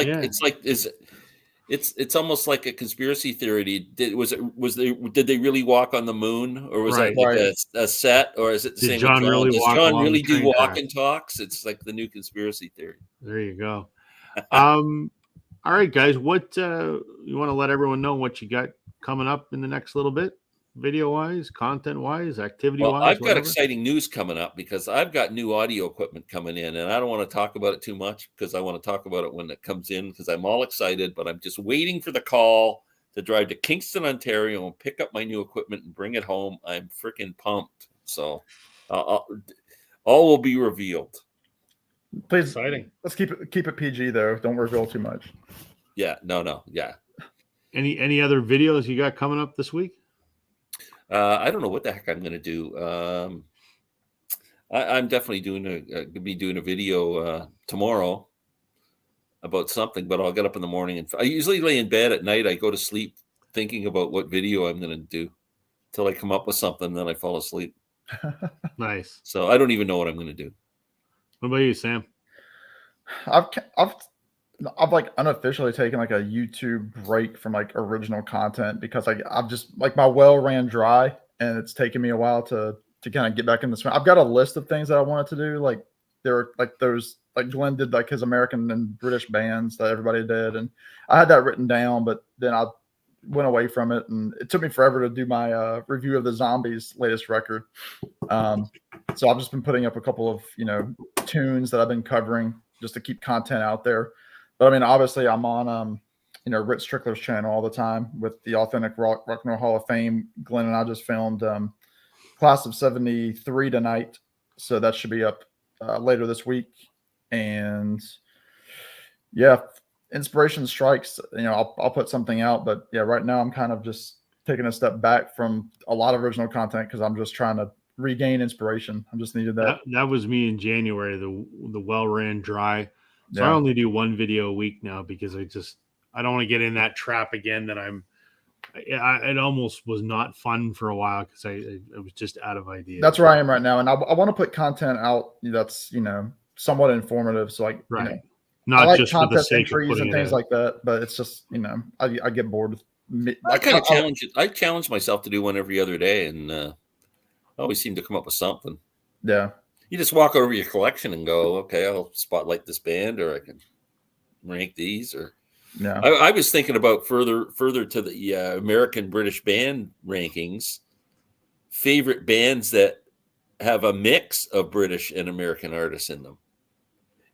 almost like a conspiracy theory. Did they really walk on the moon, or was that like a set, or is it the same? John really Does John really do walk and talks? It's like the new conspiracy theory. There you go. All right, guys. What you want to let everyone know what you got coming up in the next little bit? Video-wise, content-wise, activity-wise? Well, I've got exciting news coming up because I've got new audio equipment coming in, and I don't want to talk about it too much because I want to talk about it when it comes in because I'm all excited, but I'm just waiting for the call to drive to Kingston, Ontario, and pick up my new equipment and bring it home. I'm freaking pumped. So all will be revealed. Please, exciting. Let's keep it PG, though. Don't reveal too much. Yeah, no. Yeah. Any other videos you got coming up this week? I don't know what the heck I'm going to do. I'm definitely doing a video tomorrow about something, but I'll get up in the morning and I usually lay in bed at night. I go to sleep thinking about what video I'm going to do till I come up with something. Then I fall asleep. Nice. So I don't even know what I'm going to do. What about you, Sam? I've like unofficially taken like a YouTube break from like original content because I've just like my well ran dry and it's taken me a while to kind of get back in the swing. I've got a list of things that I wanted to do. Like there were like those like Glen did like his American and British bands that everybody did, and I had that written down, but then I went away from it, and it took me forever to do my review of the Zombies' latest record. So I've just been putting up a couple of tunes that I've been covering just to keep content out there. But I mean, obviously, I'm on Rich Strickler's channel all the time with the Authentic Rock and Roll Hall of Fame. Glenn and I just filmed Class of '73 tonight, so that should be up later this week. And yeah, inspiration strikes. I'll put something out, but yeah, right now I'm kind of just taking a step back from a lot of original content because I'm just trying to regain inspiration. I just needed that. That was me in January. The well ran dry. So yeah. I only do one video a week now because I don't want to get in that trap again that it almost was not fun for a while because I was just out of ideas. That's where I am right now. And I want to put content out that's, somewhat informative. So like, not like just for the sake of entries putting and things like that, but it's just, I get bored with I challenge myself to do one every other day, and I always seem to come up with something. Yeah. You just walk over your collection and go, okay, I'll spotlight this band, or I can rank these, or Yeah. I was thinking about further to the American British band rankings, favorite bands that have a mix of British and American artists in them.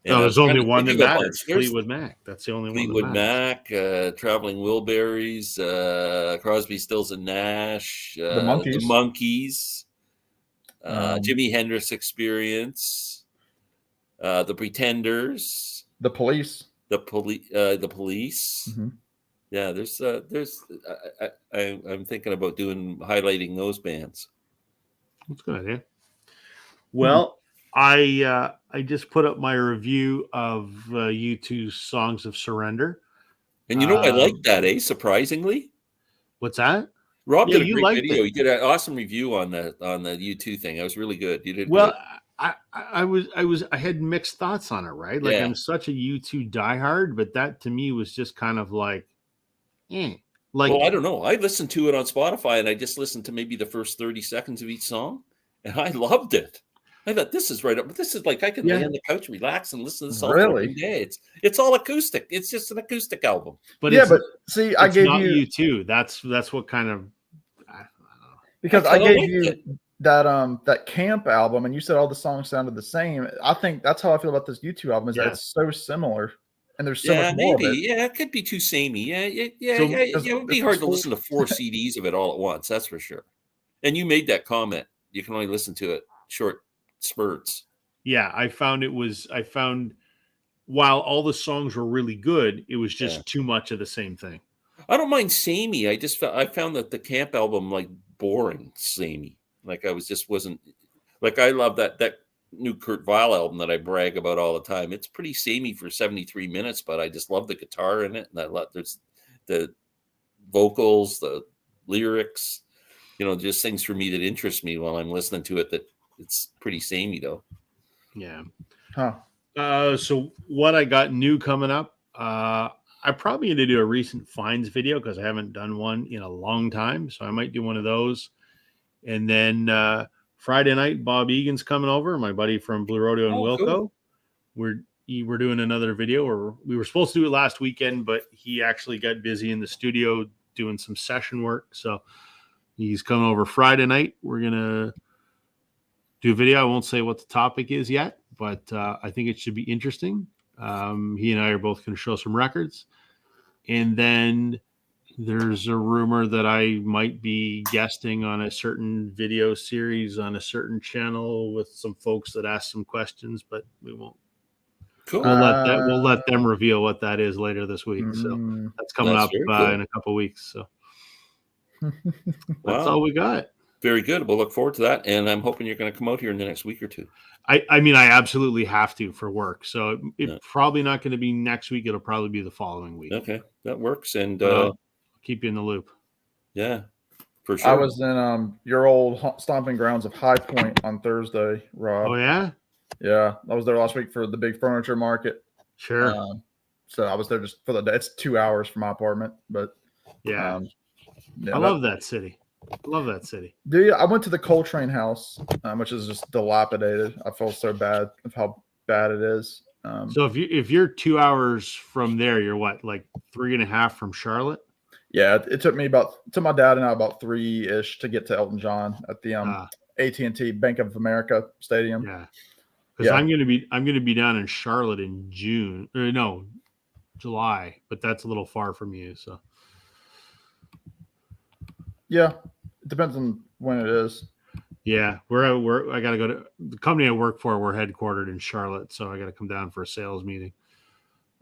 And No, I there's was trying only to one think that of a bunch. matters. There's Fleetwood Mac. That's the only Fleetwood one that matters. Mac, Traveling Wilburys, Crosby, Stills and Nash, The the Monkees. Monkees, Jimi Hendrix Experience, the Pretenders, The Police. the Police. Mm-hmm. Yeah, I'm thinking about highlighting those bands. That's a good idea. Well, I just put up my review of U2's Songs of Surrender. And I like that, Surprisingly. What's that? Rob did a great liked video. it. He did an awesome review on the U2 thing. That was really good. You did well. Good. I had mixed thoughts on it, right? Like I'm such a U2 diehard, but that to me was just kind of like, Like, well, I don't know. I listened to it on Spotify, and I just listened to maybe the first 30 seconds of each song, and I loved it. I thought this is right up. This is like I can lay on the couch, relax, and listen to this all day. It's all acoustic. It's just an acoustic album. But see, I gave you U2. That's what kind of I don't know. Because I gave you that Camp album, and you said all the songs sounded the same. I think that's how I feel about this U2 album. Is that it's so similar. And there's so much more of it. Yeah, it could be too samey. It would be hard to listen to 4 CDs of it all at once. That's for sure. And you made that comment. You can only listen to it short spurts. Yeah, I found while all the songs were really good, it was just too much of the same thing. I don't mind samey. I found that the Camp album like boring samey. Like I wasn't like I love that new Kurt Weill album that I brag about all the time. It's pretty samey for 73 minutes, but I just love the guitar in it, and there's the vocals, the lyrics, just things for me that interest me while I'm listening to it. That it's pretty samey though. Yeah. So what I got new coming up, I probably need to do a recent finds video because I haven't done one in a long time, so I might do one of those. And then Friday night, Bob Egan's coming over, my buddy from Blue Rodeo and Wilco. Cool. We're doing another video, or we were supposed to do it last weekend, but he actually got busy in the studio doing some session work. So he's coming over Friday night. We're going to do a video. I won't say what the topic is yet, but I think it should be interesting. He and I are both going to show some records. And then there's a rumor that I might be guesting on a certain video series on a certain channel with some folks that ask some questions, but we won't. Cool. We'll let them reveal what that is later this week. So that's coming up in a couple weeks. So that's all we got. Very good. We'll look forward to that, and I'm hoping you're going to come out here in the next week or two. I mean, I absolutely have to for work, so it's probably not going to be next week. It'll probably be the following week. Okay, that works, and keep you in the loop. Yeah, for sure. I was in your old stomping grounds of High Point on Thursday, Rob. Oh yeah, yeah. I was there last week for the big furniture market. Sure. So I was there just for the day. It's 2 hours from my apartment, but I love that city. Love that city. Do you? I went to the Coltrane House, which is just dilapidated. I feel so bad of how bad it is. So if you're 2 hours from there, you're what, like 3.5 from Charlotte? Yeah, it took my dad and I about 3-ish to get to Elton John at the AT&T Bank of America Stadium. Yeah, because I'm gonna be down in Charlotte in July, but that's a little far from you. So yeah, it depends on when it is. Yeah, I got to go to the company I work for. We're headquartered in Charlotte, so I got to come down for a sales meeting.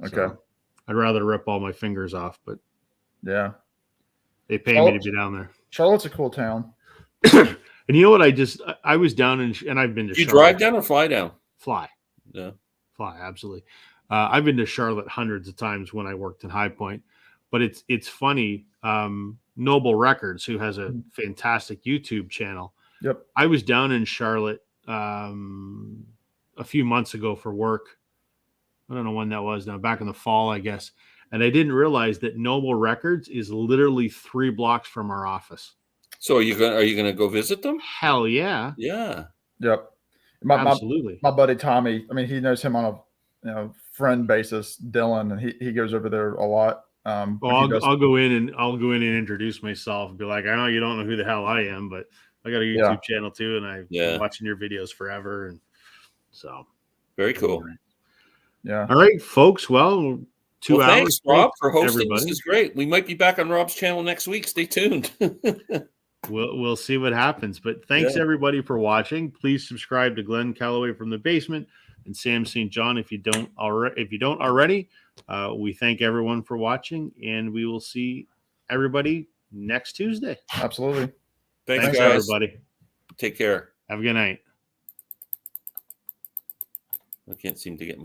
Okay. So I'd rather rip all my fingers off, but yeah, they pay me to be down there. Charlotte's a cool town. And you know what? I was down and I've been to. You drive down or fly down? Fly. Yeah. Fly, absolutely. I've been to Charlotte hundreds of times when I worked in High Point, but it's funny. Noble Records, who has a fantastic YouTube channel. Yep. I was down in Charlotte a few months ago for work. I don't know when that was now, back in the fall, I guess. And I didn't realize that Noble Records is literally 3 blocks from our office. So are you gonna go visit them? Hell yeah. Yeah. Yep. Absolutely. My buddy Tommy, I mean, he knows him friend basis, Dylan, and he goes over there a lot. Well, I'll go in and introduce myself and be like, I know you don't know who the hell I am, but I got a YouTube channel too, and I've been watching your videos forever, and so very cool. Yeah. All right, folks. Well, 2 hours. Thanks, Rob, for hosting. Everybody. This is great. We might be back on Rob's channel next week. Stay tuned. We'll see what happens. But thanks everybody for watching. Please subscribe to Glen Calloway from the Basement and Sam St. John if you don't already. We thank everyone for watching, and we will see everybody next Tuesday. Absolutely. Thanks guys. Everybody. Take care. Have a good night. I can't seem to get my